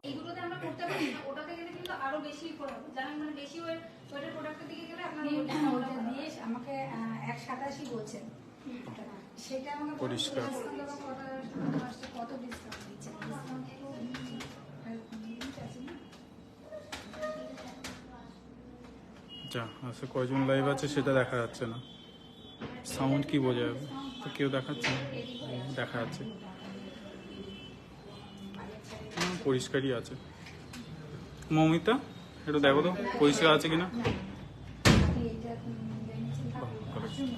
এইগুলোতে আমরা করতে পারি না, ওটাতে গেলে কিন্তু আরো বেশি করে হবে। জানেন মানে বেশি ওয়েটের প্রোডাক্টের দিকে গেলে আপনার ওটা দিয়ে আমাকে 187 বলছেন, সেটা আমাকে পরিষ্কার কত ডিসকাউন্ট দিচ্ছে? যা আচ্ছা, কয়জন লাইভ আছে সেটা দেখা যাচ্ছে না, সাউন্ড কি বোঝা যাবে? তো কেউ দেখাচ্ছে না, দেখা যাচ্ছে পরিষ্কারই আছে। মৌমিতা একটু দেখো তো পরিষ্কার আছে কিনা।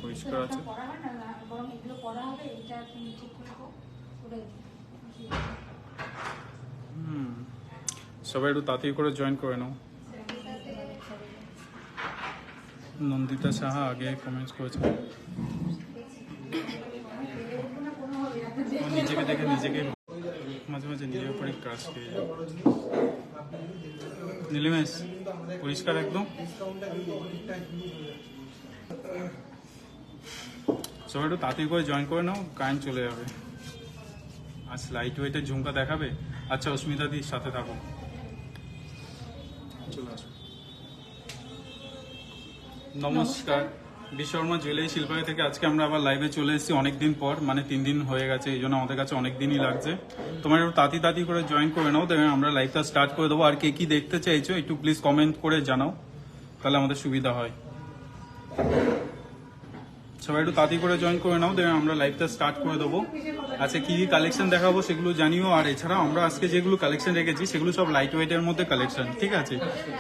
পরিষ্কার আছে। সবাই একটু তাড়াতাড়ি করে জয়েন করে নাও। নন্দিতা সাহা আগে কমেন্টস করেছে, নিজেকে দেখে নিজেকে মাঝে মাঝে নিজের উপরে ক্রাশ খেয়ে যায়। নীলিমেশ পরিষ্কার একদম। সবাই একটু তাড়াতাড়ি করে জয়েন করে নাও, কারেন্ট চলে যাবে। আজ লাইট ওয়েটের ঝুমকা দেখাবে। আচ্ছা অস্মিতা দির সাথে থাকো, চলে আসো। নমস্কার, বিশ্বকর্মা জুয়েলারি শিল্পালয় থেকে আজকে আমরা আবার লাইভে চলে এসেছি অনেকদিন পর, মানে 3 দিন হয়ে গেছে, এই জন্য আমাদের কাছে অনেক দিনই লাগছে। তোমরা একটু তাড়াতাড়ি করে জয়েন করে নাও, দেখবেন আমরা লাইভটা স্টার্ট করে দেবো। আর কে কি দেখতে চাইছো একটু প্লিজ কমেন্ট করে জানাও, তাহলে আমাদের সুবিধা হয়। সবাই একটু তাড়াতাড়ি করে জয়েন করে নাও, দেখবেন আমরা লাইভটা স্টার্ট করে দেবো। আচ্ছা কি কি কালেকশন দেখাবো সেগুলো জানিও। আর এছাড়া আমরা আজকে যেগুলো কালেকশন রেখেছি সেগুলো সব লাইট ওয়েটের মধ্যে কালেকশন, ঠিক আছে?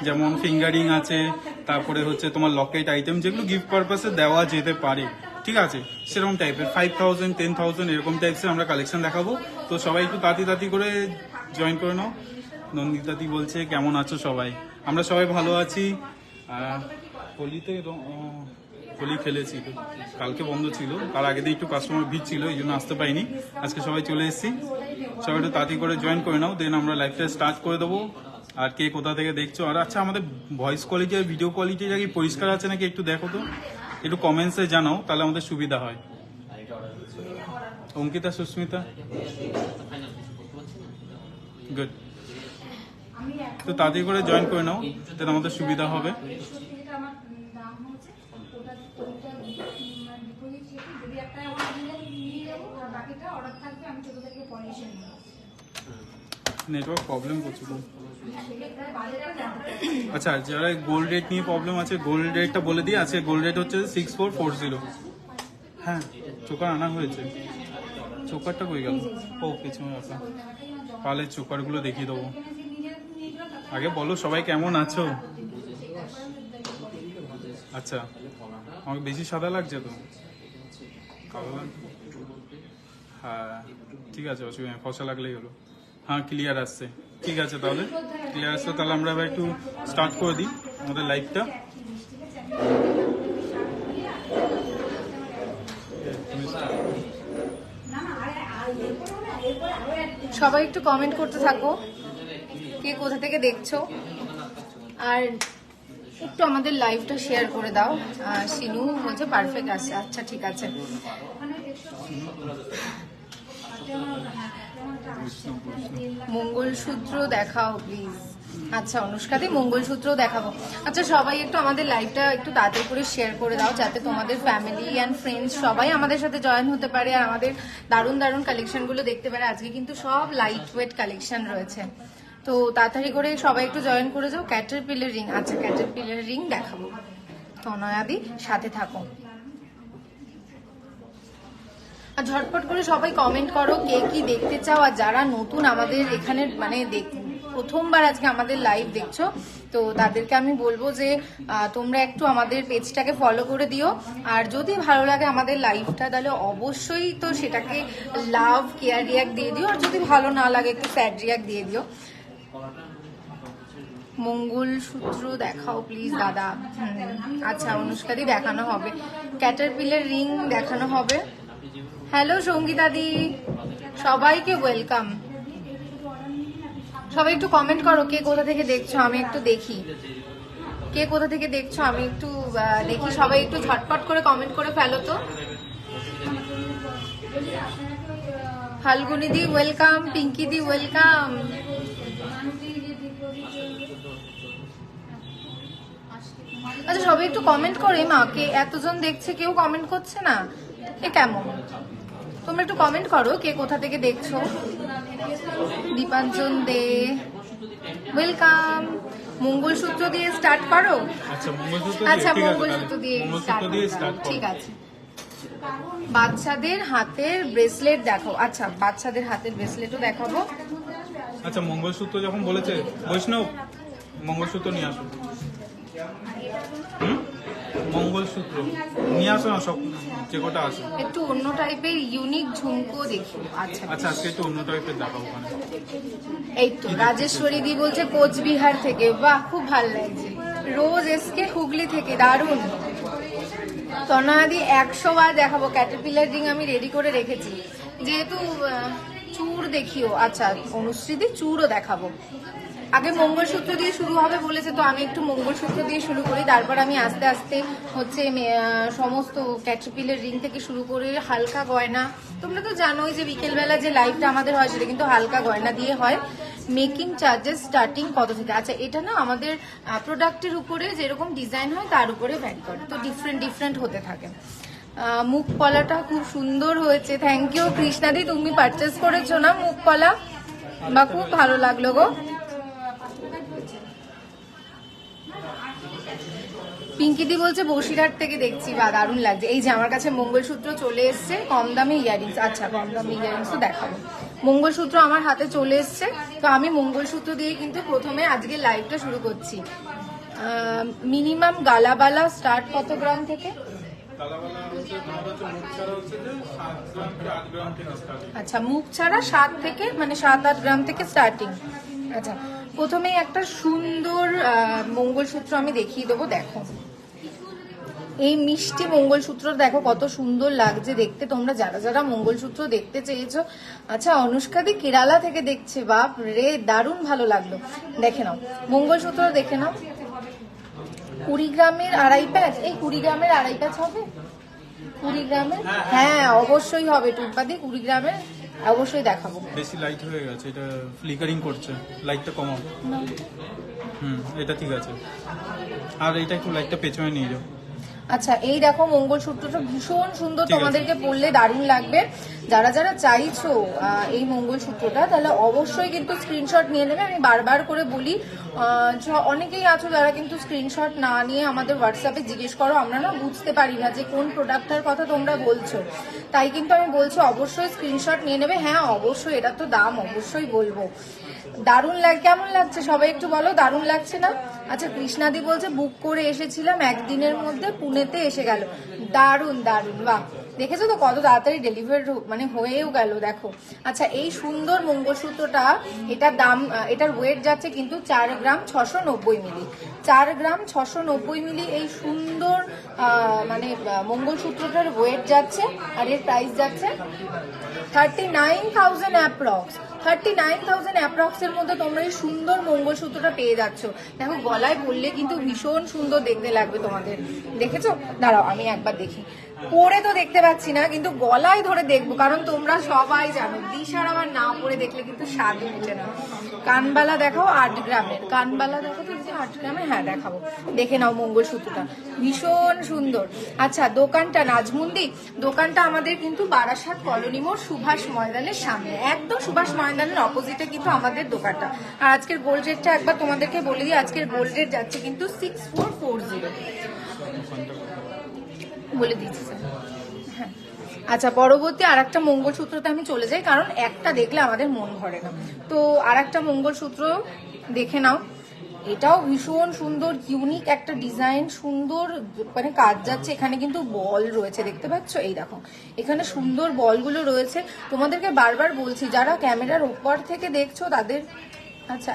যেমন ফিঙ্গারিং আছে, তারপরে হচ্ছে তোমার লকেট আইটেম যেগুলো গিফট পারপাসে দেওয়া যেতে পারে, ঠিক আছে? সেরকম টাইপের 5000 10,000 এরকম টাইপসের আমরা কালেকশন দেখাবো। তো সবাই একটু তাড়াতাড়ি করে জয়েন করে নাও। নন্দিতাদি বলছে কেমন আছো সবাই? আমরা সবাই ভালো আছি। হোলিতে হোলি খেলেছি, তো কালকে বন্ধ ছিল, তার আগে দিয়ে একটু কাস্টমার ভিড় ছিল, এই জন্য আসতে পারিনি। আজকে সবাই চলে এসেছি, সবাই একটু তাড়াতাড়ি করে জয়েন করে নাও, দেন আমরা লাইভটা স্টার্ট করে দেবো। আর কে কোথা থেকে দেখছো? আর আচ্ছা আমাদের ভয়েস কোয়ালিটি আর ভিডিও কোয়ালিটি কি পরিষ্কার আছে নাকি একটু দেখো তো, একটু কমেন্টসে জানাও, তাহলে আমাদের সুবিধা হয়। অঙ্কিতা, সুস্মিতা, গুড। তো তাড়াতাড়ি করে জয়েন করে নাও, দেন আমাদের সুবিধা হবে। নেটওয়ার্ক প্রবলেম করছে তো। আচ্ছা যারা গোল্ড রেট নিয়ে প্রবলেম আছে, গোল্ড রেটটা বলে দিই। আছে গোল্ড রেট হচ্ছে 6440। হ্যাঁ চোকার আনা হয়েছে, চোকারটা কই গেল? ও পিছনে আছে, তাহলে চোকারগুলো দেখিয়ে দেবো। আগে বলো সবাই কেমন আছো? আচ্ছা আমাকে বেশি সাদা লাগছে তো, কালো লাগছে? হ্যাঁ ঠিক আছে, অসুবিধা নেই, ফসা লাগলেই হলো। হ্যাঁ ক্লিয়ার আসছে, ঠিক আছে তাহলে ক্লিয়ার আসছে। তাহলে আমরা এবার একটু স্টার্ট করে দিই আমাদের লাইভটা। সবাই একটু কমেন্ট করতে থাকো, কে কোথা থেকে দেখছো, আর একটু আমাদের লাইভটা শেয়ার করে দাও। সিনু বলছে পারফেক্ট আছে, আচ্ছা ঠিক আছে। মঙ্গলসূত্র দেখাও প্লিজ। আচ্ছা অনুষ্কাদি মঙ্গলসূত্র দেখাবো। আচ্ছা সবাই একটু আমাদের লাইভটা একটু তাড়াতাড়ি করে শেয়ার করে দাও, যাতে তোমাদের ফ্যামিলি অ্যান্ড ফ্রেন্ডস সবাই আমাদের সাথে জয়েন হতে পারে আর আমাদের দারুণ দারুণ কালেকশনগুলো দেখতে পারে। আজকে কিন্তু সব লাইট ওয়েট কালেকশন রয়েছে, তো তাড়াতাড়ি করে সবাই একটু জয়েন করে যাও। ক্যাটারপিলার রিং, আচ্ছা ক্যাটারপিলার রিং দেখাবো। তনয়াদি সাথে থাকো, আর ঝটপট করে সবাই কমেন্ট করো কে কি দেখতে চাও। আর যারা নতুন আমাদের এখানে মানে প্রথমবার আজকে আমাদের লাইভ দেখছো, তো তাদেরকে আমি বলবো যে তোমরা একটু আমাদের পেজটাকে ফলো করে দিও। আর যদি ভালো লাগে আমাদের লাইভটা তাহলে অবশ্যই তো সেটাকে লাভ কেয়ার রিয়াক্ট দিয়ে দিও, আর যদি ভালো না লাগে একটু স্যাড রিয়াক্ট দিয়ে দিও। মঙ্গলসূত্র দেখাও প্লিজ দাদা। আচ্ছা অনুষ্কাদি দেখানো হবে, ক্যাটারপিলার রিং দেখানো হবে। হ্যালো সঙ্গীতাদি, সবাইকে ওয়েলকাম। সবাই একটু কমেন্ট করো কে কোথা থেকে দেখছো, আমি একটু দেখি কে কোথা থেকে দেখছো, আমি একটু দেখি। সবাই একটু ঝটপট করে কমেন্ট করে ফেলো তো। ফাল্গুনি দি ওয়েলকাম, পিঙ্কি দি ওয়েলকাম। আচ্ছা সবাই একটু কমেন্ট করে, মাকে এতজন দেখছে কেউ কমেন্ট করছে না, এ কেমন? তোমরা একটু কমেন্ট করো কে কোথা থেকে দেখছো। দীপাঞ্জন দে ওয়েলকাম। মঙ্গলসূত্র দিয়ে স্টার্ট করো। আচ্ছা মঙ্গলসূত্র দিয়ে স্টার্ট, ঠিক আছে। বাচ্চাদের হাতের ব্রেসলেট দেখো। আচ্ছা বাচ্চাদের হাতের ব্রেসলেটও দেখাবো। আচ্ছা মঙ্গলসূত্র যখন বলেছে বৈষ্ণব, মঙ্গলসূত্র নিয়ে আসো। মঙ্গলসূত্র নিয়ে আসো না, সব যে কটা আছে। একটু অন্য টাইপের ইউনিক ঝুমকো দেখি। আচ্ছা আচ্ছা আজকে একটু অন্য টাইপের দেখাবো। এই তো রাজেশ্বরী দি বলছে কোচবিহার থেকে, বাহ খুব ভালো লাগছে। রোজ এসকে হুগলি থেকে, দারুণ। তনয়াদি 100 বার দেখাবো। ক্যাটারপিলার রিং আমি রেডি করে রেখেছি, যেহেতু চূড় দেখিও। আচ্ছা অনুশ্রীদি চূড়ও দেখাবো। আগে মঙ্গলসূত্র দিয়ে শুরু হবে বলেছে, তো আমি একটু মঙ্গলসূত্র দিয়ে শুরু করি, তারপর আমি আস্তে আস্তে হচ্ছে সমস্ত ক্যাটারপিলার রিং থেকে শুরু করে হালকা গয়না। তোমরা তো জানোই যে বিকেলবেলা যে লাইভটা আমাদের হয় সেটা কিন্তু হালকা গয়না দিয়ে হয়। মেকিং চার্জেস স্টার্টিং কত থেকে? আচ্ছা এটা না আমাদের প্রোডাক্টের উপরে যেরকম ডিজাইন হয় তার উপরে ভ্যারি করে, তো ডিফারেন্ট হতে থাকে। মুখ পলাটা খুব সুন্দর হয়েছে, থ্যাংক ইউ। কৃষ্ণাদি তুমি পারচেস করেছো না মুখ পলা? বা খুব ভালো লাগলো গো। পিঙ্কিদি বলছে বসিরহাট থেকে দেখছি, বা দারুণ লাগছে। এই যে আমার কাছে মঙ্গলসূত্র চলে এসছে, কম দামে ইয়ারিংস। আচ্ছা কম দামে ইয়ারিংসও দেখাবো। মঙ্গলসূত্র আমার হাতে চলে এসছে, তো আমি মঙ্গলসূত্র দিয়ে কিন্তু প্রথমে আজকে লাইভটা শুরু করছি। মিনিমাম গালাবালা স্টার্ট কত গ্রাম থেকে? আচ্ছা মুখ ছাড়া 7 থেকে মানে 7-8 গ্রাম থেকে স্টার্টিং। আচ্ছা প্রথমেই একটা সুন্দর মঙ্গলসূত্র আমি দেখিয়ে দেবো। দেখো এই মিষ্টি মঙ্গলসূত্র দেখো কত সুন্দর লাগছে দেখতে। তোমরা যারা যারা মঙ্গলসূত্র দেখতে চেয়েছো, আচ্ছা অনুষ্কাদি কেরালা থেকে দেখছে, বাপ রে দারুণ ভালো লাগলো। দেখে নাও মঙ্গলসূত্র, দেখে নাও। 20 গ্রামের 2.5 প্যাচ। এই 20 গ্রামের 2.5 প্যাচ হবে? 20 গ্রামের হ্যাঁ অবশ্যই হবে টুম্পাদি, 20 গ্রামের অবশ্যই দেখাবো। বেশি লাইট হয়ে গেছে, এটা ফ্লিকারিং করছে, লাইটটা কমাও। এটা ঠিক আছে, আর এটা একটু লাইটটা পেছনে নিয়ে যাও। আচ্ছা এই দেখো মঙ্গলসূত্রটা ভীষণ সুন্দর, তোমাদেরকে পরলে দারুণ লাগবে। যারা যারা চাইছো এই মঙ্গলসূত্রটা, তাহলে অবশ্যই কিন্তু স্ক্রিনশট নিয়ে নেবে। আমি বারবার করে বলি, অনেকেই আছো যারা কিন্তু স্ক্রিনশট না নিয়ে আমাদের হোয়াটসঅ্যাপে জিজ্ঞেস করো, আমরা না বুঝতে পারি না যে কোন প্রোডাক্টটার কথা তোমরা বলছো। তাই কিন্তু আমি বলছি অবশ্যই স্ক্রিনশট নিয়ে নেবে। হ্যাঁ অবশ্যই, এটা তো দাম অবশ্যই বলবো। দারুণ লাগে, কেমন লাগছে সবাই একটু বলো, দারুণ লাগছে না? আচ্ছা কৃষ্ণাদি বলছে বুক করে এসেছিলাম, একদিনের মধ্যে পুনেতে এসে গেল। দারুণ দারুণ, বাহ দেখেছো তো কত তাড়াতাড়ি ডেলিভারি মানে হয়েও গেল, দেখো। আচ্ছা এই সুন্দর মঙ্গলসূত্রটা, এটার দাম, এটার ওয়েট যাচ্ছে কিন্তু 4 গ্রাম 690 মিলি। 4 গ্রাম 690 মিলি এই সুন্দর মানে মঙ্গলসূত্রটার ওয়েট যাচ্ছে, আর এর প্রাইস যাচ্ছে 39,000 অ্যাপ্রক্স। 39,000 অ্যাপ্রক্স এর মধ্যে তোমরা এই সুন্দর মঙ্গলসূত্রটা পেয়ে যাচ্ছ। দেখো গলায় পরলে কিন্তু ভীষণ সুন্দর দেখতে লাগবে তোমাদের, দেখেছো? দাঁড়াও আমি একবার দেখি, পরে তো দেখতে পাচ্ছি না কিন্তু গলায় ধরে দেখবো, কারণ তোমরা সবাই জানো দিশার আবার না পরে দেখলে কিন্তু স্বাদ মিটে না। কানবালা দেখাও 8 গ্রামের, কানবালা দেখো তো 8 গ্রামের, হ্যাঁ দেখাবো। দেখে নাও মঙ্গলসূত্রটা ভীষণ সুন্দর। আচ্ছা দোকানটা নাজমুন্দি, দোকানটা আমাদের কিন্তু বারাসাত কলোনি মোড় সুভাষ ময়দানের সামনে, একদম সুভাষ ময়দানের অপোজিটে কিন্তু আমাদের দোকানটা। আর আজকের গোল্ড রেটটা একবার তোমাদেরকে বলে দিই, আজকের গোল্ড রেট যাচ্ছে কিন্তু 6440 বলে দিচ্ছি স্যার। হ্যাঁ আচ্ছা পরবর্তী আর একটা মঙ্গলসূত্রতে আমি চলে যাই, কারণ একটা দেখলে আমাদের মন ভরে না। তো আর একটা মঙ্গলসূত্র দেখে নাও, এটাও ভীষণ সুন্দর, ইউনিক একটা ডিজাইন, সুন্দর মানে কাজ যাচ্ছে। এখানে কিন্তু বল রয়েছে, দেখতে পাচ্ছ? এই দেখো এখানে সুন্দর বলগুলো রয়েছে। তোমাদেরকে বারবার বলছি যারা ক্যামেরার উপর থেকে দেখছো তাদের, আচ্ছা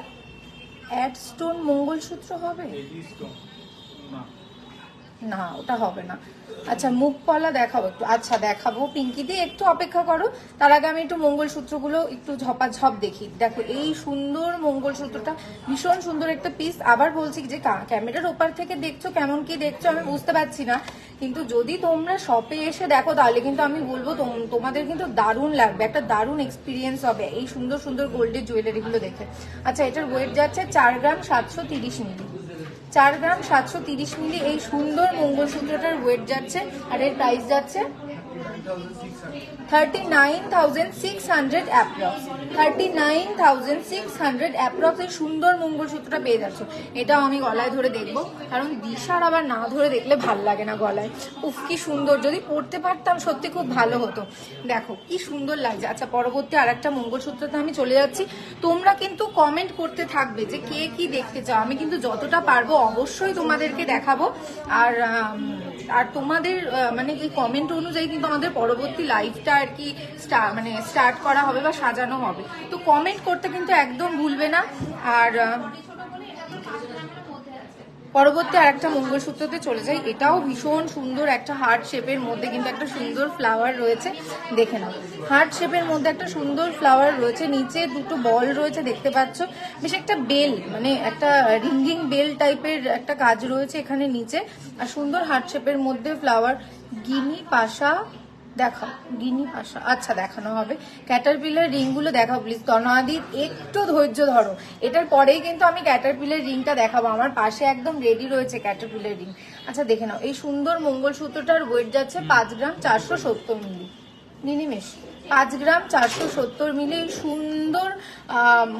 অ্যাড স্টোন মঙ্গলসূত্র হবে না, ওটা হবে না। আচ্ছা মুখ পলা দেখাবো একটু, আচ্ছা দেখাবো। পিঙ্কি দিয়ে একটু অপেক্ষা করো, তার আগে আমি একটু মঙ্গলসূত্রগুলো একটু ঝপাঝপ দেখি। দেখো এই সুন্দর মঙ্গলসূত্রটা ভীষণ সুন্দর একটা পিস। আবার বলছি যে ক্যামেরার ওপার থেকে দেখছো, কেমন কি দেখছো আমি বুঝতে পারছি না, কিন্তু যদি তোমরা শপে এসে দেখো তাহলে কিন্তু আমি বলবো তোমাদের কিন্তু দারুণ লাগবে, একটা দারুণ এক্সপিরিয়েন্স হবে এই সুন্দর সুন্দর গোল্ডের জুয়েলারিগুলো দেখে। আচ্ছা এটার ওয়েট যাচ্ছে 4 গ্রাম 730 মিলি। 4 গ্রাম 730 মিলি এই সুন্দর মঙ্গলসূত্রটার ওয়েট যাচ্ছে আর এর প্রাইস যাচ্ছে 39,600 অ্যাপ্রক্স। 39,600 অ্যাপ্রক্স এই সুন্দর মঙ্গলসূত্রটা পেয়ে যাচ্ছ। এটাও আমি গলায় ধরে দেখবো, কারণ দিশার আবার না ধরে দেখলে ভাল লাগে না গলায়। উফ কি সুন্দর, যদি পরতে পারতাম সত্যি খুব ভালো হতো। দেখো কি সুন্দর লাগছে। আচ্ছা পরবর্তী আর একটা মঙ্গলসূত্রতে আমি চলে যাচ্ছি। তোমরা কিন্তু কমেন্ট করতে থাকবে যে কে কি দেখতে চাও, আমি কিন্তু যতটা পারবো অবশ্যই তোমাদেরকে দেখাবো। আর তোমাদের মানে এই কমেন্ট অনুযায়ী কিন্তু আমাদের পরবর্তী লাইভটা আর কি স্টার্ট করা হবে বা সাজানো হবে। তো কমেন্ট করতে কিন্তু একদম ভুলবে না। আর পরবর্তী আর একটা মঙ্গলসূত্রতে চলে যাই। এটাও ভীষণ সুন্দর একটা হার্ট শেপের মধ্যে কিন্তু একটা সুন্দর ফ্লাওয়ার রয়েছে, দেখে নাও। হার্ট শেপের মধ্যে একটা সুন্দর ফ্লাওয়ার রয়েছে, নিচে দুটো বল রয়েছে দেখতে পাচ্ছ। বেশ একটা বেল মানে একটা রিঙ্গিং বেল টাইপের একটা কাজ রয়েছে এখানে নিচে, আর সুন্দর হার্ট শেপের মধ্যে ফ্লাওয়ার। গিনি পাশা দেখাও, গিনি পাশা আচ্ছা দেখানো হবে। ক্যাটারপিলার রিং গুলো দেখাও প্লিজ। তনয়াদি একটু ধৈর্য ধরো, এটার পরেই কিন্তু আমি ক্যাটারপিলার রিংটা দেখাবো। আমার পাশে একদম রেডি রয়েছে ক্যাটারপিলার রিং। আচ্ছা দেখে নাও, এই সুন্দর মঙ্গলসূত্রটার ওয়েট যাচ্ছে 5 গ্রাম 470 মিলি। নিনিমেষ 5 গ্রাম 470 মিলি এই সুন্দর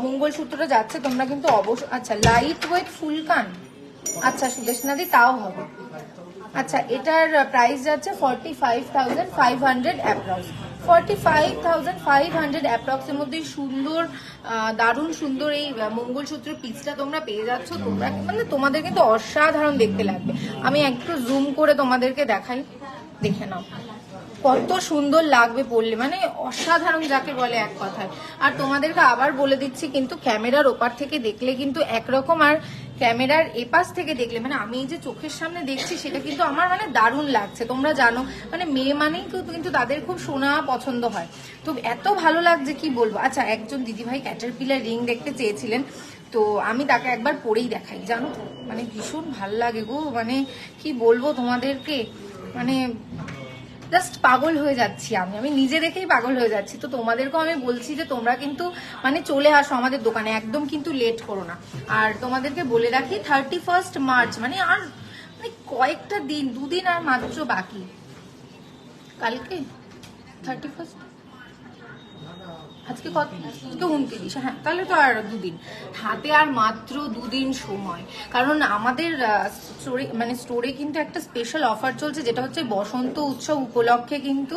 মঙ্গলসূত্রটা যাচ্ছে। তোমরা কিন্তু অবশ্যই আচ্ছা লাইট ওয়েট ফুল কান, আচ্ছা সুদেশনাদি তাও হবে। আচ্ছা এটার প্রাইস যাচ্ছে 45,500 অ্যাপ্রক্স। 45,500 অ্যাপ্রক্স এর মধ্যে সুন্দর দারুণ সুন্দর এই মঙ্গলসূত্রের পিসটা তোমরা পেয়ে যাচ্ছ। তোমরা মানে তোমাদের কিন্তু অসাধারণ দেখতে লাগবে। আমি একটু জুম করে তোমাদেরকে দেখাই, দেখে নাও কত সুন্দর লাগবে পরলে, মানে অসাধারণ যাকে বলে এক কথায়। আর তোমাদেরকে আবার বলে দিচ্ছি কিন্তু ক্যামেরার ওপার থেকে দেখলে কিন্তু একরকম, আর ক্যামেরার এপাশ থেকে দেখলে মানে আমি এই যে চোখের সামনে দেখছি সেটা কিন্তু আমার মানে দারুণ লাগছে। তোমরা জানো মানে মেয়ে মানেই কিন্তু তাদের খুব সোনা পছন্দ হয়, তো এত ভালো লাগছে কি বলবো। আচ্ছা একজন দিদিভাই ক্যাটারপিলার রিং দেখতে চেয়েছিলেন, তো আমি তাকে একবার পরেই দেখাই, জানো তো মানে ভীষণ ভালো লাগে গো, মানে কি বলবো তোমাদেরকে, মানে জাস্ট পাগল হয়ে যাচ্ছি আমি নিজে দেখেই পাগল হয়ে যাচ্ছি। তো তোমাদেরকেও আমি বলছি যে তোমরা কিন্তু মানে চলে আসো আমাদের দোকানে, একদম কিন্তু লেট করো না। আর তোমাদেরকে বলে রাখি 31 মার্চ মানে আর মানে কয়েকটা দিন, 2 দিন আর মাত্র বাকি। কালকে 31, আজকে কত, তো 29, হ্যাঁ তাহলে তো আর 2 দিন হাতে, আর মাত্র 2 দিন সময়। কারণ আমাদের স্টোরে কিন্তু একটা স্পেশাল অফার চলছে, যেটা হচ্ছে বসন্ত উৎসব উপলক্ষে কিন্তু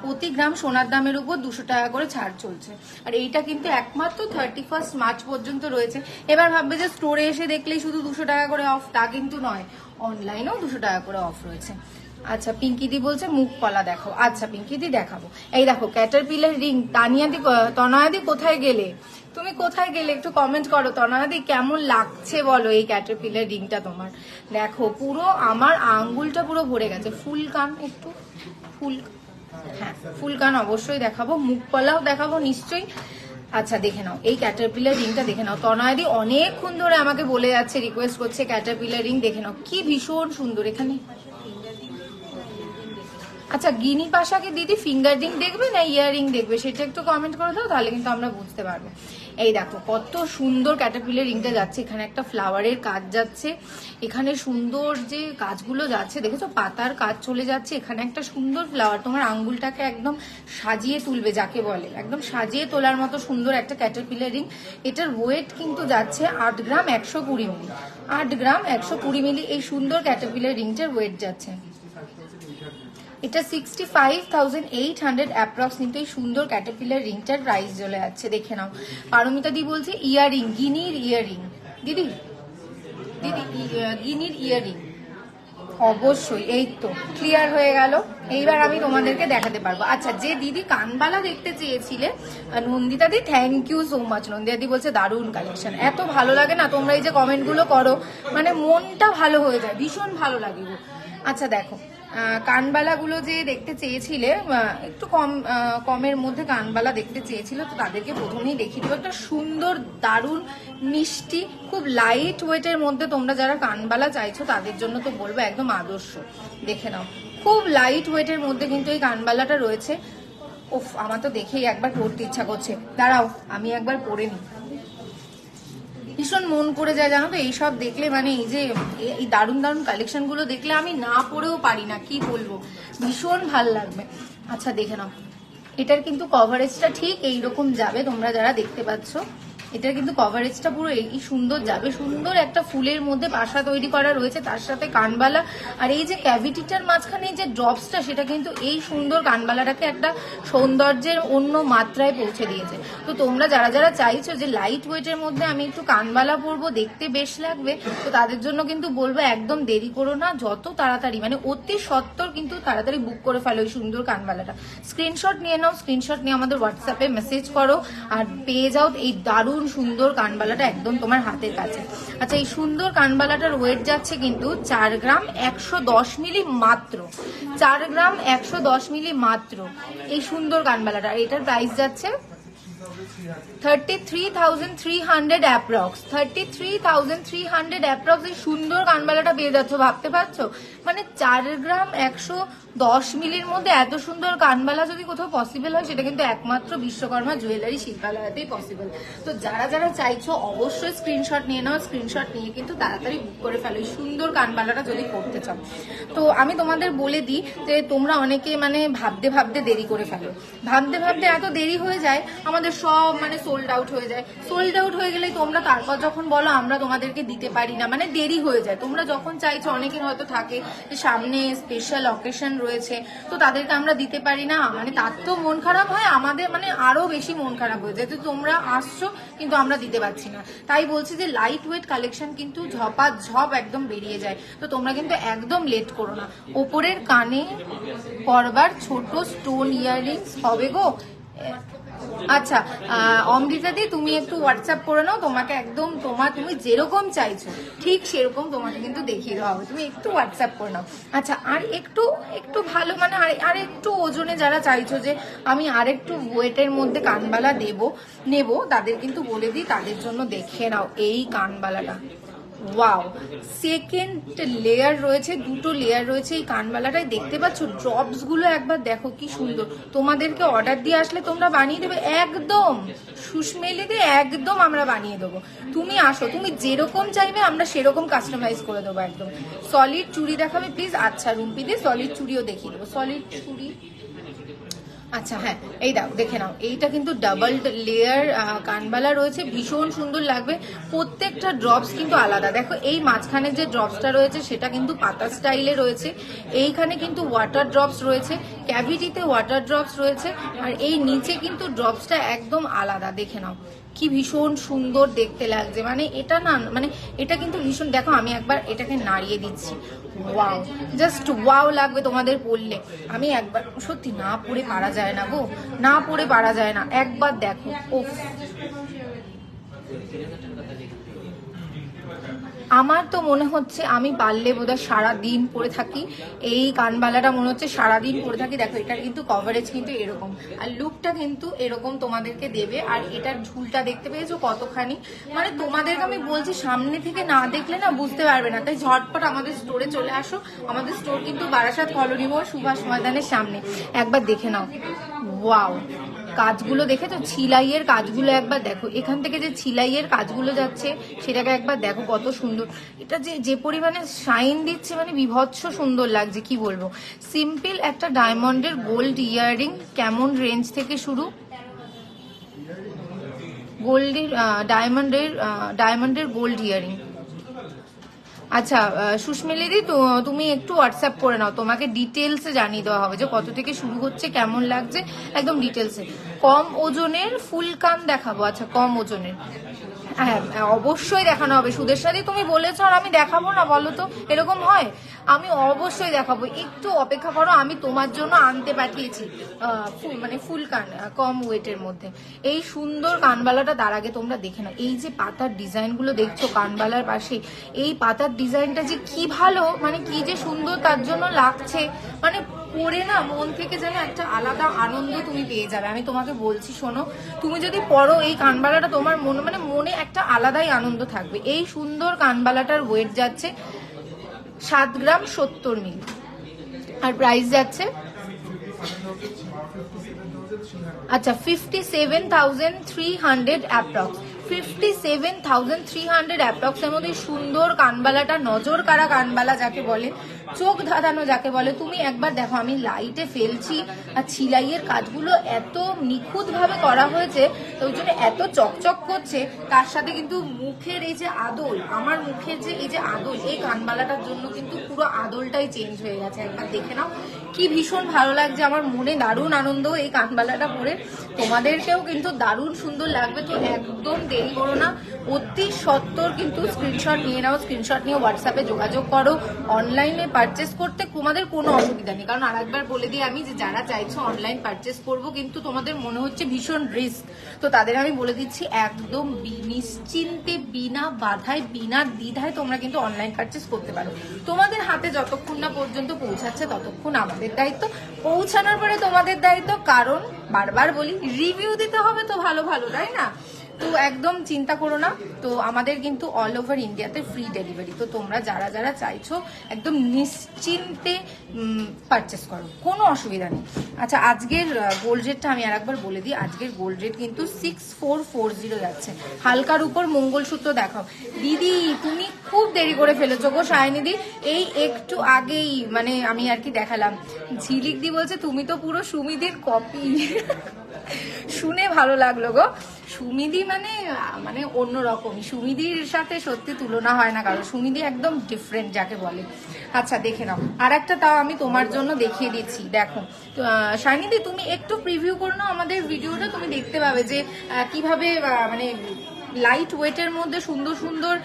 প্রতি গ্রাম সোনার দামের উপর 200 টাকা করে ছাড় চলছে। আর এইটা কিন্তু একমাত্র 31 মার্চ পর্যন্ত রয়েছে। এবার ভাববে যে স্টোরে এসে দেখলেই শুধু 200 টাকা করে অফ, তা কিন্তু নয়, অনলাইনেও 200 টাকা করে অফ রয়েছে। আচ্ছা পিঙ্কিদি বলছে মুখ কলা দেখো, আচ্ছা পিঙ্কিদি দেখাবো। এই দেখো ক্যাটারপিলার রিং। তনয়াদি কোথায় গেলে, তুমি কোথায় গেলে একটু কমেন্ট করো। তনয়াদি কেমন লাগছে বলো এই ক্যাটারপিলার রিংটা তোমার। দেখো পুরো আমার আঙ্গুলটা পুরো ভরে গেছে। ফুল কান একটু, হ্যাঁ ফুল কান অবশ্যই দেখাবো, মুখ কলাও দেখাবো নিশ্চয়ই। আচ্ছা দেখে নাও এই ক্যাটারপিলার রিংটা দেখে নাও। তনয়াদি অনেকক্ষণ ধরে আমাকে বলে যাচ্ছে, রিকোয়েস্ট করছে ক্যাটারপিলার রিং দেখে নাও, কি ভীষণ সুন্দর। এখানে আচ্ছা গিনি পাশাকে দিদি ফিঙ্গার রিং দেখবে না ইয়াররিং দেখবে, সেটা একটু কমেন্ট করে দাও, তাহলে কিন্তু আমরা বুঝতে পারবো। এই দেখো কত সুন্দর ক্যাটারপিলার রিংটা যাচ্ছে। এখানে একটা ফ্লাওয়ারের কাজ যাচ্ছে, এখানে সুন্দর যে কাজগুলো যাচ্ছে দেখেছো, পাতার কাজ চলে যাচ্ছে। এখানে একটা সুন্দর ফ্লাওয়ার তোমার আঙ্গুলটাকে একদম সাজিয়ে তুলবে, যাকে বলে একদম সাজিয়ে তোলার মতো সুন্দর একটা ক্যাটারপিলার রিং। এটার ওয়েট কিন্তু যাচ্ছে 8 গ্রাম 120 মিলি। 8 গ্রাম 120 মিলি এই সুন্দর ক্যাটারপিলার রিংটার ওয়েট যাচ্ছে। এটা 65,800 অ্যাপ্রক্স কিন্তু এই সুন্দর ক্যাটারপিলার রিংটার প্রাইস চলে যাচ্ছে। দেখে নাও পারমিতা দি বলছে ইয়াররিং, গিনির ইয়াররিং। দিদি গিনির ইয়াররিং অবশ্যই। এই তো ক্লিয়ার হয়ে গেল, এইবার আমি তোমাদেরকে দেখাতে পারবো। আচ্ছা যে দিদি কানবালা দেখতে চেয়েছিলে Nandita di, thank you so much. Nandita di বলছে দারুণ কালেকশন। এত ভালো লাগে না তোমরা এই যে কমেন্টগুলো করো, মানে মনটা ভালো হয়ে যায়, ভীষণ ভালো লাগে গো। আচ্ছা দেখো কানবালাগুলো যে দেখতে চেয়েছিলে, একটু কমের মধ্যে কানবালা দেখতে চেয়েছিল, তো তাদেরকে প্রথমেই দেখিয়ে দেবো। একটা সুন্দর দারুণ মিষ্টি খুব লাইট ওয়েটের মধ্যে তোমরা যারা কানবালা চাইছো তাদের জন্য তো বলবো একদম আদর্শ। দেখে নাও খুব লাইট ওয়েটের মধ্যে কিন্তু এই কানবালাটা রয়েছে। উফ আমার তো দেখেই একবার পরতে ইচ্ছা করছে, দাঁড়াও আমি একবার পরে নিই। ভীষণ মন করে যায় জানো তো এইসব দেখলে, মানে এই যে এই দারুণ দারুণ কালেকশনগুলো দেখলে আমি না পরেও পারি না, কি বলবো, ভীষণ ভাল লাগবে। আচ্ছা দেখে নাও, এটার কিন্তু কভারেজটা ঠিক এইরকম যাবে, তোমরা যারা দেখতে পাচ্ছ এটার কিন্তু কভারেজটা পুরো এই সুন্দর যাবে। সুন্দর একটা ফুলের মধ্যে বাসা তৈরি করা রয়েছে, তার সাথে কানবালা, আর এই যে ক্যাভিটিটার মাঝখানে যে ড্রপসটা, সেটা কিন্তু এই সুন্দর কানবালাটাকে একটা সৌন্দর্যের অন্য মাত্রায় পৌঁছে দিয়েছে। তো তোমরা যারা যারা চাইছো যে লাইট ওয়েটের মধ্যে আমি একটু কানবালা পরবো, দেখতে বেশ লাগবে, তো তাদের জন্য কিন্তু বলবো একদম দেরি করো না, যত তাড়াতাড়ি মানে অতি সত্বর কিন্তু তাড়াতাড়ি বুক করে ফেলো এই সুন্দর কানবালাটা। স্ক্রিনশট নিয়ে নাও, স্ক্রিনশট নিয়ে আমাদের হোয়াটসঅ্যাপে মেসেজ করো আর পেয়ে যাও এই দারুণ সুন্দর কানবালাটা একদম তোমার হাতের কাছে। আচ্ছা এই সুন্দর কানবালাটার ওয়েট যাচ্ছে কিন্তু 4 গ্রাম 110 মিলি মাত্র, 4 গ্রাম 110 মিলি মাত্র এই সুন্দর কানবালাটা। আর এটার প্রাইস যাচ্ছে 33,300 অ্যাপ্রক্স, 33,300 অ্যাপ্রক্স এই সুন্দর কানবালাটা পেয়ে যাচ্ছ। ভাবতে পারছো মানে 4 গ্রাম 110 মিলির মধ্যে এত সুন্দর কানবালা যদি কোথাও পসিবল হয়, সেটা কিন্তু একমাত্র বিশ্বকর্মা জুয়েলারি শিল্পালয়তেই পসিবল। তো যারা যারা চাইছো অবশ্যই স্ক্রিনশট নিয়ে নাও, স্ক্রিনশট নিয়ে কিন্তু তাড়াতাড়ি বুক করে ফেলো এই সুন্দর কানবালাটা যদি করতে চাও। তো আমি তোমাদের বলে দিই যে তোমরা অনেকে মানে ভাবতে ভাবতে দেরি করে ফেলো, ভাবতে ভাবতে এত দেরি হয়ে যায় আমাদের সব মানে সোল্ড আউট হয়ে যায়। সোল্ড আউট হয়ে গেলে তোমরা তারপর যখন বলো আমরা তোমাদেরকে দিতে পারি না, মানে দেরি হয়ে যায়। তোমরা যখন চাইছো, অনেকের হয়তো থাকে যে সামনে স্পেশাল অকেশন রয়েছে তো তাদেরকে আমরা দিতে পারি না, মানে তার তো মন খারাপ হয়, আমাদের মানে আরো বেশি মন খারাপ হয়ে যায় যে তোমরা আসছো কিন্তু আমরা দিতে পারছি না। তাই বলছি যে লাইট ওয়েট কালেকশন কিন্তু ঝপাঝপ একদম বেরিয়ে যায়, তো তোমরা কিন্তু একদম লেট করো না। ওপরের কানে পরবার ছোট স্টোন ইয়াররিংস হবে গো। আচ্ছা অমৃতা দি তুমি একটু হোয়াটসঅ্যাপ করে নাও, তোমাকে একদম তুমি যেরকম চাইছো ঠিক সেরকম তোমাকে কিন্তু দেখিয়ে দেওয়া হবে, তুমি একটু হোয়াটসঅ্যাপ করে নাও। আচ্ছা আর একটু ভালো মানে আর একটু ওজনে যারা চাইছো যে আমি আর একটু ওয়েটের মধ্যে কানবালা নেব, তাদের কিন্তু বলে দিই, তাদের জন্য দেখে নাও এই কানবালাটা। ওয়াও, সেকেন্ড লেয়ার রয়েছে, দুটো লেয়ার রয়েছে এই কানবালাটায়, দেখতে পাচ্ছ ড্রপস গুলো একবার দেখো কি সুন্দর। তোমাদেরকে অর্ডার দিয়ে আসলে তোমরা বানিয়ে দেবে একদম সুস্মেলিতে, একদম আমরা বানিয়ে দেবো। তুমি আসো, তুমি যেরকম চাইবে আমরা সেরকম কাস্টমাইজ করে দেবো একদম। সলিড চুড়ি দেখাবে প্লিজ। আচ্ছা রুম্পি দিয়ে সলিড চুড়িও দেখিয়ে দেবো, সলিড চুড়ি। আচ্ছা হ্যাঁ এই দাও দেখে নাও, এইটা কিন্তু ডাবল লেয়ার কানবালা রয়েছে, ভীষণ সুন্দর লাগবে। প্রত্যেকটা ড্রপস কিন্তু আলাদা, দেখো এই মাঝখানে যে ড্রপসটা রয়েছে সেটা কিন্তু পাতা স্টাইলে রয়েছে, এইখানে কিন্তু ওয়াটার ড্রপস রয়েছে, ক্যাভিটিতে ওয়াটার ড্রপস রয়েছে, আর এই নিচে কিন্তু ড্রপসটা একদম আলাদা। দেখে নাও কি ভীষণ সুন্দর দেখতে লাগছে, মানে এটা না মানে এটা কিন্তু ভীষণ, দেখো আমি একবার এটাকে নাড়িয়ে দিচ্ছি, ওয়াও জাস্ট ওয়াও লাগবে তোমাদের পরলে। আমি একবার সত্যি না পরে পারা যায় না গো, না পরে পারা যায় না, একবার দেখো। ওফ আমার তো মনে হচ্ছে আমি পারলে বোধহয় সারাদিন পরে থাকি এই কানবালাটা, মনে হচ্ছে সারাদিন পরে থাকি। দেখো এটার কিন্তু কভারেজ কিন্তু এরকম, আর লুকটা কিন্তু এরকম তোমাদেরকে দেবে। আর এটার ঝুলটা দেখতে পেয়েছো কতখানি, মানে তোমাদেরকে আমি বলছি সামনে থেকে না দেখলে না বুঝতে পারবে না। তাই ঝটপট আমাদের স্টোরে চলে আসো, আমাদের স্টোর কিন্তু বারাসাত কলোনি মোড় সুভাষ ময়দানের সামনে, একবার দেখে নাও। ওয়াও কাজগুলো দেখেছো, ছিলাইয়ের কাজগুলো একবার দেখো, এখান থেকে যে ছিলাইয়ের কাজগুলো যাচ্ছে সেটাকে একবার দেখো কত সুন্দর। এটা যে পরিমাণে শাইন দিচ্ছে মানে বিভৎস সুন্দর লাগছে, কি বলবো। সিম্পল একটা ডায়মন্ডের গোল্ড ইয়াররিং, কেমন রেঞ্জ থেকে শুরু? গোল্ডের ডায়মন্ডের গোল্ড ইয়াররিং। আচ্ছা সুস্মিলিদি তুমি একটু হোয়াটসঅ্যাপ করে নাও, তোমাকে ডিটেলসে জানিয়ে দেওয়া হবে যে কত থেকে শুরু হচ্ছে, কেমন লাগছে একদম ডিটেলসে। কম ওজনের ফুল কান দেখাবো? আচ্ছা কম ওজনের, হ্যাঁ অবশ্যই দেখানো হবে সুদের সাথে, তুমি বলেছো আর আমি দেখাবো না বলো তো, এরকম হয়? আমি অবশ্যই দেখাবো, একটু অপেক্ষা করো, আমি তোমার জন্য আনতে পাঠিয়েছি মানে ফুল কান কম ওয়েটের মধ্যে এই সুন্দর কানবালাটা। তার আগে তোমরা দেখে নাও এই যে পাতার ডিজাইনগুলো দেখছো কানবালার পাশে, এই পাতার ডিজাইনটা যে কি ভালো, মানে কি যে সুন্দর তার জন্য লাগছে, মানে পরে না মন থেকে যেন একটা আলাদা আনন্দ তুমি পেয়ে যাবে। আমি তোমাকে বলছি শোনো, তুমি যদি পরো এই কানবালাটা তোমার মনে একটা আলাদাই আনন্দ থাকবে। এই সুন্দর কানবালাটার ওয়েট যাচ্ছে 7 গ্রাম 70 মিলি, আর প্রাইস যাচ্ছে আচ্ছা 57,300 অ্যাপ্রক্স, 57,300 অ্যাপ্রক্সের মধ্যে সুন্দর কানবালাটা, নজর কাড়া কানবালা যাকে বলে, চোখ ধাঁধানো যাকে বলে। তুমি একবার দেখো, আমি লাইটে ফেলছি আর ছিলাইয়ের কাজগুলো এত নিখুঁত ভাবে করা হয়েছে, তো ওই জন্য এত চকচক করছে। তার সাথে কিন্তু মুখের এই যে আদল, আমার মুখের যে এই যে আদল, এই কানবালাটার জন্য কিন্তু পুরো আদলটাই চেঞ্জ হয়ে গেছে। একবার দেখে নাও, কি ভীষণ ভালো লাগছে, আমার মনে দারুণ আনন্দ এই কানবালাটা পরে। তোমাদেরকেও কিন্তু দারুণ সুন্দর লাগবে। তো একদম দেরি করো না, অতি সত্বর কিন্তু স্ক্রিনশট নিয়ে নাও, স্ক্রিনশট নিয়ে হোয়াটসঅ্যাপে যোগাযোগ করো। অনলাইনে পারচেস করতে তোমাদের কোনো অসুবিধা নেই, কারণ আরেকবার বলে দিই আমি, যে যারা চাইছো অনলাইন পারচেস করবো কিন্তু তোমাদের মনে হচ্ছে ভীষণ রিস্ক, তো তাদের আমি বলে দিচ্ছি একদম নিশ্চিন্তে, বিনা বাধায়, বিনা দ্বিধায় তোমরা কিন্তু অনলাইন পারচেস করতে পারো। তোমাদের হাতে যতক্ষণ না পর্যন্ত পৌঁছাচ্ছে ততক্ষণ আমাদের দায়িত্ব, পৌঁছানোর পরে তোমাদের দায়িত্ব। কারণ বারবার বলি, রিভিউ দিতে হবে তো ভালো ভালো, তাই না? তো একদম চিন্তা করো না। তো আমাদের কিন্তু অল ওভার ইন্ডিয়াতে ফ্রি ডেলিভারি। তো তোমরা যারা যারা চাইছো একদম নিশ্চিন্তে পারচেস করো, কোনো অসুবিধা নেই। আচ্ছা, আজকের গোল্ড রেটটা আমি আরেকবার বলে দিই। আজকের গোল্ড রেট কিন্তু 6440 যাচ্ছে। হালকার উপর মঙ্গলসূত্র দেখাও। দিদি তুমি খুব দেরি করে ফেলেছো গো সায়নিদি, এই একটু আগেই মানে আমি আর কি দেখালাম। ঝিলিক দি বলছে তুমি তো পুরো সুমিদির কপি। শুনে ভালো লাগলো গো। সুমিদি মানে মানে অন্যরকম, সুমিদির সাথে সত্যি তুলনা হয় না কারণ সুমিদি একদম ডিফারেন্ট যাকে বলে। আচ্ছা দেখে নাও, আর একটা তাও আমি তোমার জন্য দেখিয়ে দিচ্ছি। দেখো শাইনিদি, তুমি একটু প্রিভিউ করে নাও আমাদের ভিডিওটা, তুমি দেখতে পাবে যে কিভাবে মানে লাইট ওয়েটের মধ্যে সুন্দর সুন্দর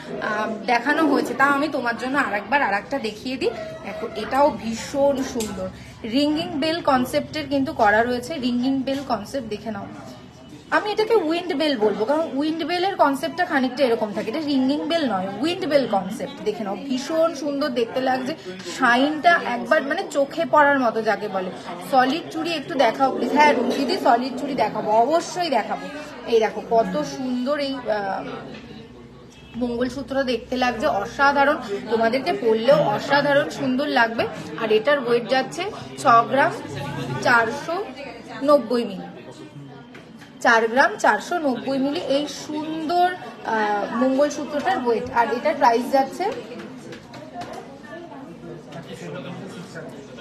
দেখানো হয়েছে। তা আমি তোমার জন্য আরেকবার আরেকটা দেখিয়ে দিই। দেখো এটাও ভীষণ সুন্দর, রিঙ্গিং বেল কনসেপ্টের কিন্তু করা রয়েছে। রিঙ্গিং বেল কনসেপ্ট দেখে নাও। আমি এটাকে উইন্ড বেল বলবো, কারণ উইন্ড বেলের কনসেপ্টটা খানিকটা এরকম থাকে। এটা রিঙ্গিং বেল নয়, উইন্ড বেল কনসেপ্ট। দেখে নাও, ভীষণ সুন্দর দেখতে লাগছে। শাইনটা একবার মানে চোখে পড়ার মতো যাকে বলে। সলিড চুড়ি একটু দেখাও প্লিজ। হ্যাঁ রুমদিদি, সলিড চুড়ি দেখাবো, অবশ্যই দেখাবো। এই দেখো কত সুন্দর এই মঙ্গলসূত্র দেখতে লাগছে, অসাধারণ। তোমাদেরকে পরলেও অসাধারণ সুন্দর লাগবে। আর এটার ওয়েট যাচ্ছে 6 গ্রাম 490 মিলি। 4 গ্রাম 490 মিলি এই সুন্দর মঙ্গলসূত্রটার ওয়েট। আর এটার প্রাইস যাচ্ছে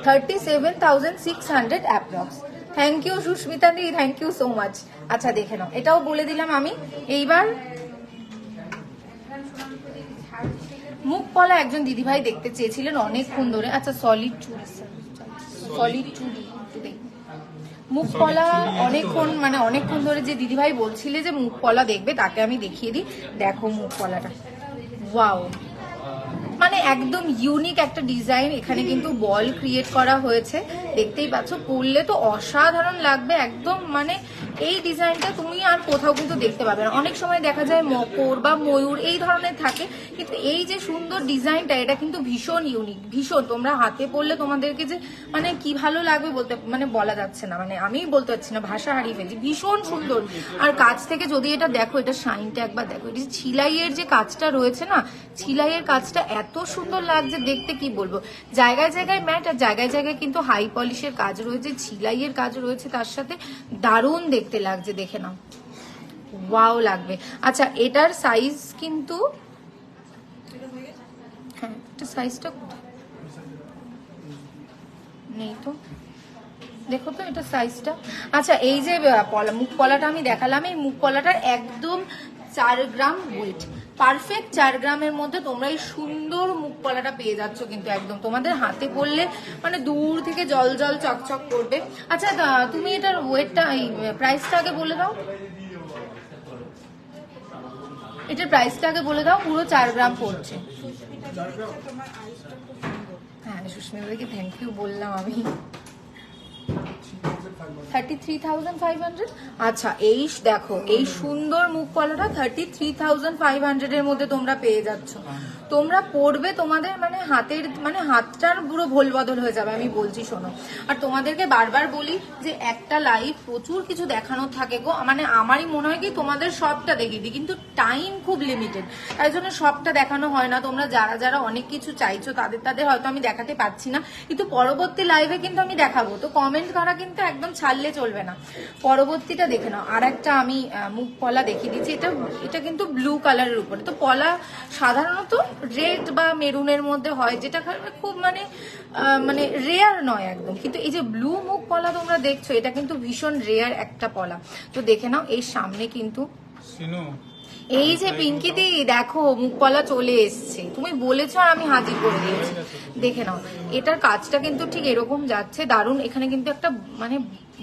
37,600 অ্যাপ্রক্স। থ্যাংক ইউ সুস্মিতা দি, থ্যাংক ইউ সো মাচ। আচ্ছা দেখে নাও, এটাও বলে দিলাম আমি। এইবার মুখ পলা একজন দিদিভাই দেখতে চেয়েছিলেন অনেকক্ষণ ধরে। আচ্ছা সলিড চুড়ি, সলিড চুড়ি মুখ পলা অনেকক্ষণ ধরে যে দিদিভাই বলছিলে যে মুখ পলা দেখবে, তাকে আমি দেখিয়ে দিই। দেখো মুখ পলাটা, ওয়াও, মানে একদম ইউনিক একটা ডিজাইন। এখানে কিন্তু বল ক্রিয়েট করা হয়েছে, দেখতেই পাচ্ছ। পরলে তো অসাধারণ লাগবে একদম। মানে এই ডিজাইনটা তুমি আর কোথাও কিন্তু দেখতে পাবে না। অনেক সময় দেখা যায় মকর বা ময়ূর এই ধরনের থাকে, কিন্তু এই যে সুন্দর ডিজাইনটা, এটা কিন্তু ভীষণ ইউনিক, ভীষণ। তোমরা হাতে পরলে তোমাদেরকে যে মানে কি ভালো লাগবে বলতে মানে বলা যাচ্ছে না, মানে আমি বলতে পারছি না, ভাষা হারিয়ে ফেলছি। ভীষণ সুন্দর। আর কাছ থেকে যদি এটা দেখো, এটা শাইনটা একবার দেখো। এটা ছিলাইয়ের যে কাজটা রয়েছে না, ছিলাইয়ের কাজটা এত সুন্দর লাগছে দেখতে, কি বলবো। জায়গায় জায়গায় ম্যাট আর জায়গায় জায়গায় কিন্তু হাই পলিশের কাজ রয়েছে, ছিলাইয়ের কাজ রয়েছে তার সাথে, দারুণ দেখতে লাগছে। দেখে নাও, ওয়াও লাগবে। আচ্ছা এটার সাইজ কিন্তু, হ্যাঁ এটা সাইজটা নেই তো, দেখো তো এটা সাইজটা। আচ্ছা এই যে মুখ পলাটা আমি দেখালাম, এই মুখ পলাটার একদম 4 গ্রাম ওয়েট, পারফেক্ট 4 গ্রামের মধ্যে তোমরা এই সুন্দর মুখ পলাটা পেয়ে যাচ্ছ। কিন্তু একদম তোমাদের হাতে পড়লে মানে দূর থেকে জল জল চকচক করবে। আচ্ছা তুমি এটার ওয়েটটা, এই প্রাইসটা আগে বলে দাও, এটার প্রাইসটা আগে বলে দাও। পুরো 4 গ্রাম পড়ছে। হ্যাঁ সুস্মিতাকে থ্যাংক ইউ বললাম আমি। 33,500। আচ্ছা এই দেখো, এই সুন্দর মুখ পলাটা 33,500 এর মধ্যে তোমরা পেয়ে যাচ্ছ। তোমরা পড়বে, তোমাদের মানে হাতটার পুরো ভোল বদল হয়ে যাবে, আমি বলছি শোনো। আর তোমাদেরকে বারবার বলি যে একটা লাইভ প্রচুর কিছু দেখানোর থাকে গো, মানে আমারই মনে হয় কি তোমাদের সবটা দেখিয়ে দিই, কিন্তু টাইম খুব লিমিটেড, তাই জন্য সবটা দেখানো হয় না। তোমরা যারা যারা অনেক কিছু চাইছো তাদের হয়তো আমি দেখাতে পারছি না, কিন্তু পরবর্তী লাইভে কিন্তু আমি দেখাবো। তো কমেন্ট করা কিন্তু একদম ছাড়লে চলবে না। পরবর্তীটা দেখে নাও, আর একটা আমি মুখ পলা দেখিয়ে দিচ্ছি। এটা কিন্তু ব্লু কালারের উপরে। তো পলা সাধারণত রেড বা মেরুনের মধ্যে হয়, যেটা খুব মানে রেয়ার নয় একদম, কিন্তু এই যে ব্লু মুখ পলা তোমরা দেখছো, এটা কিন্তু ভীষণ রেয়ার একটা পলা। তো দেখে নাও, এই সামনে কিন্তু এই যে পিঙ্কিদি দেখো মুখ পলা চলে এসছে, তুমি বলেছো আর আমি হাজির করে দিয়েছি। দেখে নাও, এটার কাজটা কিন্তু ঠিক এরকম যাচ্ছে, দারুণ। এখানে কিন্তু একটা মানে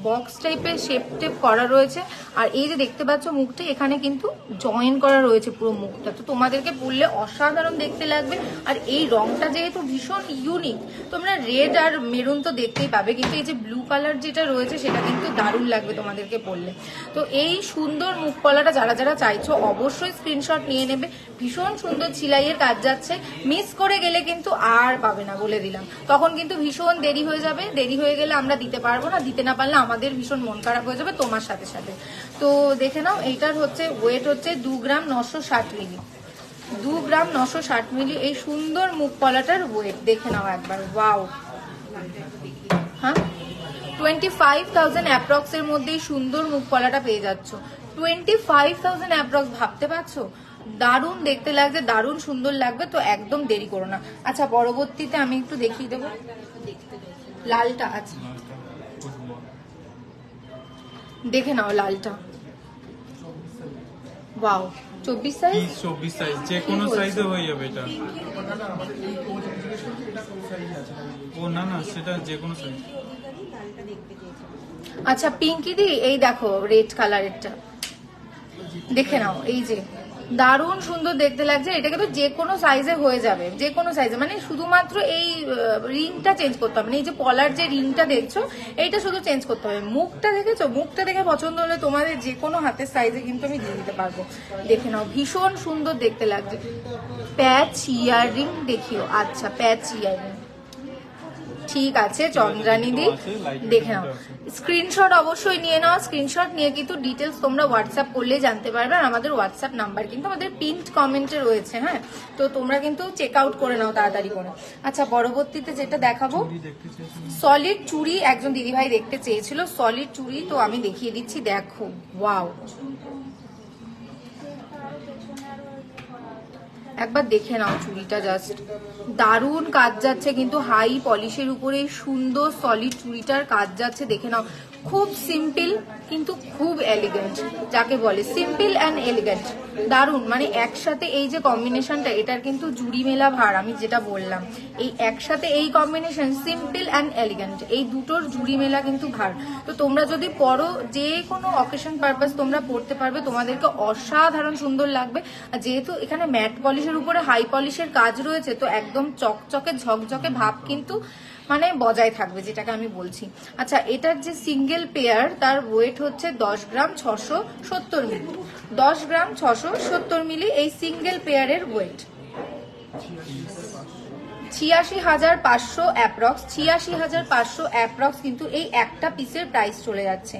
বক্স টাইপের শেপ টেপ করা রয়েছে, আর এই যে দেখতে পাচ্ছ মুখটা, এখানে কিন্তু জয়েন করা রয়েছে পুরো মুখটা। তো তোমাদেরকে পরলে অসাধারণ দেখতে লাগবে। আর এই রংটা যেহেতু ভীষণ ইউনিক, তোমরা রেড আর মেরুন তো দেখতেই পাবে, কিন্তু এই যে ব্লু কালার যেটা রয়েছে সেটা কিন্তু দারুণ লাগবে তোমাদেরকে পরলে। তো এই সুন্দর মুখ পলাটা যারা যারা চাইছো অবশ্যই স্ক্রিনশট নিয়ে নেবে। ভীষণ সুন্দর ছিলাইয়ের কাজ যাচ্ছে, মিস করে গেলে কিন্তু আর পাবে না, বলে দিলাম। তখন কিন্তু ভীষণ দেরি হয়ে যাবে, দেরি হয়ে গেলে আমরা দিতে পারবো না, দিতে না পারলে আমাদের ভীষণ মন খারাপ হয়ে যাবে তোমার সাথে সাথে। তো দেখে নাও, এইটার হচ্ছে ওয়েট হচ্ছে 2 গ্রাম 960 মিলি। 2 গ্রাম 960 মিলি এই সুন্দর মুখ পলাটার ওয়েট দেখে নাও একবার। ওয়াও, হ্যাঁ 25,000 অ্যাপ্রক্স এর মধ্যে এই সুন্দর মুখ পলাটা পেয়ে যাচ্ছ। 25,000 অ্যাপ্রক্স, ভাবতে পারছো? দারুণ দেখতে লাগছে, দারুণ সুন্দর লাগবে। তো একদম দেরি করো না। আচ্ছা, পরবর্তীতে আমি একটু দেখিয়ে দেবো লালটা। আচ্ছা দেখে নাও লালটা, ওয়াও 24 সাইজ। 24 সাইজ, যে কোনো সাইজে হয়ে যাবে এটা। ও না না, সেটা যে কোনো সাইজ। আচ্ছা পিঙ্কিদি, এই দেখো রেড কালারেরটা দেখে নাও, এই যে দারুণ সুন্দর দেখতে লাগছে। এটাকে তো যে কোনো সাইজে হয়ে যাবে, যে কোনো সাইজে, মানে শুধুমাত্র এই রিংটা চেঞ্জ করতে হবে। মানে এই যে পলার যে রিংটা দেখছো, এইটা শুধু চেঞ্জ করতে হবে। মুখটা দেখেছো, মুখটা দেখে পছন্দ হলে তোমাদের যে কোনো হাতের সাইজে কিন্তু আমি দিয়ে দিতে পারবো। দেখে নাও, ভীষণ সুন্দর দেখতে লাগছে। প্যাচ ইয়াররিং দেখিও। আচ্ছা, প্যাচ ইয়াররিং ঠিক আছে চন্দ্রানীদি, দেখে নাও। স্ক্রিনশট অবশ্যই নিয়ে নাও, স্ক্রিনশট নিয়ে কিন্তু ডিটেলস তোমরা হোয়াটসঅ্যাপ করলে জানতে পারবে। আর আমাদের হোয়াটসঅ্যাপ নাম্বার কিন্তু আমাদের পিন্ড কমেন্টে রয়েছে, হ্যাঁ, তো তোমরা কিন্তু চেক আউট করে নাও তাড়াতাড়ি করে। আচ্ছা, পরবর্তীতে যেটা দেখাবো, সলিড চুড়ি একজন দিদিভাই দেখতে চেয়েছিল, সলিড চুড়ি, তো আমি দেখিয়ে দিচ্ছি। দেখো, ওয়াও, একবার দেখে নাও চুড়িটা, জাস্ট দারুণ কাজ যাচ্ছে কিন্তু হাই পলিশের উপরে সুন্দর সলিড চুড়িটার কাজ যাচ্ছে। দেখে নাও, খুব সিম্পল কিন্তু খুব এলিগেন্ট, যাকে বলে সিম্পল অ্যান্ড এলিগেন্ট। দারুণ, মানে একসাথে এই যে কম্বিনেশনটা, এটার কিন্তু জুড়ি মেলা ভার, আমি যেটা বললাম, এই একসাথে এই কম্বিনেশন সিম্পল অ্যান্ড এলিগেন্ট, এই দুটোর জুড়ি মেলা কিন্তু ভার। তো তোমরা যদি পরো, যে কোনো অকেশন পারপাস তোমরা পড়তে পারবে, তোমাদেরকে অসাধারণ সুন্দর লাগবে। আর যেহেতু এখানে ম্যাট পলিশের উপরে হাই পলিশের কাজ রয়েছে, তো একদম চকচকে ঝকঝকে ভাব কিন্তু মানে বজায় থাকবে, যেটাকে আমি বলছি। আচ্ছা, এটার যে সিঙ্গেল পেয়ার, তার ওয়েট হচ্ছে 10 গ্রাম 670 মিলি। 10 গ্রাম 670 মিলি এই সিঙ্গেল পেয়ারের ওয়েট। 86,500 অ্যাপ্রক্স, 86,500 অ্যাপ্রক্স কিন্তু এই একটা পিসের প্রাইস চলে যাচ্ছে।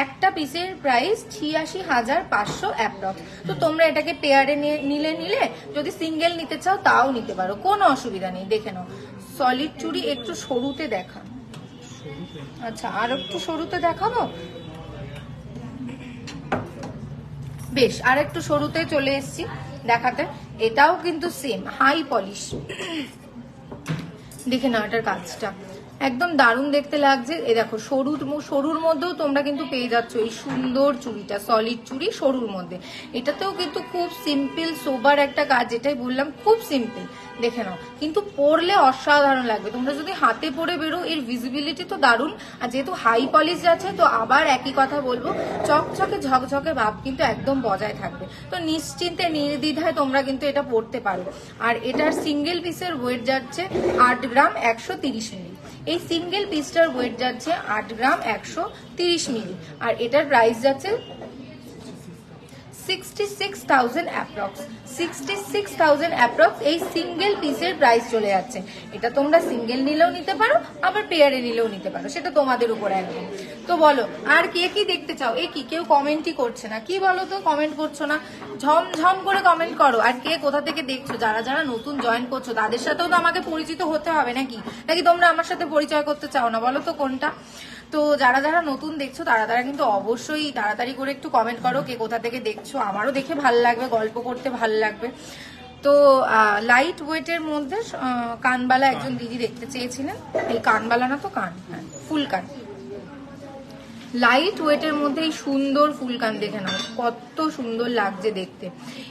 একটা পিসের প্রাইস 86,500 অ্যাপ্রক্স। তো তোমরা এটাকে পেয়ারে নিলে, যদি সিঙ্গেল নিতে চাও তাও নিতে পারো, কোনো অসুবিধা নেই। দেখে নাও, সলিড চুড়ি একটু সরুতে দেখান। আচ্ছা, আর একটু সরুতে দেখাবো, বেশ, আর একটু সরুতে চলে এসেছি দেখাতে। এটাও কিন্তু সেম হাই পলিশ। দেখে নাও এটার কাজটা, একদম দারুণ দেখতে লাগছে। এই দেখো, সরুর মধ্যেও তোমরা কিন্তু পেয়ে যাচ্ছ এই সুন্দর চুড়িটা, সলিড চুড়ি সরুর মধ্যে। এটাতেও কিন্তু খুব সিম্পল সোবার একটা কাজ, যেটাই বললাম, খুব সিম্পল। দেখে নাও, কিন্তু পরলে অসাধারণ লাগবে। তোমরা যদি হাতে পরে বেরো, এর ভিজিবিলিটি তো দারুণ। আর যেহেতু হাই পলিশ যাচ্ছে, তো আবার একই কথা বলবো, চকচকে ঝকঝকে ভাব কিন্তু একদম বজায় থাকবে। তো নিশ্চিন্তে নির্দ্বিধায় তোমরা কিন্তু এটা পরতে পারো। আর এটার সিঙ্গেল পিসের ওয়েট যাচ্ছে 8 গ্রাম 130 মিলি। এই সিঙ্গেল পিসটার ওয়েট যাচ্ছে 8 গ্রাম 130 মিলি। আর এটার প্রাইস যাচ্ছে 66,000 অ্যাপ্রক্স। 66,000 অ্যাপ্রক্স এই সিঙ্গেল পিসের প্রাইস চলে যাচ্ছে। এটা তোমরা সিঙ্গেল নিলেও নিতে পারো, আবার পেয়ারে নিলেও নিতে পারো, সেটা তোমাদের উপর একদম। তো বলো, আর কে কি দেখতে চাও? এ কি কেউ কমেন্টই করছে না, কি বলো তো, কমেন্ট করছো না? ঝমঝম করে কমেন্ট করো। আর কে কোথা থেকে দেখছো? যারা যারা নতুন জয়েন করছো, তাদের সাথেও তো আমাকে পরিচিত হতে হবে নাকি তোমরা আমার সাথে পরিচয় করতে চাও না? বলো তো কোনটা। তো যারা যারা নতুন দেখছো তারা তারা কিন্তু অবশ্যই তাড়াতাড়ি করে একটু কমেন্ট করো কে কোথা থেকে দেখছো, আমারও দেখে ভালো লাগবে, গল্প করতে ভালো লাগবে। তো লাইট ওয়েটের মধ্যে কানবালা একজন দিদি দেখতে চেয়েছিলেন, এই কানবালা না তো কান, হ্যাঁ ফুল কান, লাইট ওয়েটের মধ্যে এই সুন্দর ফুল কান দেখে নাও কত সুন্দর লাগছে দেখতে।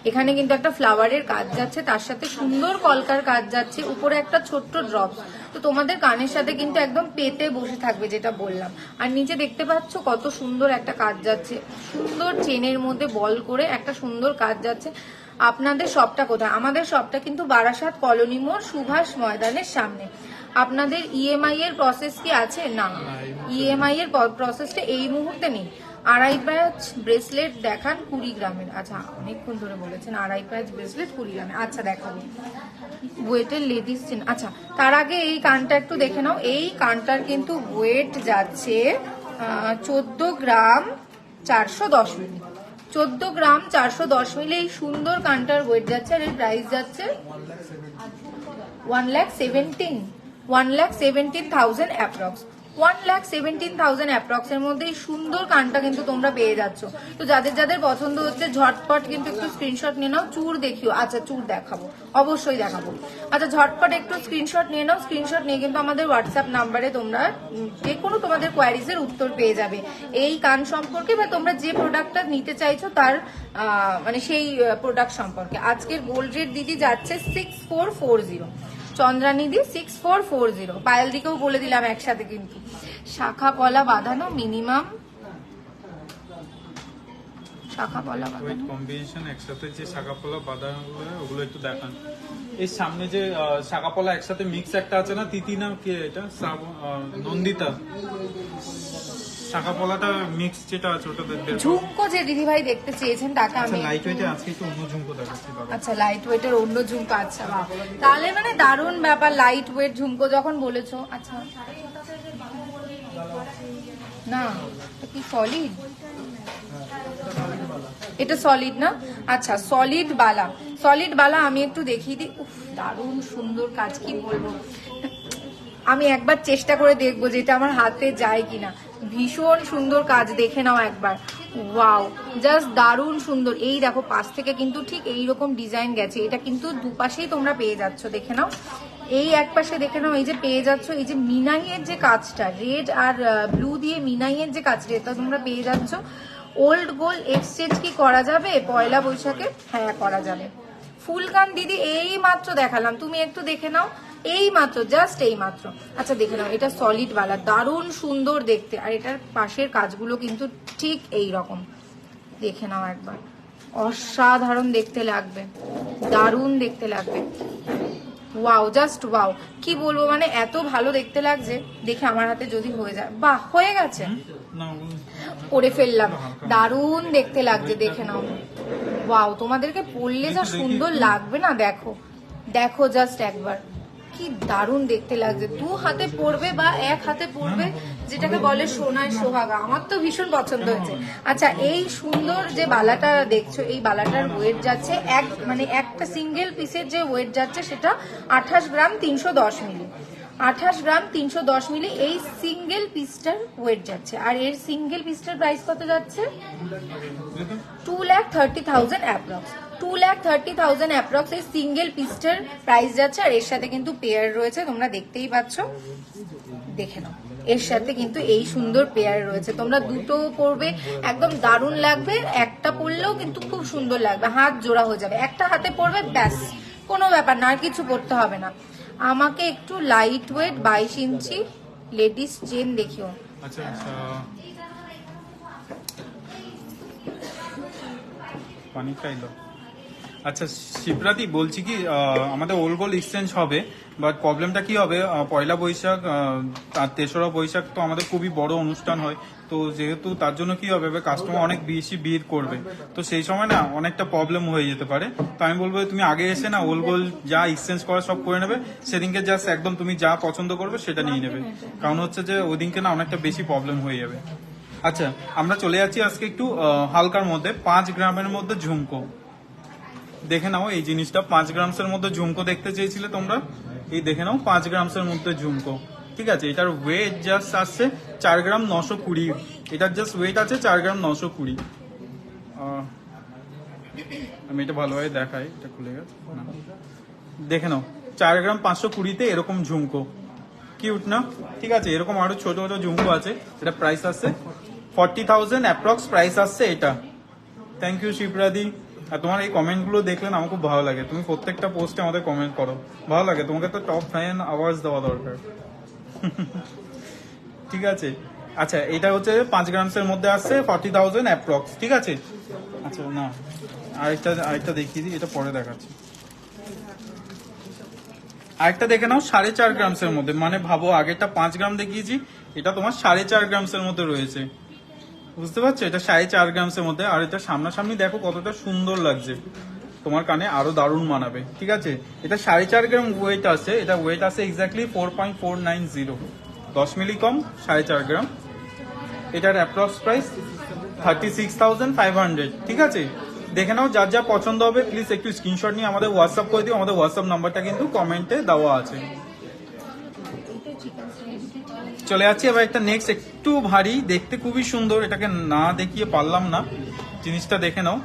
এখানে কিন্তু একটা ফ্লাওয়ারের কাজ যাচ্ছে, তার সাথে সুন্দর কলকার কাজ যাচ্ছে, উপরে একটা ছোট্ট ড্রপ। তো তোমাদের কানের সাথে কিন্তু একদম পেতে বসে থাকবে যেটা বললাম। আর নিচে দেখতে পাচ্ছ কত সুন্দর একটা কাজ যাচ্ছে, সুন্দর চেনের মধ্যে বল করে একটা সুন্দর কাজ যাচ্ছে। আপনাদের শপটা কোথায়? আমাদের শপটা কিন্তু বারাসাত কলোনি মোড় সুভাষ ময়দানের সামনে। আপনাদের ইএমআই এর প্রসেস কি আছে? না, ইএমআই এর প্রসেসটা এই মুহূর্তে নেই। আড়াই প্যাচ ব্রেসলেট দেখান 20 গ্রামের। আচ্ছা অনেকক্ষণ ধরে বলেছেন আড়াই প্যাচ ব্রেসলেট 20 গ্রামের। আচ্ছা দেখাবো ওয়েটের লেডিস চেন। আচ্ছা তার আগে এই কানটা একটু দেখে নাও। এই কানটার কিন্তু ওয়েট যাচ্ছে 14 গ্রাম 410 মিলি। 14 গ্রাম 410 মিলি এই সুন্দর কানটার ওয়েট যাচ্ছে। আর এর প্রাইস যাচ্ছে 1,17,000 অ্যাপ্রক্স। 1,17,000 অ্যাপ্রক্স এর মধ্যে এই সুন্দর কানটা কিন্তু তোমরা পেয়ে যাচ্ছ। তো যাদের যাদের পছন্দ হচ্ছে ঝটপট কিন্তু একটু স্ক্রিনশট নিয়ে নাও। চূড় দেখিও। আচ্ছা চূড় দেখাবো, অবশ্যই দেখাবো। আচ্ছা ঝটপট একটু স্ক্রিনশট নিয়ে নাও। স্ক্রিনশট নিয়ে কিন্তু আমাদের হোয়াটসঅ্যাপ নাম্বারে তোমরা যে কোনো তোমাদের কোয়ারিজ এর উত্তর পেয়ে যাবে এই কান সম্পর্কে, বা তোমরা যে প্রোডাক্টটা নিতে চাইছো তার মানে সেই প্রোডাক্ট সম্পর্কে। আজকের গোল্ড রেট দিদি যাচ্ছে 6440, চন্দ্রানিধি 6440। পায়েল দিকেও বলে দিলাম একসাথে কিন্তু। শাখা পলা বাঁধানো মিনিমাম, শাখা পলা বাঁধানো কম্বিনেশন একসাথে যে শাখা পলা বাঁধানো ওগুলো একটু দেখান। এই সামনে যে শাখা পলা একসাথে মিক্স একটা আছে না, তিতি না কে এটা, নন্দিতা, শাখা পলাটা মিক্স যেটা আছে ওটা দেখবে। ঝুমকো যে দিদি ভাই দেখতে চেয়েছেন তাকে আমি লাইট ওয়েটে আজকে একটু অন্য ঝুমকো দেখাচ্ছি। আচ্ছা লাইট ওয়েটের অন্য ঝুমকো। আচ্ছা বাহ, তাহলে মানে দারুণ ব্যাপার। লাইট ওয়েট ঝুমকো যখন বলেছো। আচ্ছা না এটা কি সলিড? এটা সলিড না? আচ্ছা সলিড বালা, সলিড বালা আমি একটু দেখিয়ে দিই। উফ দারুণ সুন্দর কাজ, কি বলবো। আমি একবার চেষ্টা করে দেখবো যে এটা আমার হাতে যায় কিনা। ভীষণ সুন্দর কাজ, দেখে নাও একবার। ওয়াও জাস্ট দারুণ সুন্দর। এই দেখো পাশ থেকে কিন্তু ঠিক এইরকম ডিজাইন গেছে। এটা কিন্তু দুপাশেই তোমরা পেয়ে যাচ্ছ, দেখে নাও। এই এক পাশে দেখে নাও, এই যে পেয়ে যাচ্ছ এই যে মিনাইয়ের যে কাজটা, রেড আর ব্লু দিয়ে মিনাইয়ের যে কাজটা, এটা তোমরা পেয়ে যাচ্ছ। ওল্ড গোল্ড এক্সচেঞ্জ কি করা যাবে পয়লা বৈশাখে? হ্যাঁ করা যাবে। ফুলকান দিদি এই মাত্র দেখালাম, তুমি একটু দেখে নাও। এই মাত্র, জাস্ট এই মাত্র। আচ্ছা দেখে নাও, এটা সলিড বালা, দারুণ সুন্দর দেখতে। আর এটার পাশের কাজগুলো কিন্তু ঠিক এই রকম, দেখে নাও একবার। অসাধারণ দেখতে লাগবে, দারুণ দেখতে লাগবে। ওয়াও জাস্ট ওয়াও, কি বলবো, মানে এত ভালো দেখতে লাগছে। দেখে আমার হাতে যদি হয়ে যায়, বাহ হয়ে গেছে, পরে ফেললাম। দারুণ দেখতে লাগছে, দেখে নাও। ওয়াও তোমাদেরকে পরলে যা সুন্দর লাগবে না, দেখো দেখো জাস্ট একবার, কি দারুণ দেখতে লাগছে। দু হাতে পরবে বা এক হাতে পরবে, যেটাকে বলে সোনায় সোহাগা। আমার তো ভীষণ পছন্দ হয়েছে। আচ্ছা এই সুন্দর যে বালাটা দেখছো, এই বালাটার ওয়েট যাচ্ছে মানে একটা সিঙ্গেল পিসের যে ওয়েট যাচ্ছে সেটা 28 গ্রাম 310 মিলি। 28 গ্রাম 310 মিলি এই সিঙ্গেল পিসটার ওয়েট যাচ্ছে। আর এর সিঙ্গেল পিসটার প্রাইস কত যাচ্ছে? 2,30,000 অ্যাপ্রক্স। 2,30,000 অ্যাপ্রক্স এই সিঙ্গেল পিসটার প্রাইস যাচ্ছে। আর এর সাথে কিন্তু পেয়ার রয়েছে, তোমরা দেখতেই পাচ্ছ, দেখে নাও। এর সাথে কিন্তু এই সুন্দর পেয়ার রয়েছে, তোমরা দুটো পরবে একদম দারুণ লাগবে। একটা পরলেও কিন্তু খুব সুন্দর লাগবে, হাত জোড়া হয়ে যাবে। একটা হাতে পরবে ব্যাস, কোনো ব্যাপার না, আর কিছু পরতে হবে না। আমাকে একটু লাইট ওয়েট 22 ইঞ্চি লেডিস চেন দেখিও। আচ্ছা আচ্ছা পানি খাইলো। আচ্ছা শিবরাতি বলছি কি, আমাদের ওল্ড গোল্ড এক্সচেঞ্জ হবে, বাট প্রবলেমটা কি হবে, পয়লা বৈশাখ আর 3রা বৈশাখ তো আমাদের খুবই বড় অনুষ্ঠান হয়। তো যেহেতু তার জন্য কি হবে, কাস্টমার অনেক বেশি ভিড় করবে, তো সেই সময় না অনেকটা প্রবলেম হয়ে যেতে পারে। তো আমি বলবো তুমি আগে এসে না ওল্ড গোল্ড যা এক্সচেঞ্জ করা সব করে নেবে, সেদিনকে জাস্ট একদম তুমি যা পছন্দ করবে সেটা নিয়ে নেবে, কারণ হচ্ছে যে ওইদিনকে না অনেকটা বেশি প্রবলেম হয়ে যাবে। আচ্ছা আমরা চলে যাচ্ছি আজকে একটু হালকার মধ্যে, 5 গ্রামের মধ্যে ঝুমকো দেখে নাও। এই জিনিসটা 5 গ্রামসের মধ্যে ঝুমকো দেখতে চেয়েছিলে তোমরা, এই দেখে নাও 5 গ্রামসের মধ্যে ঝুমকো। ঠিক আছে, এটার ওয়েট জাস্ট আসছে 4 গ্রাম 920। এটার জাস্ট ওয়েট আছে 4 গ্রাম 920। আমি এটা ভালোভাবে দেখাই, এটা খুলে গেছে না, দেখে নাও 4 গ্রাম 520-তে এরকম ঝুমকো, কিউট না? ঠিক আছে, এরকম আরো ছোট ছোট ঝুমকো আছে। এটা প্রাইস আসছে 40,000 অ্যাপ্রক্স প্রাইস আসছে এটা। Thank you শিবরাদি। আর তোমার এই কমেন্টগুলো দেখলে না আমার খুব ভালো লাগে, তুমি প্রত্যেকটা পোস্টে আমাদের কমেন্ট করো, ভালো লাগে। তোমাকে তো টপ ফ্যান আওয়াজ দেওয়া দরকার। ঠিক আছে, আচ্ছা এটা হচ্ছে 5 গ্রামসের মধ্যে আসছে 40,000 অ্যাপ্রক্স। ঠিক আছে, আচ্ছা না আরেকটা দেখিয়ে দিই, এটা পরে দেখাচ্ছি। আরেকটা দেখে নাও 4.5 গ্রামসের মধ্যে, মানে ভাবো আগেরটা 5 গ্রাম দেখিয়েছি, এটা তোমার 4.5 গ্রামসের মধ্যে রয়েছে, বুঝতে পারছো? এটা 4.5 গ্রামসের মধ্যে। আর এটা সামনাসামনি দেখো কতটা সুন্দর লাগছে, তোমার কানে আরো দারুণ মানাবে। ঠিক আছে, এটা 4.5 গ্রাম ওয়েট আছে, এটা ওয়েট আছে এক্স্যাক্টলি 4.490, 10 মিলি কম, 4.5 গ্রাম। এটার অ্যাপ্রক্স প্রাইস 36,500। ঠিক আছে, দেখে নাও, যার যা পছন্দ হবে প্লিজ একটু স্ক্রিনশট নিয়ে আমাদের হোয়াটসঅ্যাপ করে দিও। আমাদের হোয়াটসঅ্যাপ নাম্বারটা কিন্তু কমেন্টে দেওয়া আছে। চলে যাচ্ছি এবার একটা নেক্সট, একটু ভারী, দেখতে খুবই সুন্দর, এটাকে না দেখিয়ে পারলাম না, জিনিসটা দেখে নাও।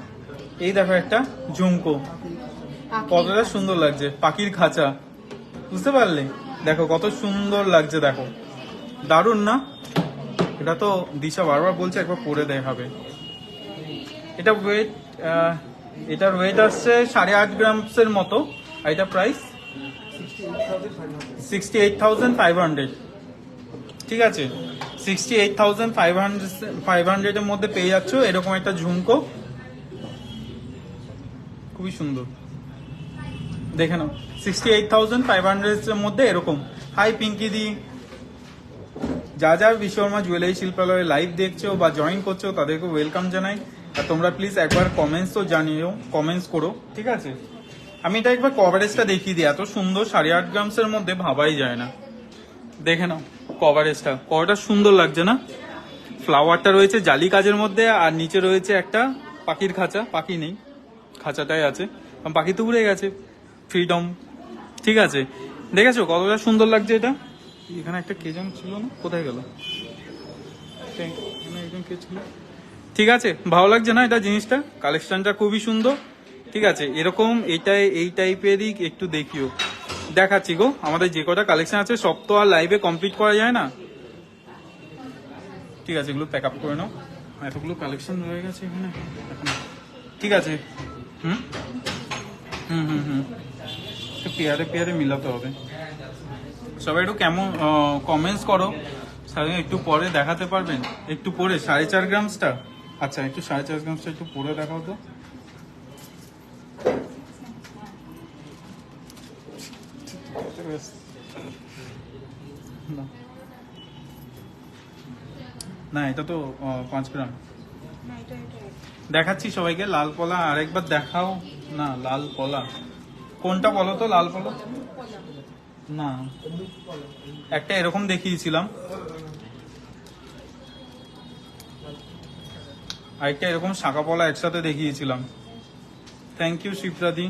এই দেখো একটা ঝুমকো, কতটা সুন্দর লাগছে, পাখির খাঁচা, বুঝতে পারলে? দেখো কত সুন্দর লাগছে, দেখো দারুণ না? এটা তো দিশা বারবার বলছে একবার পরে দেখাবে। এটা ওয়েট, এটার ওয়েট আসছে 8.5 গ্রামসের মতো, আর এটা প্রাইস 68,500। ঠিক আছে, 68,500 এর মধ্যে পেয়ে যাচ্ছ এরকম একটা ঝুমকো, খুবই সুন্দর, দেখে নাও 68,500 এর মধ্যে এরকম। হাই পিঙ্কি দি, যা যা বিশ্বকর্মা জুয়েলারি শিল্পালয়ে লাইভ দেখছো বা জয়েন করছো তাদেরকে ওয়েলকাম জানাই। আর তোমরা প্লিজ একবার কমেন্টস তো জানিও, কমেন্টস করো। ঠিক আছে, আমি এটা একবার কভারেজটা দেখিয়ে দিই, এত সুন্দর 8.5 গ্রামসের মধ্যে ভাবাই যায় না। দেখে নাও কভারেজটা, কতটা সুন্দর লাগছে না? ফ্লাওয়ারটা রয়েছে জালি কাজের মধ্যে, আর নিচে রয়েছে একটা পাখির খাঁচা, পাখি নেই, খাঁচাটাই আছে, কারণ পাখি তো উড়ে গেছে, ফ্রিডম। ঠিক আছে, দেখেছো কতটা সুন্দর লাগছে এটা? এখানে একটা কে যেন ছিল না, কোথায় গেল? একজন কে ছিল? ঠিক আছে, ভালো লাগছে না এটা জিনিসটা? কালেকশনটা খুবই সুন্দর। ঠিক আছে, এরকম এটাই এই টাইপেরই একটু দেখিও, দেখাচ্ছি গো। আমাদের যে কটা কালেকশন আছে সব তো আর লাইভে কমপ্লিট করা যায় না। ঠিক আছে, এগুলো প্যাক আপ করে নাও, এতগুলো কালেকশন রয়ে গেছে এখানে এখন। ঠিক আছে, হুম হুম হুম হুম একটু পেয়ারে পেয়ারে মিলাতে হবে। সবাই একটু কেমন কমেন্টস করো, একটু পরে দেখাতে পারবেন? একটু পরে 4.5 গ্রামসটা, আচ্ছা একটু 4.5 গ্রামসটা একটু পরে দেখাও তো। না এটা তো 5 গ্রাম দেখাচ্ছি সবাইকে। লাল পলা আরেকবার দেখাও না, লাল পলা কোনটা বলো তো? লাল পলা না, একটা এরকম দেখিয়েছিলাম, আরেকটা এরকম শাঁখা পলা একসাথে দেখিয়েছিলাম। থ্যাংক ইউ শিবরাদি।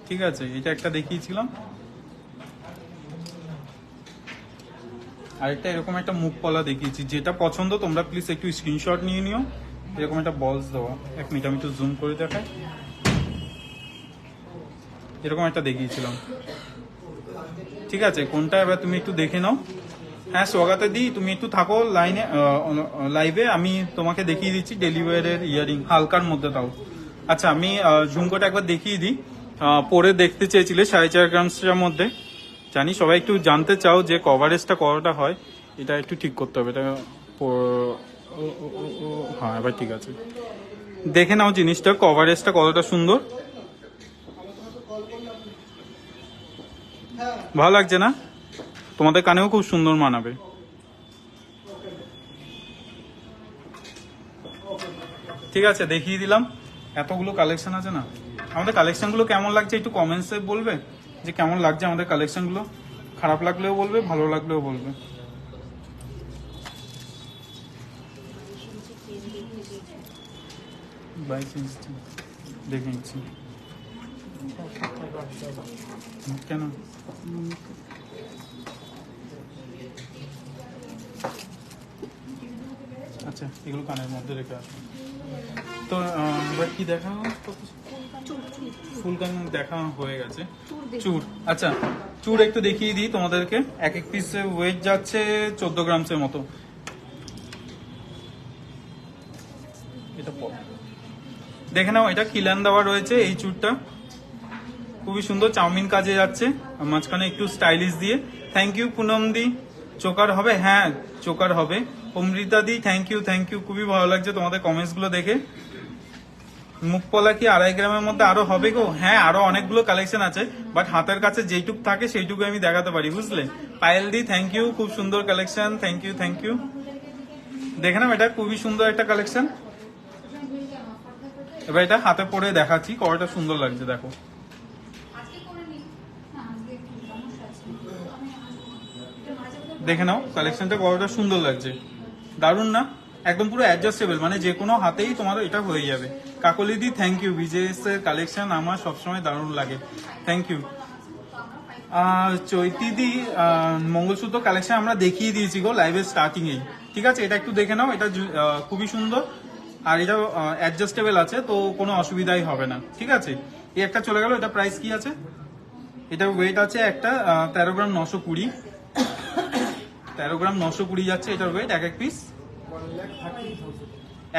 ঠিক আছে, এটা একটা দেখিয়েছিলাম, আরেকটা এরকম একটা মুখ পলা দেখিয়েছি। যেটা পছন্দ তোমরা প্লিজ একটু স্ক্রিনশট নিয়ে নিও। এরকম একটা বলস দেওয়া, 1 মিনিট আমি একটু জুম করে দেখাই। এরকম একটা দেখিয়েছিলাম। ঠিক আছে, কোনটা এবার তুমি একটু দেখে নাও। হ্যাঁ সোগাতে দি, তুমি একটু থাকো লাইনে, লাইভে, আমি তোমাকে দেখিয়ে দিচ্ছি ডেলিভারের ইয়ারিং হালকার মধ্যে। তাও আচ্ছা, আমি ঝুমকোটা একবার দেখিয়ে দিই। পরে দেখতে চেয়েছিলে 4.5 গ্রামসের মধ্যে, জানি সবাই একটু জানতে চাও যে কভারেজটা কতটা হয়, এটা একটু ঠিক করতে হবে। এটা হ্যাঁ এবার ঠিক আছে, দেখে নাও জিনিসটা, কভারেজটা কতটা সুন্দর, ভালো লাগছে না? তোমাদের কানেও খুব সুন্দর মানাবে। ঠিক আছে, দেখিয়ে দিলাম, এতগুলো কালেকশন আছে না। আমাদের কালেকশনগুলো কেমন লাগছে একটু কমেন্টসে বলবে, যে কেমন লাগছে আমাদের কালেকশনগুলো। খারাপ লাগলেও বলবে, ভালো লাগলেও বলবে। দেখে নিচ্ছি কেন আচ্ছা এগুলো কানের মধ্যে রেখে আসুন। তো এবার কি দেখা ফুল কান দেখা হয়ে গেছে। চুর, আচ্ছা চুর একটু দেখিয়ে দিই তোমাদেরকে। এক এক পিসে ওয়েট যাচ্ছে 14 গ্রামসের মতো। এটা দেখে নাও, এটা খিলান দেওয়া রয়েছে এই চুরটা, খুবই সুন্দর চাউমিন কাজে যাচ্ছে, মাঝখানে একটু স্টাইলিশ দিয়ে। থ্যাংক ইউ পুনম দি। চোকার হবে? হ্যাঁ চোকার হবে। অমৃতা দি থ্যাংক ইউ, খুবই ভালো লাগছে তোমাদের কমেন্টস গুলো দেখে। মুখপলা কি 2.5 গ্রামের মধ্যে আরো হবে গো? হ্যাঁ আরো অনেকগুলো কালেকশন আছে, বাট হাতের কাছে যেইটুক থাকে সেইটুকু আমি দেখাতে পারি, বুঝলে। পায়েল দি থ্যাংক ইউ, খুব সুন্দর কালেকশন, থ্যাংক ইউ। দেখে নাও, এটা খুবই সুন্দর একটা কালেকশন। এবার এটা হাতে পরে দেখাচ্ছি কতটা সুন্দর লাগছে, দেখো। দেখে নাও কালেকশনটা কতটা সুন্দর লাগছে, দারুণ না? একদম পুরো অ্যাডজাস্টেবল, মানে যে কোনো হাতেই তোমার এটা হয়ে যাবে। কাকলিদি থ্যাংক ইউ, বিজেএস এর কালেকশন আমার সবসময় দারুণ লাগে, থ্যাংক ইউ। চৈতিদি মঙ্গলসূত্র কালেকশন আমরা দেখিয়ে দিয়েছি গো লাইভের স্টার্টিং এই, ঠিক আছে। এটা একটু দেখে নাও, এটা খুবই সুন্দর আর এটা অ্যাডজাস্টেবল আছে, তো কোনো অসুবিধাই হবে না, ঠিক আছে। এই একটা চলে গেল, এটা প্রাইস কি আছে? এটার ওয়েট আছে একটা 13 গ্রাম 920, 13 গ্রাম 920 যাচ্ছে এটার ওয়েট। এক পিস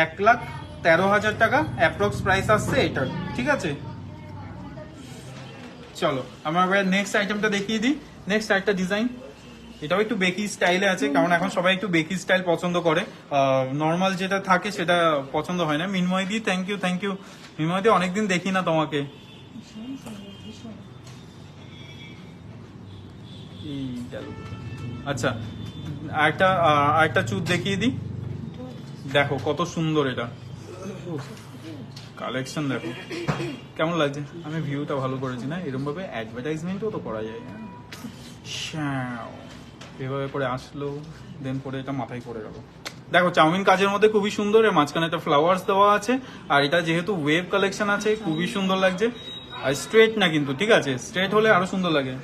1,13,000 টাকা অ্যাপ্রক্স প্রাইস আসছে এটার, ঠিক আছে। চলো আমরা নেক্সট আইটেমটা দেখিয়ে দিই। নেক্সট একটা ডিজাইন, এটাও একটু বেকি স্টাইলে আছে, কারণ এখন সবাই একটু বেকি স্টাইল পছন্দ করে, নর্মাল যেটা থাকে সেটা পছন্দ হয় না। মিনময় দি থ্যাংক ইউ। মিনময় দি অনেকদিন দেখি না তোমাকে। আচ্ছা আরেকটা চুর দেখিয়ে দিই, দেখো কত সুন্দর এটা কালেকশন, দেখো কেমন লাগছে। আমি ভিউটা ভালো করেছি না, এরকম ভাবে অ্যাডভার্টাইজমেন্টও তো করা যায়। এভাবে করে আসলো, দেন পরে এটা মাথায় করে গেল। দেখো চাউমিন কাজের মধ্যে খুবই সুন্দর, এর মাঝখানে একটা ফ্লাওয়ার্স দেওয়া আছে, আর এটা যেহেতু ওয়েভ কালেকশন আছে খুবই সুন্দর লাগছে। আর স্ট্রেট না কিন্তু, ঠিক আছে, স্ট্রেট হলে আরো সুন্দর লাগে।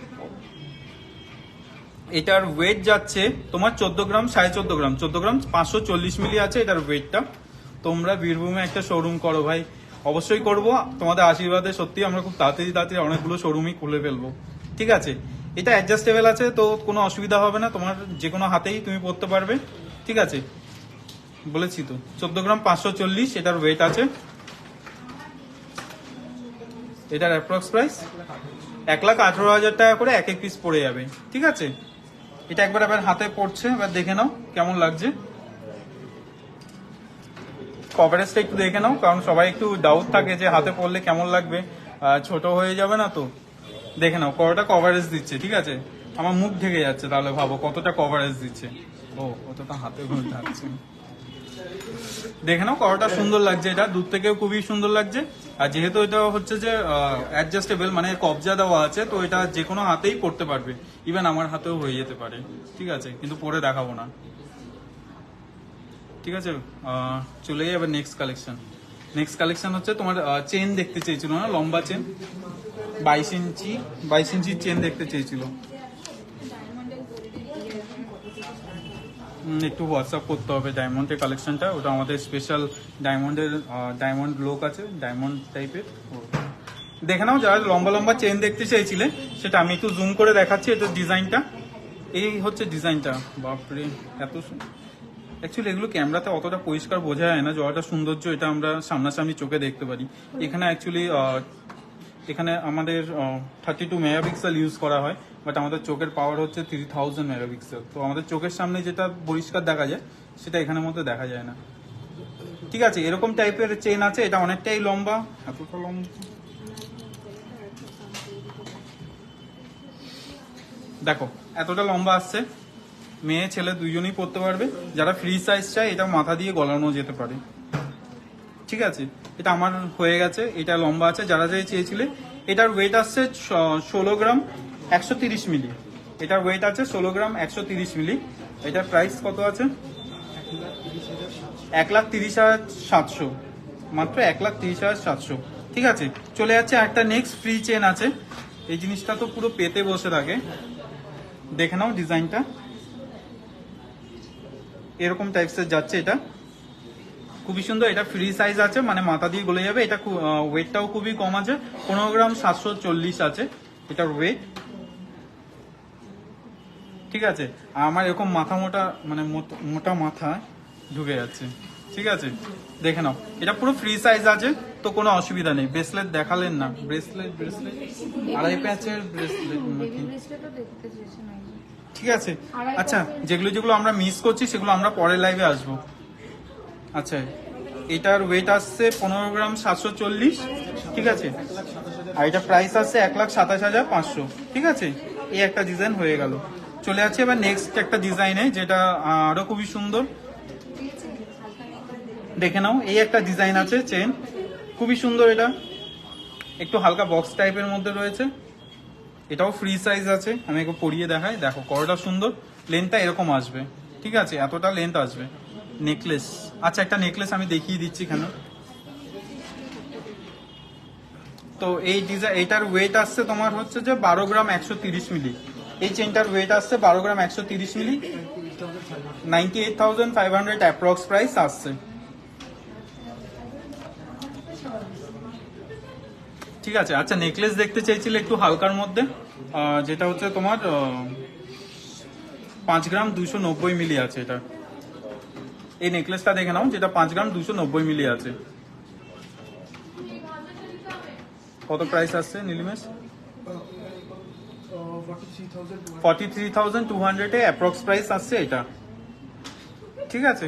এটার ওয়েট যাচ্ছে তোমার 14 গ্রাম 14.5 গ্রাম, 14 গ্রাম 540 মিলি আছে এটার ওয়েটটা। তোমরা বীরভূমে একটা শোরুম করো ভাই, অবশ্যই করব, তোমাদের আশীর্বাদে সত্যি আমরা খুব তাড়াতাড়ি অনেকগুলো শোরুমই খুলে ফেলবো, ঠিক আছে। এটা অ্যাডজাস্টেবল আছে, তো কোনো অসুবিধা হবে না, তোমার যে কোনো হাতেই তুমি পরতে পারবে, ঠিক আছে। বলেছি তো 14 গ্রাম 540 এটার ওয়েট আছে। এটার অ্যাপ্রক্স প্রাইস 1,18,000 টাকা করে এক পিস পড়ে যাবে, ঠিক আছে। এটা একবার আবার হাতে পড়ছে, এবার দেখে নাও কেমন লাগছে। কভারেজটা একটু দেখে নাও, কারণ সবাই একটু ডাউট থাকে যে হাতে পড়লে কেমন লাগবে, ছোট হয়ে যাবে না তো। দেখে নাও কতটা কভারেজ দিচ্ছে, ঠিক আছে। আমার মুখ ঢেকে যাচ্ছে, তাহলে ভাবো কতটা কভারেজ দিচ্ছে। ও অতটা হাতে ঢাকছে। দেখে নাও কতটা সুন্দর লাগছে, এটা দূর থেকেও খুবই সুন্দর লাগছে। আর যেহেতু এটা হচ্ছে যে অ্যাডজাস্টেবল, মানে কবজা দেওয়া আছে, তো এটা যে কোনো হাতেই পড়তে পারবে, ইভেন আমার হাতেও হয়ে যেতে পারে, ঠিক আছে, কিন্তু পরে দেখাবো না, ঠিক আছে। চলে যাই এবার নেক্সট কালেকশন হচ্ছে তোমার চেন দেখতে চেয়েছিল না, লম্বা চেন 22 ইঞ্চির চেন দেখতে চেয়েছিল। একটু হোয়াটসঅ্যাপ করতে হবে ডায়মন্ডের কালেকশনটা, ওটা আমাদের স্পেশাল ডায়মন্ড লোক আছে, ডায়মন্ড টাইপের। দেখে নাও, যারা লম্বা চেন দেখতে চাইছিলে সেটা আমি একটু জুম করে দেখাচ্ছি। এটা ডিজাইনটা, এই হচ্ছে ডিজাইনটা, বাপরে এত অ্যাকচুয়ালি এগুলো ক্যামেরাতে অতটা পরিষ্কার বোঝা যায় না, যতটা সৌন্দর্য এটা আমরা সামনাসামনি চোখে দেখতে পারি। এখানে অ্যাকচুয়ালি এখানে আমাদের 32 মেগাপিক্সেল ইউজ করা হয়, বাট আমাদের চোখের পাওয়ার হচ্ছে 3000 মেগাপিক্সেল, তো আমাদের চোখের সামনে যেটা পরিষ্কার দেখা যায় সেটা এখানের মধ্যে দেখা যায় না, ঠিক আছে। এরকম টাইপের চেন আছে, এটা অনেকটাই লম্বা, এতটা লম্বা, দেখো এতটা লম্বা আসছে, মেয়ে ছেলে দুইজনেই পরতে পারবে। যারা ফ্রি সাইজ চায় এটা মাথা দিয়ে গলানো যেতে পারে, ঠিক আছে। এটা আমার হয়ে গেছে, এটা লম্বা আছে, যারা চেয়েছিলে। এটার ওয়েট আসছে 16 গ্রাম 130 মিলি, এটার ওয়েট আছে 16 গ্রাম 130 মিলি। এটার প্রাইস কত আছে? 1,30,700, মাত্র 1,30,700, ঠিক আছে। চলে যাচ্ছে একটা নেক্সট ফ্রি চেন আছে, এই জিনিসটা তো পুরো পেতে বসে থাকে। দেখে নাও ডিজাইনটা, এরকম টাইপসের যাচ্ছে এটা, খুবই সুন্দর। এটা ফ্রি সাইজ আছে, মানে মাথা দিয়ে গলে যাবে। এটা ওয়েটটাও খুবই কম আছে, 15 গ্রাম 740 আছে এটার ওয়েট। ঠিক আছে, আমার এরকম মাথা মোটা, মানে মোটা মাথা ঢুকে যাচ্ছে। ঠিক আছে, দেখে নাও, এটা পুরো ফ্রি সাইজ আছে, তো কোনো অসুবিধা নেই। ব্রেসলেট দেখালেন না, ব্রেসলেট আড়াই প্যাচের ব্রেসলেট। ঠিক আছে, আচ্ছা যেগুলো আমরা মিস করছি সেগুলো আমরা পরের লাইভে আসবো। আচ্ছা, এটার ওয়েট আসছে 15 গ্রাম 740। ঠিক আছে, আর এটা প্রাইস আসছে 1,27,500। ঠিক আছে, এই একটা ডিজাইন হয়ে গেল। চলে যাচ্ছে এবার নেক্সট একটা ডিজাইনে, যেটা আরো খুবই সুন্দর। দেখে নাও, এই একটা ডিজাইন আছে চেন, খুবই সুন্দর। এটা একটু হালকা বক্স টাইপের মধ্যে রয়েছে, এটাও ফ্রি সাইজ আছে। আমি একটু পরিয়ে দেখাই, দেখো কতটা সুন্দর। লেন্থটা এরকম আসবে, ঠিক আছে, এতটা লেন্থ আসবে। নেকলেস, আচ্ছা একটা নেকলেস আমি দেখিয়ে দিচ্ছি এখানে। তো এই ডিজাইন, এইটার ওয়েট আসছে তোমার হচ্ছে যে 12 গ্রাম 130 মিলি। এই চেনটার ওয়েট আসছে 12 গ্রাম 130 মিলি, 98,500 অ্যাপ্রক্স প্রাইস আসছে। ঠিক আছে, আচ্ছা নেকলেস দেখতে চাইছিলে একটু হালকার মধ্যে, যেটা হচ্ছে তোমার 5 গ্রাম 290 মিলি আছে এটা। এই নেকলেসটা দেখে নাও, যেটা 5 গ্রাম 290 মিলি আছে। কত প্রাইস আসছে নীলিমেশ? 43,200 এ অ্যাপ্রক্স প্রাইস আসছে এটা। ঠিক আছে,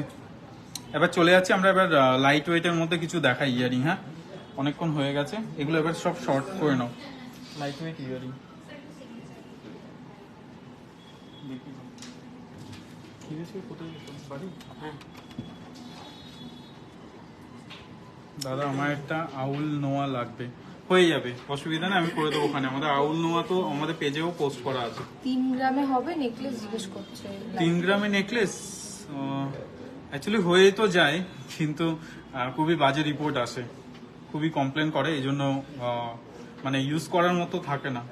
এবার চলে যাচ্ছি আমরা এবার লাইট ওয়েটের মধ্যে কিছু দেখাই ইয়ারিং। হ্যাঁ, অনেকক্ষণ হয়ে গেছে, এগুলো এবার সব শর্ট করে নাও। লাইট ওয়েট ইয়ারিং দাদা, আমার একটা আউল নোয়া লাগবে। হয়ে যাবে, অসুবিধা না, আমি করে দেবো। ওখানে আমাদের আউল নোয়া তো আমাদের পেজেও পোস্ট করা আছে। 3 গ্রামে হবে নেকলেস জিজ্ঞেস করছে। 3 গ্রামে নেকলেস অ্যাকচুয়ালি হয়ে তো যায়, কিন্তু খুবই বাজে রিপোর্ট আসে, খুবই কমপ্লেন করে, এই জন্য মানে ইউজ করার মতো থাকে না।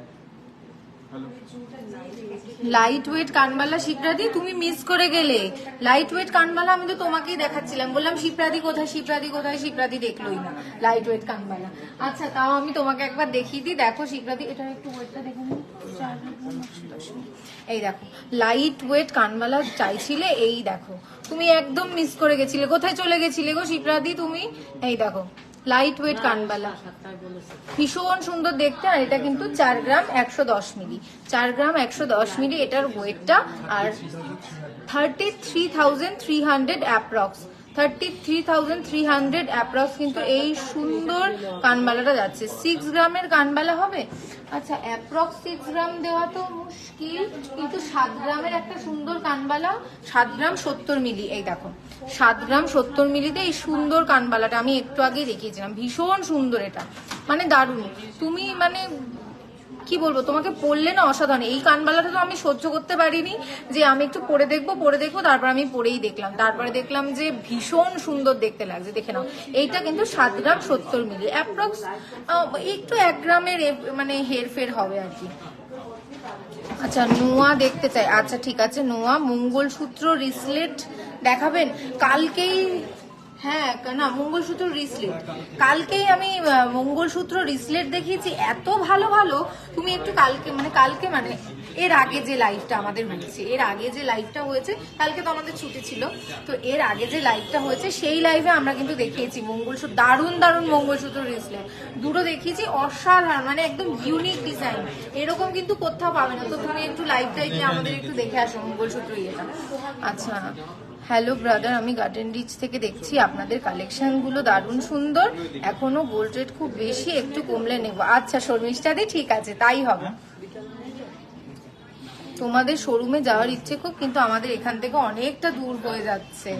লাইট ওয়েট কানবালা শিপ্রাদি, তুমি মিস করে গেলে। লাইট ওয়েট কানবালা আমি তো তোমাকেই দেখাচ্ছিলাম, বললাম শিপ্রাদি কোথায়, শিপ্রাদি কোথায়, শিপ্রাদি দেখলোই না লাইট ওয়েট কানবালা। আচ্ছা তাও আমি তোমাকে একবার দেখিয়ে দিই, দেখো শিপ্রাদি, এটার একটু ওয়েটটা দেখে নিই। এই দেখো লাইট ওয়েট কানবালা চাইছিলে, এই দেখো তুমি একদম মিস করে গেছিলে। কোথায় চলে গেছিলে গো শিপ্রাদি তুমি? এই দেখো লাইট ওয়েট কানবালা, ভীষণ সুন্দর দেখতে। আর এটা কিন্তু 4 গ্রাম 110 মিলি, 4 গ্রাম 110 মিলি এটার ওয়েটটা। আর 33,300 অ্যাপ্রক্স, 33,300 অ্যাপ্রক্স কিন্তু এই সুন্দর কানবালাটা যাচ্ছে। 6 গ্রামের কানবালা হবে। আচ্ছা অ্যাপ্রক্স 6 গ্রাম দেওয়া তো মুশকিল, কিন্তু 7 গ্রামের একটা সুন্দর কানবালা, 7 গ্রাম 70 মিলি। এই দেখো 7 গ্রাম 70 মিলিতে এই সুন্দর কানবালাটা আমি একটু আগেই দেখিয়েছিলাম, ভীষণ সুন্দর। এটা মানে দারুণ, তুমি মানে কি বলবো তোমাকে, পরলে না অসাধারণ। এই কানবালাটা তো আমি সহ্য করতে পারিনি, যে আমি একটু পরে দেখবো, তারপর আমি পরেই দেখলাম, তারপরে দেখলাম যে ভীষণ সুন্দর দেখতে লাগছে। দেখে নাও, এইটা কিন্তু 7 গ্রাম 70 মিলি অ্যাপ্রক্স, একটু 1 গ্রামের মানে হেরফের হবে আর কি। আচ্ছা নোয়া দেখতে চাই, আচ্ছা ঠিক আছে, নোয়া মঙ্গলসূত্র রিসলেট দেখাবেন কালকেই? হ্যাঁ না, মঙ্গলসূত্র রিসলেট কালকেই আমি মঙ্গলসূত্র রিসলেট দেখিয়েছি, এত ভালো ভালো। তুমি একটু কালকে মানে এর আগে যে লাইভটা আমাদের হয়েছে, এর আগে যে লাইভটা হয়েছে, কালকে তো আমাদের ছুটি ছিল, তো এর আগে যে লাইভটা হয়েছে সেই লাইভে আমরা কিন্তু দেখিয়েছি মঙ্গলসূত্র, দারুণ দারুণ মঙ্গলসূত্র রিসলেট দুটো দেখিয়েছি, অসাধারণ, মানে একদম ইউনিক ডিজাইন, এরকম কিন্তু কোথাও পাবে না। তো তুমি একটু লাইভটা গিয়ে আমাদের একটু দেখে আসো মঙ্গলসূত্র ইয়েটা। আচ্ছা হ্যালো ব্রাদার, আমি গার্ডেন রিচ থেকে দেখছি, আপনাদের কালেকশন গুলো দারুণ সুন্দর, এখনো গোল্ড রেট খুব বেশি, একটু কমলে নেব। আচ্ছা শর্মিষ্ঠাদি, ঠিক আছে তাই হবে। তোমাদের শোরুমে যাওয়ার ইচ্ছে খুব, কিন্তু আমাদের এখান থেকে অনেকটা দূর হয়ে যাচ্ছে।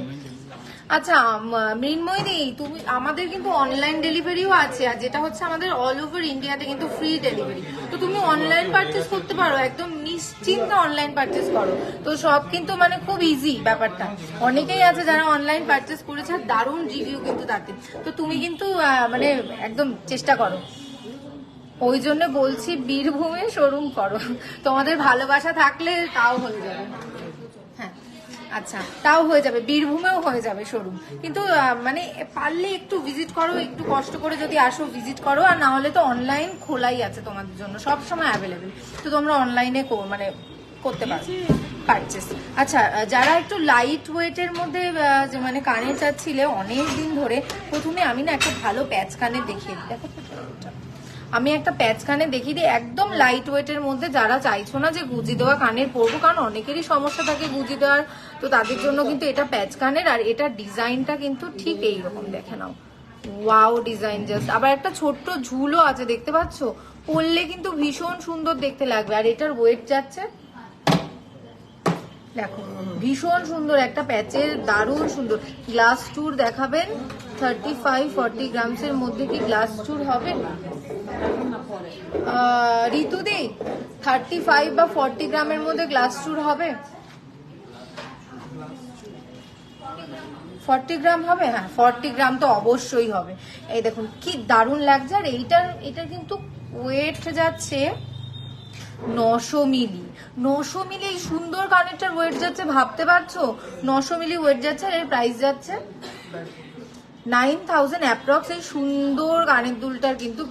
আচ্ছা মৃন্ময়ী, তুমি আমাদের কিন্তু অনলাইন ডেলিভারিও আছে, আর যেটা হচ্ছে আমাদের অল ওভার ইন্ডিয়াতে কিন্তু ফ্রি ডেলিভারি। তো তুমি অনলাইন পারচেস করতে পারো, একদম নিশ্চিন্তে অনলাইন পারচেস করো। তো সব কিন্তু মানে খুব ইজি ব্যাপারটা। অনেকেই আছে যারা অনলাইন পারচেস করেছে, আর দারুণ রিভিউ কিন্তু তাদের। তো তুমি কিন্তু মানে একদম চেষ্টা করো, ওই জন্য বলছি বীরভূমে শোরুম করো, তোমাদের ভালোবাসা থাকলে তাও হয়ে যাবে। হ্যাঁ আচ্ছা তাও হয়ে যাবে, বীরভূমেও হয়ে যাবে শোরুম, কিন্তু মানে পারলে একটু ভিজিট করো, একটু কষ্ট করে যদি আসো ভিজিট করো, আর না হলে তো অনলাইন খোলাই আছে তোমাদের জন্য, সব সময় অ্যাভেলেবেল, তো তোমরা অনলাইনে মানে করতে পারো পারচেস। আচ্ছা যারা একটু লাইট ওয়েটের মধ্যে যে মানে কানে চাচ্ছিলে অনেক দিন ধরে, প্রথমে আমি না একটা ভালো প্যাচ কানে দেখিয়ে দিই, দেখো আমি একটা প্যাচ কানে দেখিয়ে দিই একদম লাইট ওয়েটের মধ্যে, যারা চাইছো না যে গুজি দেওয়া কানের পরবো, কারণ অনেকেরই সমস্যা থাকে গুজি দেওয়ার, তো তাদের জন্য কিন্তু এটা প্যাচ কানের। আর এটা ডিজাইনটা কিন্তু ঠিক এইরকম, দেখে নাও, ওয়াও ডিজাইন জাস্ট, আবার একটা ছোট্ট ঝুলও আছে দেখতে পাচ্ছ, পরলে কিন্তু ভীষণ সুন্দর দেখতে লাগবে। আর এটার ওয়েট যাচ্ছে দেখো, ভীষণ সুন্দর একটা প্যাচের, দারুণ সুন্দর। গ্লাস টুর দেখাবেন 35-40 গ্রামসের মধ্যে কি গ্লাস টুর হবে ঋতুদি? 35 বা 40 গ্রামের মধ্যে গ্লাস টুর হবে? 40 গ্রাম হবে, হ্যাঁ 40 গ্রাম তো অবশ্যই হবে। এই দেখুন কি দারুণ লাগছে। আর এটার কিন্তু ওয়েট যাচ্ছে 900 মিলি। 900 মিলি এই সুন্দর কানেরটার ওয়েট যাচ্ছে, ভাবতে পারছো 900 মিলি ওয়েট যাচ্ছে। আর এর প্রাইস যাচ্ছে 9000 অ্যাপ্রক্স। এই সুন্দর কানের দুলটার কিন্তু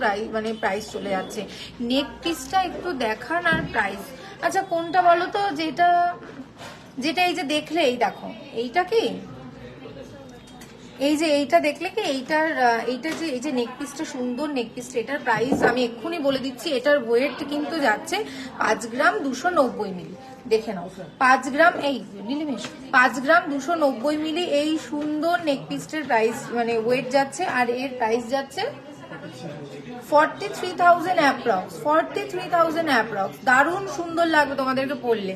প্রাইস চলে যাচ্ছে। নেক পিসটা একটু দেখান আর প্রাইস। আচ্ছা কোনটা বলো তো, যেটা এই যে দেখলে, এই দেখো এইটা কি, এই যে এইটা দেখলে কি, এইটা যে এই যে নেক পিসটা, সুন্দর নেক পিসটা, এটার প্রাইস আমি এক্ষুনি বলে দিচ্ছি। এটার ওয়েট কিন্তু যাচ্ছে 5 গ্রাম 290 মিলি, দেখে নাও 5 গ্রাম, এই নীলিমেশ 5 গ্রাম 290 মিলি এই সুন্দর নেক পিসটার প্রাইস মানে ওয়েট যাচ্ছে। আর এর প্রাইস যাচ্ছে 43,000 অ্যাপ্রক্স, 43,000 অ্যাপ্রক্স। দারুণ সুন্দর লাগবে তোমাদেরকে পরলে।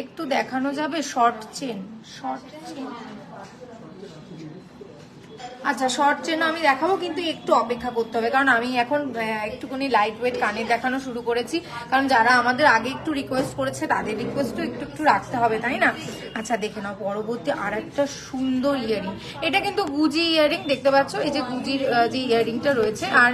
একটু দেখানো যাবে শর্ট চেন? আচ্ছা শর্ট চেন আমি দেখাবো, কিন্তু একটু অপেক্ষা করতে হবে, কারণ আমি এখন একটুখানি লাইট ওয়েট কানের দেখানো শুরু করেছি, কারণ যারা আমাদের আগে একটু রিকোয়েস্ট করেছে তাদের রিকোয়েস্টও একটু রাখতে হবে, তাই না? আচ্ছা দেখে নাও পরবর্তী আর একটা সুন্দর ইয়ারিং। এটা কিন্তু গুজি ইয়ারিং, দেখতে পাচ্ছ এই যে গুজির যে ইয়ারিংটা রয়েছে। আর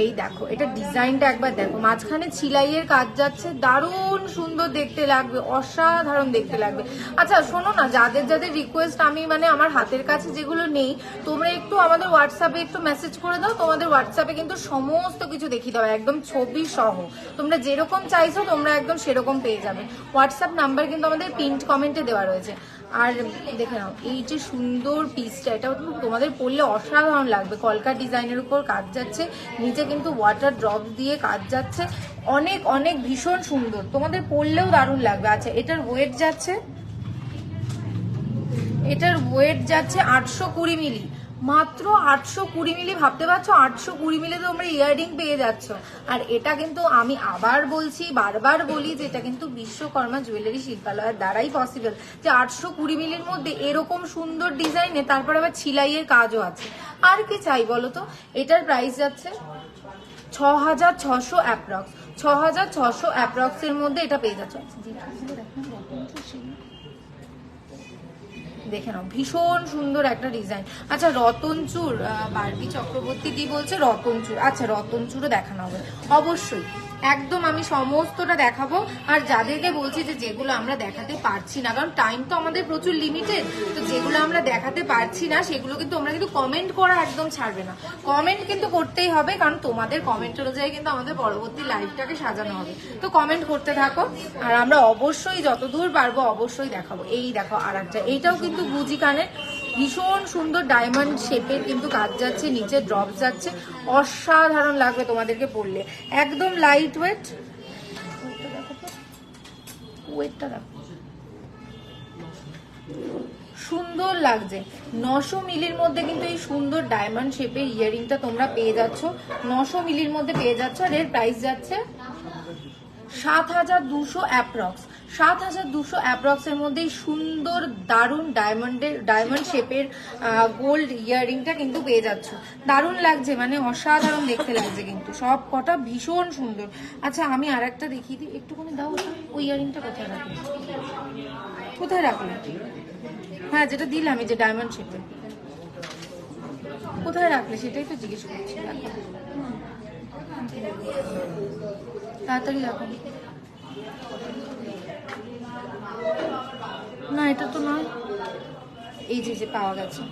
এই দেখো এটা ডিজাইনটা একবার দেখো, মাঝখানে ছিলাইয়ের কাজ যাচ্ছে, দারুণ সুন্দর দেখতে লাগবে, অসাধারণ দেখতে লাগবে। আচ্ছা শোনো না, যাদের রিকোয়েস্ট আমি মানে আমার হাতের কাছে যেগুলো নেই, তোমরা একটু আমাদের হোয়াটসঅ্যাপে একটু মেসেজ করে দাও। তোমাদের হোয়াটসঅ্যাপে কিন্তু সমস্ত কিছু দেখিয়ে দেওয়া, একদম ছবি সহ, তোমরা যেরকম চাইছো তোমরা একদম সেরকম পেয়ে যাবে। হোয়াটসঅ্যাপ নাম্বার কিন্তু আমাদের পিন্ড কমেন্টে দেওয়া রয়েছে। আর দেখে নাও এই যে সুন্দর পিসটা, এটা তোমাদের পরলে অসাধারণ লাগবে। কলকার ডিজাইনের উপর কাজ যাচ্ছে, নিচে কিন্তু ওয়াটার ড্রপ দিয়ে কাজ যাচ্ছে, অনেক অনেক ভীষণ সুন্দর, তোমাদের পরলেও দারুণ লাগবে। আচ্ছা এটার ওয়েট যাচ্ছে 820 মিলি, মাত্র 820 মিলি। ভাবতে পারছো 820 মিলি তোমরা ইয়াররিং পেয়ে যাচ্ছ। আর এটা কিন্তু আমি আবার বলছি, বারবার বলি যে এটা কিন্তু বিশ্বকর্মা জুয়েলারি শিল্পালয়ের দ্বারাই পসিবল, যে 820 মিলির মধ্যে এরকম সুন্দর ডিজাইনে, তারপর আবার ছিলাইয়ের কাজও আছে। আর কি চাই বলো তো? এটার প্রাইস যাচ্ছে 6600 অ্যাপ্রক্স, 6600 অ্যাপ্রক্স এর মধ্যে এটা পেয়ে যাচ্ছে। দেখে নাও ভীষণ সুন্দর একটা ডিজাইন। আচ্ছা রতনচুর, বারবি চক্রবর্তী দি বলছে রতনচুর। আচ্ছা রতনচুরও দেখানো হবে অবশ্যই, একদম আমি সমস্তটা দেখাবো। আর যাদেরকে বলছি যে যেগুলো আমরা দেখাতে পারছি না, কারণ টাইম তো আমাদের প্রচুর লিমিটেড, তো যেগুলো আমরা দেখাতে পারছি না সেগুলো কিন্তু তোমরা কিন্তু কমেন্ট করা একদম ছাড়বে না, কমেন্ট কিন্তু করতেই হবে, কারণ তোমাদের কমেন্ট অনুযায়ী কিন্তু আমাদের পরবর্তী লাইভটাকে সাজানো হবে। তো কমেন্ট করতে থাকো, আর আমরা অবশ্যই যতদূর পারবো অবশ্যই দেখাবো। এই দেখো আর একটা, এইটাও কিন্তু গুজি কানের, ভীষণ সুন্দর ডায়মন্ড শেপের কিন্তু কাজ যাচ্ছে, নিচে ড্রপ যাচ্ছে, অসাধারণ লাগবে তোমাদেরকে পরলে, একদম লাইট ওয়েট। ওয়েটটা দেখো সুন্দর লাগছে। 900 মিলির মধ্যে কিন্তু এই সুন্দর ডায়মন্ড শেপের ইয়ারিংটা তোমরা পেয়ে যাচ্ছ, 900 মিলির মধ্যে পেয়ে যাচ্ছ। আর এর প্রাইস যাচ্ছে 7200 অ্যাপ্রক্স, 7200 অ্যাপ্রক্স এর মধ্যে সুন্দর দারুণ ডায়মন্ড শেপের গোল্ড ইয়াররিংটা কিন্তু পেয়ে যাচ্ছ। দারুণ লাগছে, মানে অসাধারণ দেখতে লাগছে, কিন্তু সব কটা ভীষণ সুন্দর। আচ্ছা আমি আর একটা দেখিয়ে দিই, একটুখানি দাও, ওই ইয়াররিংটা কোথায় রাখলে? হ্যাঁ যেটা দিলাম, এই যে ডায়মন্ড শেপের, কোথায় রাখলে সেটাই তো জিজ্ঞেস করছি। তাড়াতাড়ি রাখো। না এটা তো নয়, এই যে পাওয়া গেছে,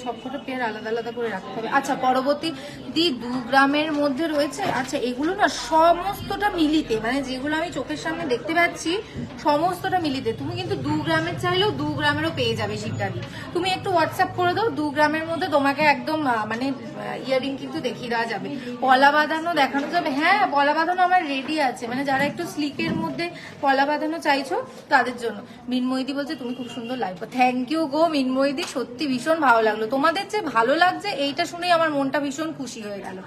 সবকটা পেয়ার আলাদা আলাদা করে রাখতে হবে। আচ্ছা পরবর্তী 2 গ্রামের মধ্যে রয়েছে। আচ্ছা এগুলো না সমস্তটা মিলিতে, মানে যেগুলো আমি চোখের সামনে দেখতে পাচ্ছি সমস্তটা মিলিতে। তুমি কিন্তু 2 গ্রামের চাইলেও 2 গ্রামেরও পেয়ে যাবে শিবরাত্রি। তুমি একটু হোয়াটসঅ্যাপ করে দাও, 2 গ্রামের মধ্যে তোমাকে একদম মানে ইয়ারিং কিন্তু দেখিয়ে দেওয়া যাবে, পলা বাঁধানো দেখানো যাবে। হ্যাঁ পলা বাঁধানো আমার রেডি আছে, মানে যারা একটু স্লিকের মধ্যে পলা বাঁধানো চাইছো তাদের জন্য। মিনময়দি বলছে তুমি খুব সুন্দর লাগবে। থ্যাংক ইউ গো মিনময়দি, সত্যি ভীষণ ভালো লাগলো। তোমাদের যে ভালো লাগছে এইটা শুনেই আমার মনটা ভীষণ খুশি হয়ে গেল।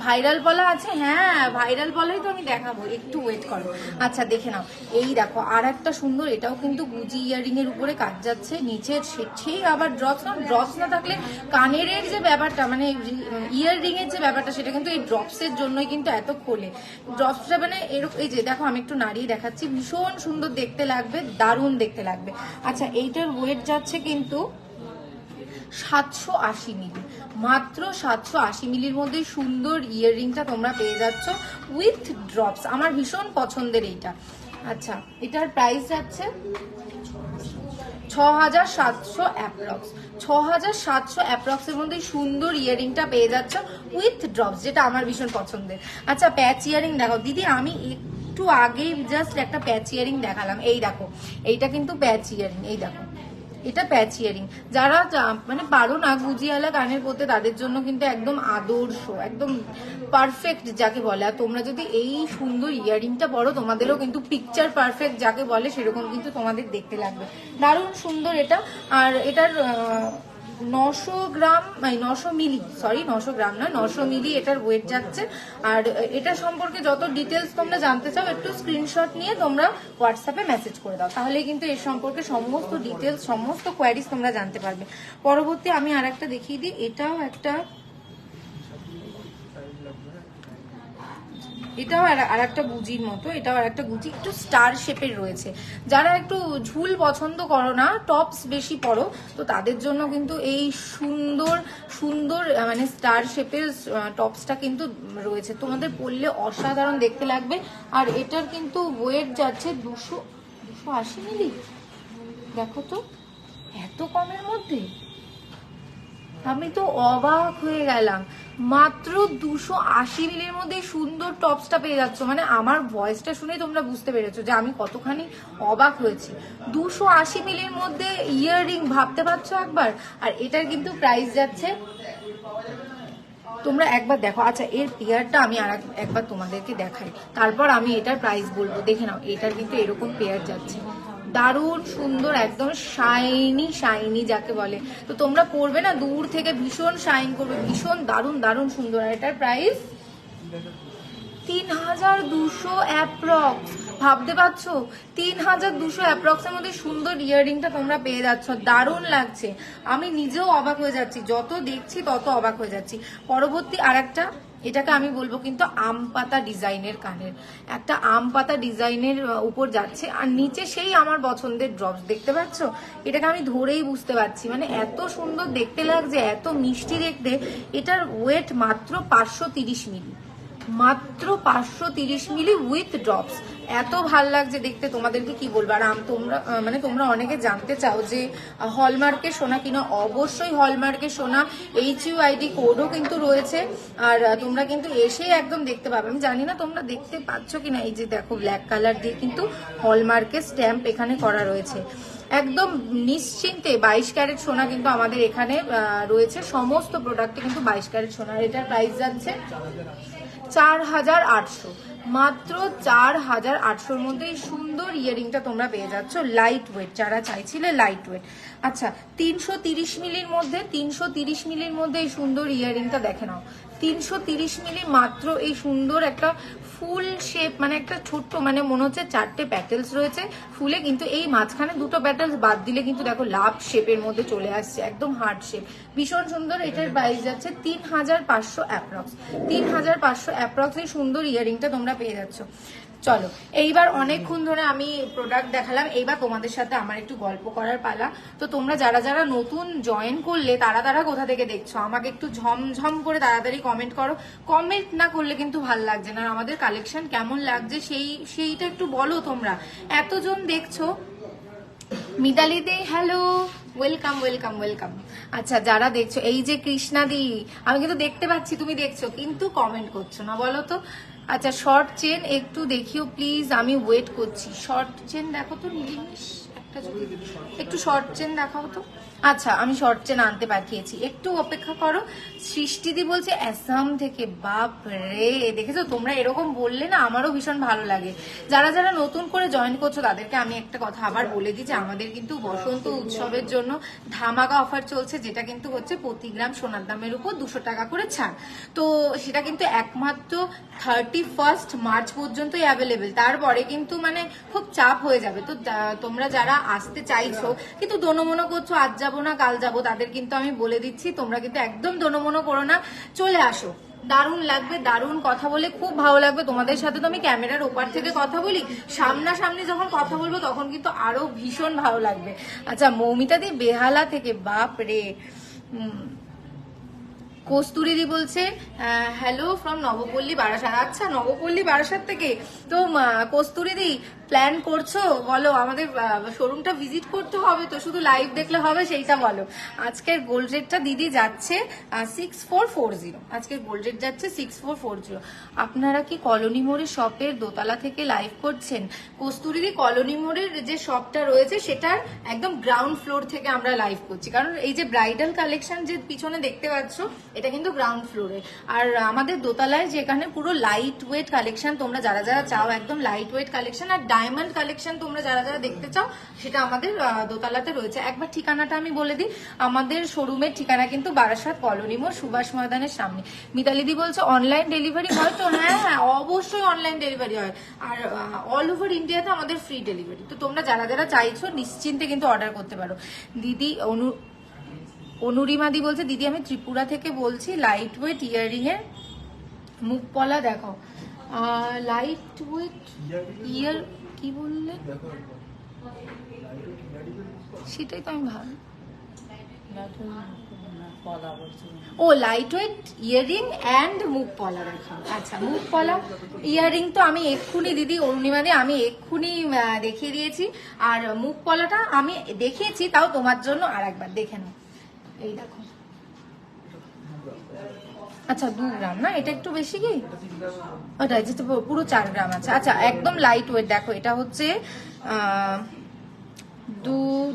ভাইরাল পলা আছে, হ্যাঁ ভাইরাল পলাই তো আমি দেখাবো, একটু ওয়েট করো। আচ্ছা দেখে নাও, এই দেখো আর একটা সুন্দর, এটাও কিন্তু গুজি ইয়ারিং এর উপরে কাজ যাচ্ছে, নিচের সেই আবার ড্রপস না থাকলে কানের যে ব্যাপারটা, মানে ইয়াররিং এর যে ব্যাপারটা, সেটা কিন্তু এই ড্রপস এর জন্যই কিন্তু এত খোলে। ড্রপসটা মানে এরকম, এই যে দেখো আমি একটু নাড়িয়ে দেখাচ্ছি, ভীষণ সুন্দর দেখতে লাগবে, দারুণ দেখতে লাগবে। আচ্ছা এইটার ওয়েট যাচ্ছে কিন্তু 780 মিলি, মাত্র 780 মিলির মধ্যে সুন্দর ইয়াররিংটা তোমরা পেয়ে যাচ্ছ উইথ ড্রপস। আমার ভীষণ পছন্দের এইটা। আচ্ছা এটার প্রাইস যাচ্ছে 6700 অ্যাপ্রক্স, 6700 অ্যাপ্রক্স এর মধ্যে সুন্দর ইয়ারিংটা পেয়ে যাচ্ছ উইথ ড্রপস, যেটা আমার ভীষণ পছন্দের। আচ্ছা প্যাচ ইয়ারিং দেখো দিদি, আমি একটু আগেই জাস্ট একটা প্যাচ ইয়ারিং দেখালাম, এই দেখো এইটা কিন্তু প্যাচ ইয়ারিং, এই দেখো এটা প্যাচ ইয়ারিং। যারা মানে পারো না গুজিয়ালা কানের পরতে তাদের জন্য কিন্তু একদম আদর্শ, একদম পারফেক্ট যাকে বলে। আর তোমরা যদি এই সুন্দর ইয়ারিংটা পরো তোমাদেরও কিন্তু পিকচার পারফেক্ট যাকে বলে সেরকম কিন্তু তোমাদের দেখতে লাগবে, দারুণ সুন্দর এটা। আর এটার 900 গ্রাম, 900 মিলি, সরি 900 গ্রাম না 900 মিলি এটার ওয়েট যাচ্ছে। আর এটা সম্পর্কে যত ডিটেলস তোমরা জানতে চাও একটু স্ক্রিনশট নিয়ে তোমরা হোয়াটসঅ্যাপে মেসেজ করে দাও, তাহলেই কিন্তু এর সম্পর্কে সমস্ত ডিটেলস, সমস্ত কোয়ারিজ তোমরা জানতে পারবে। পরবর্তী আমি আর একটা দেখিয়ে দিই, এটাও আর একটা গুজির মতো, এটাও আর একটা গুজি, একটু স্টার শেপের রয়েছে। যারা একটু ঝুল পছন্দ করো না, টপস বেশি পরো, তো তাদের জন্য কিন্তু এই সুন্দর সুন্দর মানে স্টার শেপের টপসটা কিন্তু রয়েছে, তোমাদের পরলে অসাধারণ দেখতে লাগবে। আর এটার কিন্তু ওয়েট যাচ্ছে 280 মিলি। দেখো তো এত কমের মধ্যে আমি তো অবাক হয়ে গেলাম, মাত্র 280 মিলির মধ্যে সুন্দর টপসটা পেয়ে যাচ্ছ। মানে আমার ভয়েসটা শুনে তোমরা বুঝতে পেরেছো যে আমি কতখানি অবাক হয়েছি। 280 মিলির মধ্যে ইয়াররিং, ভাবতে পারছো একবার। আর এটার কিন্তু প্রাইস যাচ্ছে, তোমরা একবার দেখো। আচ্ছা এর পেয়ারটা আমি আর একবার তোমাদেরকে দেখাই, তারপর আমি এটার প্রাইস বলবো। দেখে নাও এটার কিন্তু এরকম পেয়ার যাচ্ছে, দারুণ সুন্দর, একদম শাইনি শাইনি যাকে বলে। তো তোমরা পরবে না দূর থেকে ভীষণ শাইন করবে, ভীষণ দারুণ দারুণ সুন্দর। আর এটার প্রাইস 3200 অ্যাপ্রক্স, ভাবতে পারছো 3200 অ্যাপ্রক্স এর মধ্যে সুন্দর ইয়াররিংটা তোমরা পেয়ে যাচ্ছ, দারুণ লাগছে। আমি নিজেও অবাক হয়ে যাচ্ছি, যত দেখছি তত অবাক হয়ে যাচ্ছি। পরবর্তী আর একটা, এটাকে আমি বলবো কিন্তু আম পাতা ডিজাইনের কানের, একটা আম পাতা ডিজাইনের উপর যাচ্ছে, আর নিচে সেই আমার পছন্দের ড্রপস দেখতে পাচ্ছ। এটাকে আমি ধরেই বুঝতে পারছি, মানে এত সুন্দর দেখতে লাগছে, এত মিষ্টি দেখতে। এটার ওয়েট মাত্র 530 মিলি, মাত্র 530 মিলি উইথ ড্রপস। এত ভাল লাগছে দেখতে, তোমাদেরকে কি বলবো। আর তোমরা মানে তোমরা অনেকে জানতে চাও যে হলমার্কের সোনা কিনা, অবশ্যই হলমার্কের সোনা, HUID কোডও কিন্তু রয়েছে। আর তোমরা কিন্তু এসে একদম দেখতে পাবে। আমি জানি না তোমরা দেখতে পাচ্ছ কিনা, এই যে দেখো ব্ল্যাক কালার দিয়ে কিন্তু হলমার্কের স্ট্যাম্প এখানে করা রয়েছে। একদম নিশ্চিন্তে 22 ক্যারেট সোনা কিন্তু আমাদের এখানে রয়েছে, সমস্ত প্রোডাক্টে কিন্তু 22 ক্যারেট সোনা। এটার প্রাইস যাচ্ছে 4800, মাত্র 4800-র মধ্যে এই সুন্দর ইয়ারিংটা তোমরা পেয়ে যাচ্ছ লাইট ওয়েট, যারা চাইছিলে লাইট ওয়েট। আচ্ছা 330 মিলির মধ্যে, 330 মিলির মধ্যে এই সুন্দর ইয়ারিংটা দেখে নাও, 330 মিলি মাত্র এই সুন্দর একটা ফুল শেপ, মানে একটা ছোট্ট, মানে মনে হচ্ছে 4টে প্যাটেলস রয়েছে ফুলে, কিন্তু এই মাঝখানে 2টো প্যাটেলস বাদ দিলে কিন্তু দেখো লাভ শেপের মধ্যে চলে আসছে, একদম হার্ট শেপ, ভীষণ সুন্দর। এটার প্রাইস যাচ্ছে 3500 অ্যাপ্রক্স, 3500 অ্যাপ্রক্স এই সুন্দর ইয়ারিংটা তোমরা পেয়ে যাচ্ছ। চলো এইবার অনেকক্ষণ ধরে আমি প্রোডাক্ট দেখালাম, এইবার তোমাদের সাথে আমার একটু গল্প করার পালা। তো তোমরা যারা যারা নতুন জয়েন করলে তারা কোথা থেকে দেখছো আমাকে একটু ঝমঝম করে তাড়াতাড়ি কমেন্ট করো। কমেন্ট না করলে কিন্তু ভাল লাগছে না, আমাদের কালেকশন কেমন লাগছে সেইটা একটু বলো তোমরা। এতজন দেখছো মিতালি দি হ্যালো, ওয়েলকাম ওয়েলকাম ওয়েলকাম। আচ্ছা যারা দেখছো, এই যে কৃষ্ণা দি, আমি কিন্তু দেখতে পাচ্ছি তুমি দেখছো কিন্তু কমেন্ট করছো না, বলো তো। আচ্ছা শর্ট চেন একটু দেখিও প্লিজ, আমি ওয়েট করছি। শর্ট চেন দেখো তো নীলিশ, একটা যদি একটু শর্ট চেন দেখাও তো। আচ্ছা আমি শর্ট চেন আনতে পাঠিয়েছি, একটু অপেক্ষা করো। সৃষ্টিদি বলছে অ্যাসাম থেকে, বাপ রে, দেখেছো তোমরা এরকম বললে না আমারও ভীষণ ভালো লাগে। যারা যারা নতুন করে জয়েন করছো তাদেরকে আমি একটা কথা আবার বলে দিই যে আমাদের কিন্তু বসন্ত উৎসবের জন্য ধামাকা অফার চলছে, যেটা কিন্তু হচ্ছে প্রতি গ্রাম সোনার দামের উপর 200 টাকা করে ছাড়। তো সেটা কিন্তু একমাত্র 31 মার্চ পর্যন্তই অ্যাভেলেবেল, তারপরে কিন্তু মানে খুব চাপ হয়ে যাবে। তো তোমরা যারা আসতে চাইছো কিন্তু দোনোমনো করছো আজ যাবো না কাল যাবো, তাদের কিন্তু আমি বলে দিচ্ছি তোমরা কিন্তু একদম দোনোমনো করো না, চলে আসো। দারুণ লাগবে, দারুণ কথা বলে খুব ভালো লাগবে তোমাদের সাথে। তো আমি ক্যামেরার ওপার থেকে কথা বলি, সামনাসামনি যখন কথা বলবো তখন কিন্তু আরো ভীষণ ভালো লাগবে। আচ্ছা মৌমিতা দি বেহালা থেকে, বাপ রে। কস্তুরিদি বলছে হ্যালো ফ্রম নবপল্লী বারাসাত। আচ্ছা নবপল্লী বারাসাত থেকে। তো কস্তুরিদি প্ল্যান করছো বলো, আমাদের শোরুমটা ভিজিট করতে হবে তো, শুধু লাইভ দেখলে হবে সেইটা বলো। আজকের গোল্ড রেটটা দিদি যাচ্ছে 6440, আজকের গোল্ড রেট যাচ্ছে 6440। আপনারা কি কলোনি মোড়ের শপের দোতলা থেকে লাইভ করছেন? কস্তুরিদি কলোনি মোড়ের যে শপটা রয়েছে সেটার একদম গ্রাউন্ড ফ্লোর থেকে আমরা লাইভ করছি, কারণ এই যে ব্রাইডাল কালেকশন যে পিছনে দেখতে পাচ্ছ এটা কিন্তু গ্রাউন্ড ফ্লোরে, আর আমাদের দোতলায় যেখানে পুরো লাইট ওয়েট কালেকশন তোমরা যারা যারা চাও, একদম লাইট ওয়েট কালেকশন আর ডায়মন্ড কালেকশন তোমরা যারা যারা দেখতে চাও সেটা আমাদের দোতলাতে রয়েছে। একবার ঠিকানাটা আমি বলে দিই, আমাদের শোরুমের ঠিকানা কিন্তু বারাসাত কলোনি মোড় সুভাষ ময়দানের সামনে। মিতালিদি বলছে অনলাইন ডেলিভারি হয় তো? হ্যাঁ হ্যাঁ অবশ্যই অনলাইন ডেলিভারি হয়, আর অল ওভার ইন্ডিয়াতে আমাদের ফ্রি ডেলিভারি। তো তোমরা যারা যারা চাইছো নিশ্চিন্তে কিন্তু অর্ডার করতে পারো। দিদি অনুরিমাদি বলছে দিদি আমি ত্রিপুরা থেকে বলছি, লাইট ওয়েট ইয়ারিং এর মুখ পলা দেখো। লাইট ওয়েট ইয়ার কি বললে সেটাই তো আমি ভাবি। ও লাইট ওয়েট ইয়ারিং অ্যান্ড মুখ পলা দেখো। আচ্ছা মুখ পলা ইয়ারিং তো আমি এক্ষুনি দিদি অরুণিমাদি আমি এক্ষুনি দেখিয়ে দিয়েছি, আর মুখ পলাটা আমি দেখিয়েছি, তাও তোমার জন্য আর একবার দেখে নাও। এই দেখো, আচ্ছা 2 গ্রাম না, এটা একটু বেশি কি, ওটা যেটা পুরো 4 গ্রাম আছে। আচ্ছা একদম লাইট ওয়েট দেখো, এটা হচ্ছে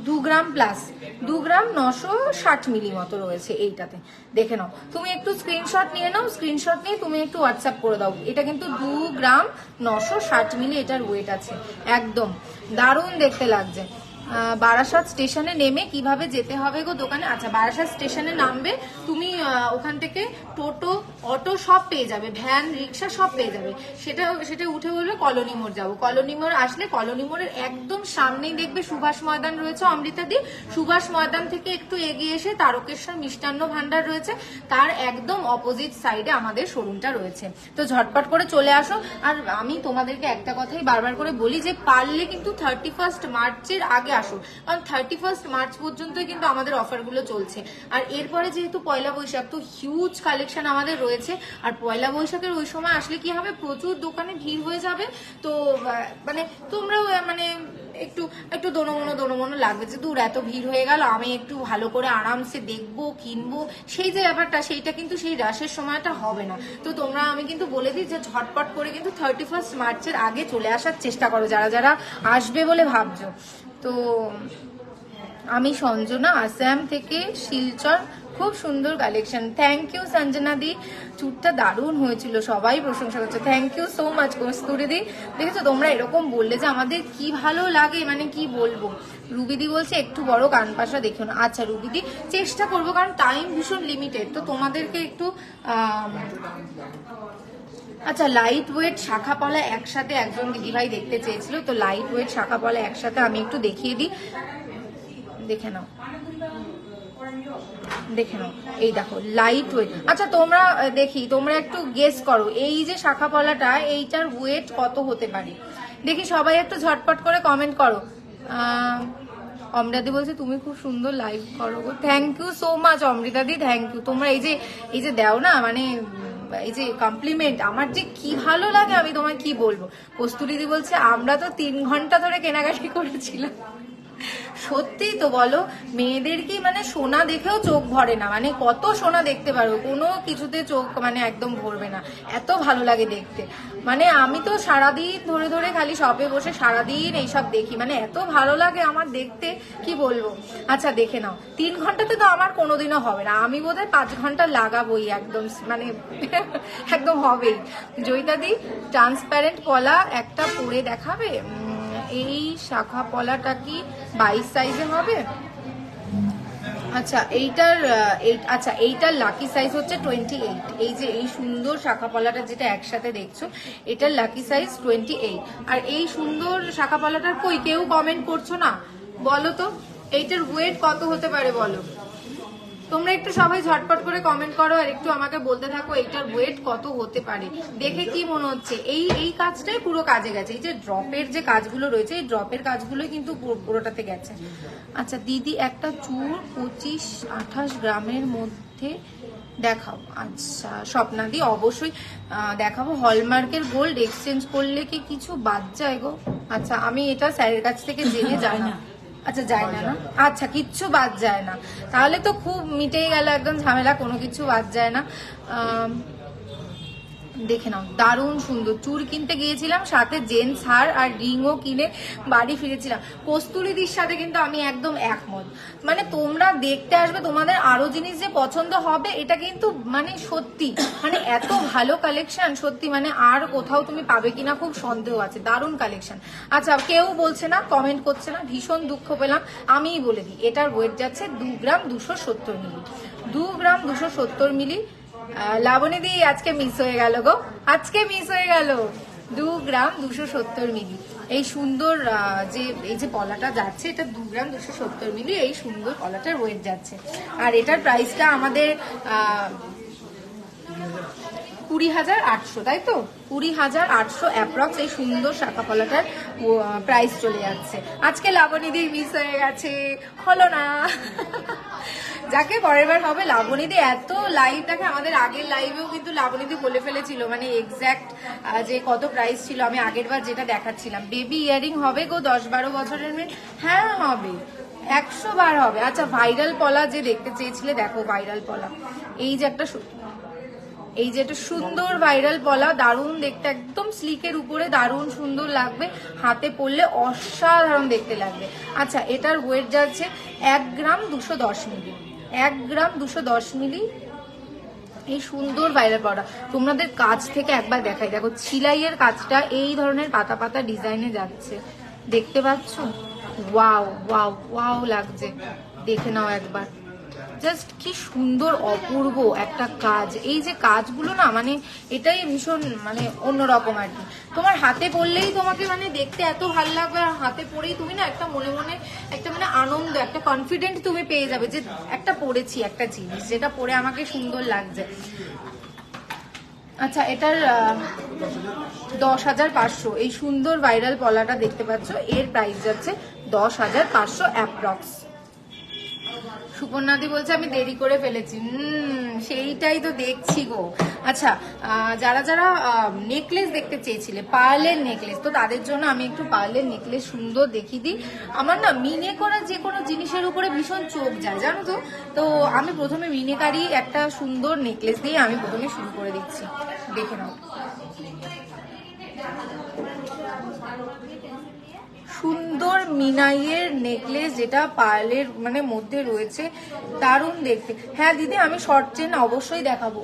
2 গ্রাম প্লাস 2 গ্রাম 960 মিলি মতো রয়েছে এইটাতে, দেখে নাও। তুমি একটু স্ক্রিনশট নিয়ে নাও, স্ক্রিনশট নিয়ে তুমি একটু হোয়াটসঅ্যাপ করে দাও। এটা কিন্তু 2 গ্রাম 960 মিলি এটার ওয়েট আছে, একদম দারুণ দেখতে লাগছে। বারাসাত স্টেশনে নেমে কিভাবে যেতে হবে গো দোকানে? আচ্ছা বারাসাত স্টেশনে নামবে তুমি, ওখান থেকে টোটো অটো সব পেয়ে যাবে, ভ্যান রিক্সা সব পেয়ে যাবে। সেটা উঠে বলবে কলোনি মোড় যাবো। কলোনি মোড় আসলে কলোনি মোড়ের একদম সামনেই দেখবে সুভাষ ময়দান রয়েছে অমৃতাদি, সুভাষ ময়দান থেকে একটু এগিয়ে এসে তারকেশ্বর মিষ্টান্ন ভান্ডার রয়েছে, তার একদম অপোজিট সাইডে আমাদের শোরুমটা রয়েছে। তো ঝটপট করে চলে আসো। আর আমি তোমাদেরকে একটা কথাই বারবার করে বলি যে পারলে কিন্তু 31 মার্চের আগে আসো, কারণ 31 মার্চ পর্যন্তই কিন্তু আমাদের অফারগুলো চলছে। আর এরপরে যেহেতু পয়লা বৈশাখ, তো হিউজ কালেকশন আমাদের রয়েছে, আর পয়লা বৈশাখের ওই সময় আসলে কি হবে, প্রচুর দোকানে ভিড় হয়ে যাবে। তো মানে তোমরাও মানে একটু একটু দোনোমনো লাগবে যে দূর এত ভিড় হয়ে গেল, আমি একটু ভালো করে আরামসে দেখবো কিনবো, সেই যে ব্যাপারটা সেইটা কিন্তু সেই রাশের সময়টা হবে না। তো তোমরা আমি কিন্তু বলে দিই যে ঝটপট করে কিন্তু 31 মার্চের আগে চলে আসার চেষ্টা করো যারা যারা আসবে বলে ভাবছো। তো আমি সঞ্জনা আসাম থেকে, শিলচর, খুব সুন্দর কালেকশন। থ্যাংক ইউ সঞ্জনা দি, চুটটা দারুণ হয়েছিল, সবাই প্রশংসা করছে। Thank you so much kasuri দি। দেখেছো তোমরা এরকম বললে যে আমাদের কি ভালো লাগে, মানে কি বলবো। রুবিদি বলছে একটু বড় কানপাশা দেখো না। আচ্ছা রুবিদি চেষ্টা করবো, কারণ টাইম ভীষণ লিমিটেড, তো তোমাদেরকে একটু আচ্ছা লাইট ওয়েট শাখা পলা একসাথে একজন দিদিভাই দেখতে চেয়েছিল, তো লাইট ওয়েট শাখা পলা একসাথে আমি একটু দেখিয়ে দিই, দেখে নাও দেখে নাও। এই দেখো লাইট ওয়েট। আচ্ছা তোমরা দেখি তোমরা একটু গেস করো এই যে শাখা পলাটা এইটার ওয়েট কত হতে পারে, দেখি সবাই একটু ঝটপট করে কমেন্ট করো। অমৃতাদি বলছে তুমি খুব সুন্দর লাইভ করো গো। থ্যাংক ইউ সো মাচ অমৃতাদি, থ্যাংক ইউ। তোমরা এই যে দাও না, মানে এই যে কমপ্লিমেন্ট, আমার যে কি ভালো লাগে আমি তোমায় কি বলবো। কস্তুরিদি বলছে আমরা তো 3 ঘন্টা ধরে কেনাকাটি করেছিলাম। সত্যি তো বলো, মেয়েদের কি মানে সোনা দেখেও চোখ ভরে না, মানে কত সোনা দেখতে পারবো, কোনো কিছুতে চোখ মানে একদম ভরবে না, এত ভালো লাগে দেখতে। মানে আমি তো সারাদিন ধরে ধরে খালি শপে বসে সারাদিন এইসব দেখি, মানে এত ভালো লাগে আমার দেখতে, কি বলবো। আচ্ছা দেখে নাও, 3 ঘন্টাতে তো আমার কোনোদিনও হবে না, আমি বোধহয় 5 ঘন্টা লাগাবোই একদম, মানে একদম হবেই। জয়িতাদি ট্রান্সপারেন্ট পলা একটা পরে দেখাবে। এই শাখা পলাটা কি 22 সাইজে হবে? আচ্ছা এইটার লাকি সাইজ হচ্ছে 28। এই যে এই সুন্দর শাখা পলাটা যেটা একসাথে দেখছো, এটার লাকি সাইজ 28। আর এই সুন্দর শাখা পলাটার কই কেউ কমেন্ট করছো না, বলো তো এইটার ওয়েট কত হতে পারে বলো। তোমরা একটু সবাই ঝটপট করে কমেন্ট করো আর একটু আমাকে বলতে থাকো এইটার ওয়েট কত হতে পারে। দেখে কি মনে হচ্ছে এই কাজটাই পুরো কাজে গেছে, এই যে ড্রপের যে কাজগুলো রয়েছে এই ড্রপের কাজগুলোই কিন্তু পুরোটাতে গেছে। আচ্ছা দিদি একটা চুর 25-28 গ্রামের মধ্যে দেখাও। আচ্ছা স্বপ্নাদি অবশ্যই দেখাবো। হলমার্কের গোল্ড এক্সচেঞ্জ করলে কি কিছু বাদ যায় গো? আচ্ছা আমি এটা স্যারের কাছ থেকে জেনে যাই না। আচ্ছা যায় না, না আচ্ছা কিচ্ছু বাদ যায় না, তাহলে তো খুব মিটেই গেল একদম ঝামেলা, কোনো কিছু বাদ যায় না। দেখে নাও দারুণ সুন্দর, চুর কিনতে গিয়েছিলাম সাথে জেন্টস হার আর রিংও কিনে বাড়ি ফিরেছিলাম। কস্তুরীদির সাথে কিন্তু আমি একদম একমত, মানে তোমরা দেখতে আসবে তোমাদের আরো জিনিস যে পছন্দ হবে, এটা কিন্তু মানে সত্যি মানে এত ভালো কালেকশন সত্যি, মানে আর কোথাও তুমি পাবে কিনা খুব সন্দেহ আছে, দারুণ কালেকশন। আচ্ছা কেউ বলছে না, কমেন্ট করছে না, ভীষণ দুঃখ পেলাম। আমিই বলে দিই এটার ওয়েট যাচ্ছে 2 গ্রাম 270 মিলি, 2 গ্রাম 270 মিলি। লাবণী দি আজকে মিস হয়ে গেল গো, আজকে মিস হয়ে গেল। 2 গ্রাম 270 মিলি এই সুন্দর এই যে পলাটা যাচ্ছে, এটা 2 গ্রাম 270 মিলি এই সুন্দর পলাটার ওয়েট যাচ্ছে। আর এটার প্রাইসটা আমাদের 20,800, তাই তো 20,800 অ্যাপ্রক্স এই সুন্দর শাখা পলাটার প্রাইস চলে যাচ্ছে। আজকে লাবণীদি মিস হয়ে গেছে, হলো না। যাকে পরের বার হবে। লাবণীদি এত লাইভ দেখে, আমাদের আগের লাইভেও কিন্তু লাবণীদি বলে ফেলেছিল মানে এক্স্যাক্ট যে কত প্রাইস ছিল। আমি আগের বার যেটা দেখাচ্ছিলাম, বেবি ইয়ারিং হবে গো 10-12 বছরের মেয়ে? হ্যাঁ হবে, 100 বার হবে। আচ্ছা ভাইরাল পলা যে দেখতে চেয়েছিলে, দেখো ভাইরাল পলা, এই যে একটা সুন্দর ভাইরাল পলা, দারুণ দেখতে, একদম স্লিকের উপরে দারুণ সুন্দর লাগবে, হাতে পরলে অসাধারণ দেখতে লাগবে। আচ্ছা এটার ওয়েট যাচ্ছে 1 গ্রাম 210 মিলি, 1 গ্রাম 210 মিলি এই সুন্দর ভাইরাল পলা। তোমাদের কাছ থেকে একবার দেখাই, দেখো ছিলাইয়ের কাজটা এই ধরনের পাতা পাতা ডিজাইনে যাচ্ছে, দেখতে পাচ্ছ? ওয়াও ওয়াও ওয়াও লাগছে, দেখে নাও একবার, জাস্ট কি সুন্দর অপূর্ব একটা কাজ। এই যে কাজগুলো না মানে এটাই ভীষণ মানে অন্যরকম আর কি। তোমার হাতে পড়লেই তোমাকে মানে দেখতে এত ভালো লাগবে, আর হাতে পড়েই তুমি না একটা মনে মনে একটা মানে আনন্দ, একটা কনফিডেন্ট তুমি পেয়ে যাবে যে একটা পড়েছি একটা জিনিস যেটা পরে আমাকে সুন্দর লাগছে। আচ্ছা এটার 10,500 এই সুন্দর ভাইরাল পলাটা দেখতে পাচ্ছ, এর প্রাইস যাচ্ছে 10,500 অ্যাপ্রক্স। সুপর্ণাদি বলছে আমি দেরি করে ফেলেছি, সেইটাই তো দেখছি গো। আচ্ছা যারা যারা নেকলেস দেখতে চেয়েছিলে, পার্লের নেকলেস, তো তাদের জন্য আমি একটু পার্লের নেকলেস সুন্দর দেখিয়ে দিই। আমার না মিনে করা যে কোনো জিনিসের উপরে ভীষণ চোখ যায় জানো তো, তো আমি প্রথমে মিনেকারি একটা সুন্দর নেকলেস দিয়ে আমি প্রথমে শুরু করে দিচ্ছি, দেখে নাও। সুন্দর মিনাইয়ের নেকলেস যেটা পার্লের মানে মধ্যে রয়েছে, দারুণ দেখতে। হ্যাঁ দিদি আমি শর্ট চেন অবশ্যই দেখাবো,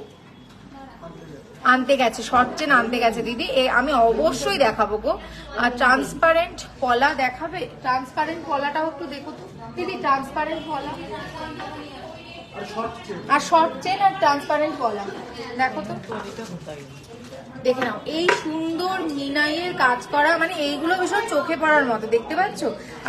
আনতে গেছে শর্ট চেন আনতে গেছে দিদি, আমি অবশ্যই দেখাবো গো। আর ট্রান্সপারেন্ট পলা দেখাবে? ট্রান্সপারেন্ট পলাটাও একটু দেখো তো দিদি, ট্রান্সপারেন্ট পলা আর শর্ট চেন আর ট্রান্সপারেন্ট পলা দেখো তো, দেখে নাও। এই সুন্দর মিনাইয়ের কাজ করা, মানে এইগুলো ভীষণ চোখে পড়ার মতো, দেখতে পাচ্ছ?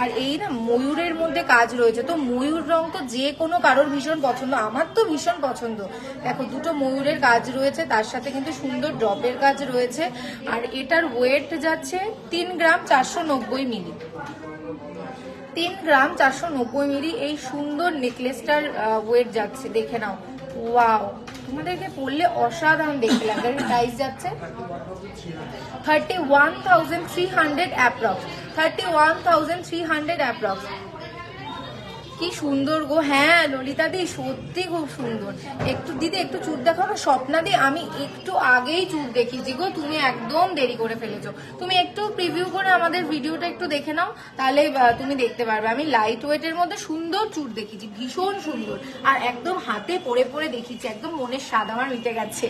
আর এই না ময়ূরের মধ্যে কাজ রয়েছে, তো ময়ূর রং তো যে কোনো কারোর ভীষণ পছন্দ, আমার তো ভীষণ পছন্দ। দেখো দুটো ময়ূরের কাজ রয়েছে, তার সাথে কিন্তু সুন্দর ড্রপের কাজ রয়েছে। আর এটার ওয়েট যাচ্ছে 3 গ্রাম 490 মিলি, 3 গ্রাম 490 মিলি এই সুন্দর নেকলেসটার ওয়েট যাচ্ছে, দেখে নাও। ওয়াও, তোমাদেরকে পরলে অসাধারণ দেখতে লাগবে। প্রাইস যাচ্ছে 31,300 অ্যাপ্রক্স, 31,300 অ্যাপ্রক্স। কি সুন্দর গো। হ্যাঁ ললিতা দি সত্যি খুব সুন্দর। একটু দিদি একটু চুল দেখাবো। স্বপ্না দি আমি একটু আগেই চুল দেখিয়েছি গো, তুমি একদম দেরি করে ফেলেছো। তুমি একটু প্রিভিউ করে আমাদের ভিডিওটা একটু দেখে নাও, তাহলে তুমি দেখতে পারবে। আমি লাইট ওয়েটের মধ্যে সুন্দর চুল দেখিয়েছি, ভীষণ সুন্দর, আর একদম হাতে পরে পরে দেখিয়েছি, একদম মনের স্বাদ আমার মিটে গেছে।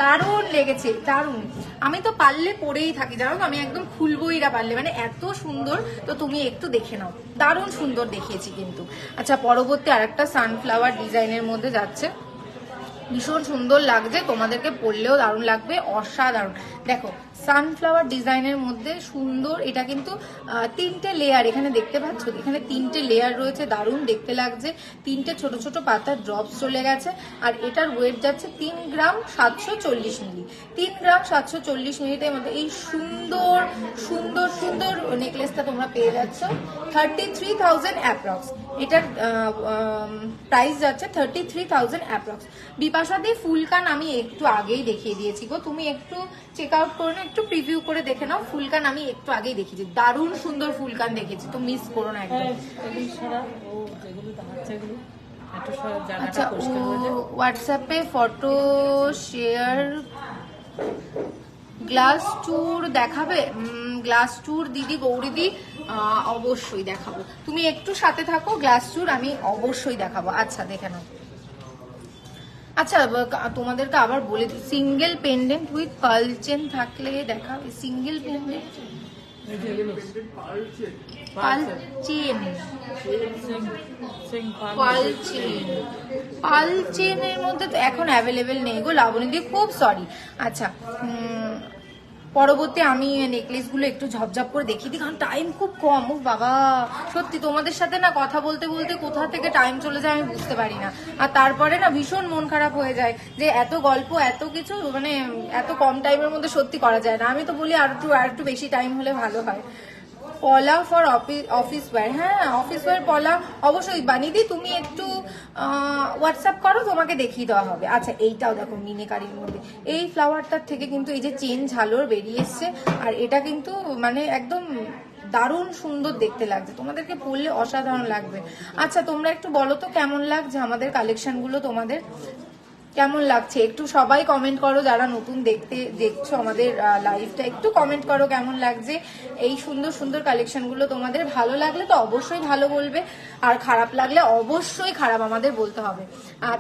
দারুণ লেগেছে, দারুণ। আমি তো পারলে পরেই থাকি জানো তো, আমি একদম খুলবোই না পারলে, মানে এত সুন্দর। তো তুমি একটু দেখে নাও, দারুণ সুন্দর দেখিয়েছি কিন্তু। আচ্ছা পরবর্তী আরেকটা সানফ্লাওয়ার ডিজাইনের মধ্যে যাচ্ছে, ভীষণ সুন্দর লাগছে, তোমাদেরকে পরলেও দারুণ লাগবে, অসাধারণ। দেখো সানফ্লাওয়ার ডিজাইনের মধ্যে সুন্দর, এটা কিন্তু 3টে লেয়ার এখানে দেখতে পাচ্ছ, এখানে 3টে লেয়ার রয়েছে, দারুণ দেখতে লাগছে। 3টে ছোট ছোট পাতার ড্রপস চলে গেছে, আর এটার ওয়েট যাচ্ছে 3 গ্রাম 740 মিলি। 3 গ্রাম 740 মিলির মধ্যে এই সুন্দর সুন্দর সুন্দর নেকলেসটা তোমরা পেয়ে যাচ্ছ 33,000 অ্যাপ্রক্স। এটার প্রাইস যাচ্ছে 33,000 অ্যাপ্রক্স। বিপাশাদি ফুলকান আমি একটু আগেই দেখিয়ে দিয়েছি গো, তুমি একটু চেক আউট করে নাও, একটু প্রিভিউ করে দেখে নাও। ফুলকান আমি একটু আগেই দেখিয়েছি, দারুণ সুন্দর ফুলকান দেখেছি, তো মিস করো না একদম। আচ্ছা হোয়াটসঅ্যাপে ফটো শেয়ার, গ্লাস ট্যুর দেখাবে? গ্লাস ট্যুর দিদি গৌরীদি অবশ্যই দেখাবো, তুমি একটু সাথে থাকো, গ্লাস ট্যুর আমি অবশ্যই দেখাবো। আচ্ছা দেখে নাও। আচ্ছা তোমাদেরকে আবার বলে দিই, single pendant with pearl chain থাকলে দেখা। Single pendant pearl chain, pearl চেনের মধ্যে তো এখন অ্যাভেলেবেল নেই গো লাবণী দি, খুব সরি। আচ্ছা পরবর্তী আমি নেকলেস গুলো একটু ঝপঝপ করে দেখিয়ে দিই, কারণ টাইম খুব কম। ও বাবা সত্যি তোমাদের সাথে না কথা বলতে বলতে কোথা থেকে টাইম চলে যায় আমি বুঝতে পারি না, আর তারপরে না ভীষণ মন খারাপ হয়ে যায় যে এত গল্প এত কিছু মানে এত কম টাইমের মধ্যে সত্যি করা যায় না। আমি তো বলি আর একটু বেশি টাইম হলে ভালো হয়। পলা ফর অফিস ওয়্যার, হ্যাঁ অফিস ওয়্যার পলা অবশ্যই। বানিয়ে দিই, তুমি একটু হোয়াটসঅ্যাপ করো, তোমাকে দেখিয়ে দেওয়া হবে। আচ্ছা এইটাও দেখো মিনেকারির মধ্যে, এই ফ্লাওয়ারটার থেকে কিন্তু এই যে চেন ঝালর বেরিয়ে এসছে, আর এটা কিন্তু মানে একদম দারুণ সুন্দর দেখতে লাগছে, তোমাদেরকে পরলে অসাধারণ লাগবে। আচ্ছা তোমরা একটু বলো তো কেমন লাগছে আমাদের কালেকশনগুলো, তোমাদের কেমন লাগছে একটু সবাই কমেন্ট করো। যারা নতুন দেখছো আমাদের লাইভটা, একটু কমেন্ট করো কেমন লাগছে এই সুন্দর সুন্দর কালেকশনগুলো। তোমাদের ভালো লাগলে তো অবশ্যই ভালো বলবে, আর খারাপ লাগলে অবশ্যই খারাপ আমাদের বলতে হবে।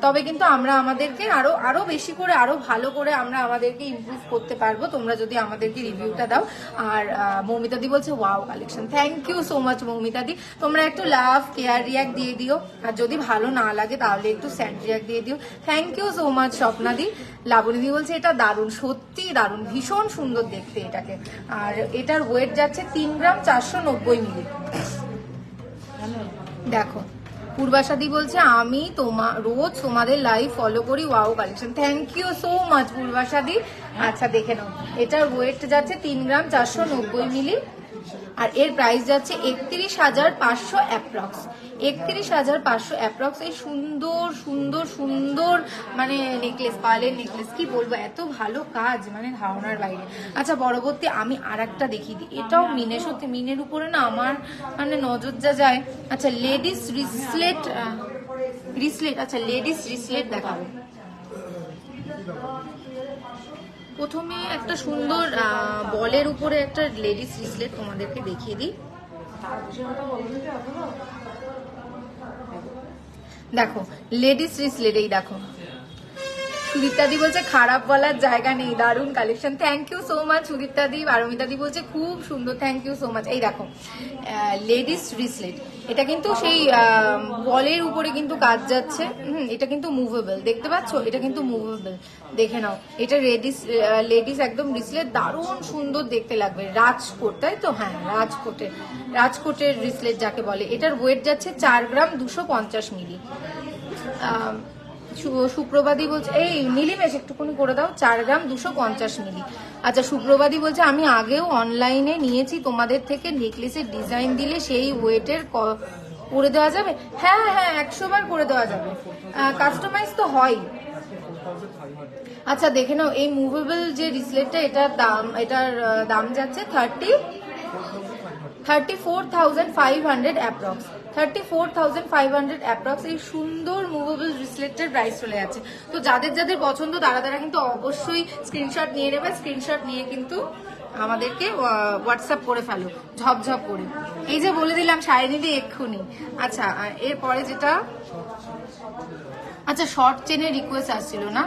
তবে কিন্তু আমরা আমাদেরকে আরো বেশি করে আরো ভালো করে আমরা আমাদেরকে ইমপ্রুভ করতে পারবো, তোমরা যদি আমাদেরকে রিভিউটা দাও। আর মৌমিতা দি বলছে wow collection, thank you so much Moumita di. তোমরা একটু লাভ কেয়ার রিয়াক্ট দিয়ে দিও, আর যদি ভালো না লাগে তাহলে একটু স্যাড রিয়াক্ট দিয়ে দিও। Thank you so much Swapna di. Labani di বলছে এটা দারুণ, সত্যি দারুণ, ভীষণ সুন্দর দেখতে এটাকে। আর এটার ওয়েট যাচ্ছে 3 গ্রাম 490 মিলি। দেখো পূর্বাশাদি বলছে আমি রোজ তোমাদের লাইভ ফলো করি, wow collection, thank you so much পূর্বাশাদি। আচ্ছা দেখে নাও, এটার ওয়েট যাচ্ছে 3 গ্রাম 490 মিলি, আর এর প্রাইস যাচ্ছে 31,500 অ্যাপ্রক্স। 31,500 অ্যাপ্রক্স। এই সুন্দর সুন্দর সুন্দর মানে নেকলেস, পার্লের নেকলেস, কি বলবো এত ভালো কাজ, মানে ধারণার বাইরে। আচ্ছা পরবর্তী আমি আরেকটা দেখিয়ে দিই, এটাও মিনে, সত্যি মিনের উপরে না আমার মানে নজর যা যায়। আচ্ছা লেডিস রিসলেট, আচ্ছা লেডিস রিসলেট দেখাবো। প্রথমে একটা সুন্দর বলের উপরে একটা লেডিস রিসলেট তোমাদেরকে দেখিয়ে দিই। দেখো লেডিস রিসলেট, এই দেখো সুদীপ্তাদি বলছে খারাপ বলার জায়গা নেই, দারুণ collection, thank you so much সুদীপ্তাদি। পারমিতাদি বলছে খুব সুন্দর, থ্যাংক ইউ সো মাচ। এই দেখো লেডিস রিসলেট, এটা কিন্তু সেই বলের উপরে কিন্তু কাজ যাচ্ছে। এটা কিন্তু মুভেবল, দেখতে পাচ্ছ এটা কিন্তু মুভেবল, দেখে নাও। এটা লেডিস একদম রিসলেট, দারুণ সুন্দর দেখতে লাগবে। রাজকোট, তাই তো? হ্যাঁ রাজকোটের রিসলেট যাকে বলে। এটার ওয়েট যাচ্ছে 4 গ্রাম 250 মিলি। সুপ্রভাদি বলছে, এই নীলিমেশ একটুখানি করে দাও, 4 গ্রাম 250 মিলি। আচ্ছা সুপ্রভাদি বলছে আমি আগেও অনলাইনে নিয়েছি তোমাদের থেকে, নেকলেসের ডিজাইন দিলে সেই ওয়েটের করে দেওয়া যাবে? হ্যাঁ 100 বার করে দেওয়া যাবে, কাস্টমাইজ তো হয়। আচ্ছা দেখে নাও এই মুভেবল যে রিসলেটটা, এটার দাম যাচ্ছে 34,500 অ্যাপ্রক্স, 34,500 অ্যাপ্রক্স এই সুন্দর মুভেবল ব্রেসলেটের প্রাইস চলে যাচ্ছে। তো যাদের যাদের পছন্দ তারা তারা কিন্তু অবশ্যই স্ক্রিনশট নিয়ে নেবে, স্ক্রিনশট নিয়ে কিন্তু আমাদেরকে হোয়াটসঅ্যাপ করে ফেলো ঝপঝপ করে। এই যে বলে দিলাম শাড়ি এক্ষুনি। আচ্ছা এরপরে যেটা, আচ্ছা শর্ট চেনের রিকোয়েস্ট আসছিল না,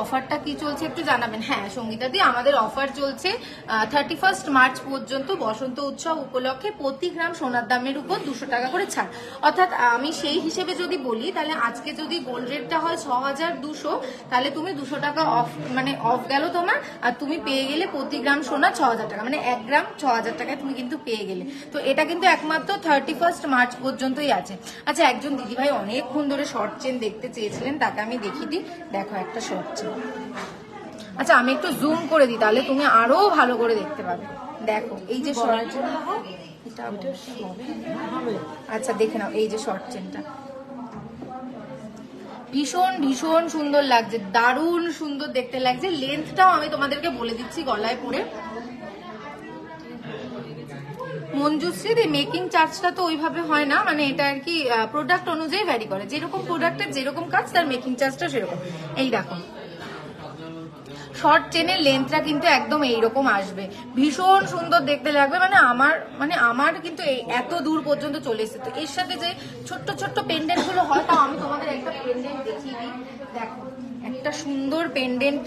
অফারটা কি চলছে একটু জানাবেন। হ্যাঁ সঙ্গীতা দি, আমাদের অফার চলছে 31 মার্চ পর্যন্ত বসন্ত উৎসব উপলক্ষে প্রতি গ্রাম সোনার দামের উপর 200 টাকা করে ছাড়। অর্থাৎ আমি সেই হিসেবে যদি বলি তাহলে আজকে যদি গোল্ড রেটটা হয় 6200, তাহলে তুমি 200 টাকা অফ, মানে অফ গেল তোমার, আর তুমি পেয়ে গেলে প্রতি গ্রাম সোনা 6000 টাকা, মানে 1 গ্রাম 6000 টাকায় তুমি কিন্তু পেয়ে গেলে। তো এটা কিন্তু একমাত্র 31 মার্চ পর্যন্তই আছে। আচ্ছা একজন দিদিভাই অনেকক্ষণ ধরে শর্ট চেন দেখতে চেয়েছিলেন, তাকে আমি দেখিয়ে দিই। দেখো একটা শর্ট চেন, আচ্ছা আমি একটু জুম করে দিই তাহলে তুমি আরো ভালো করে দেখতে পাবে। দেখো এই যে শর্ট চেন, আচ্ছা দেখে নাও এই যে শর্ট চেনটা ভীষণ ভীষণ সুন্দর লাগছে, দারুণ সুন্দর দেখতে লাগছে। লেন্থটাও আমি তোমাদেরকে বলে দিচ্ছি গলায় পরে। মঞ্জুশ্রী মেকিং চার্জটা তো ওইভাবে হয় না, মানে এটা আর কি প্রোডাক্ট অনুযায়ী ভ্যারি করে, যেরকম প্রোডাক্টের যেরকম কাজ তার মেকিং চার্জটা সেরকম। এই দেখো শর্ট চেনের লেন্থটা কিন্তু একদম এইরকম আসবে, ভীষণ সুন্দর দেখতে লাগবে। মানে আমার কিন্তু এত দূর পর্যন্ত চলে এসেছে। তো এর সাথে যে ছোট্ট ছোট্ট পেন্ডেন্ট গুলো হয়, তা আমি তোমাদের একটা পেন্ডেন্ট দেখিয়ে দিই। দেখো একটা সুন্দর পেন্ডেন্ট,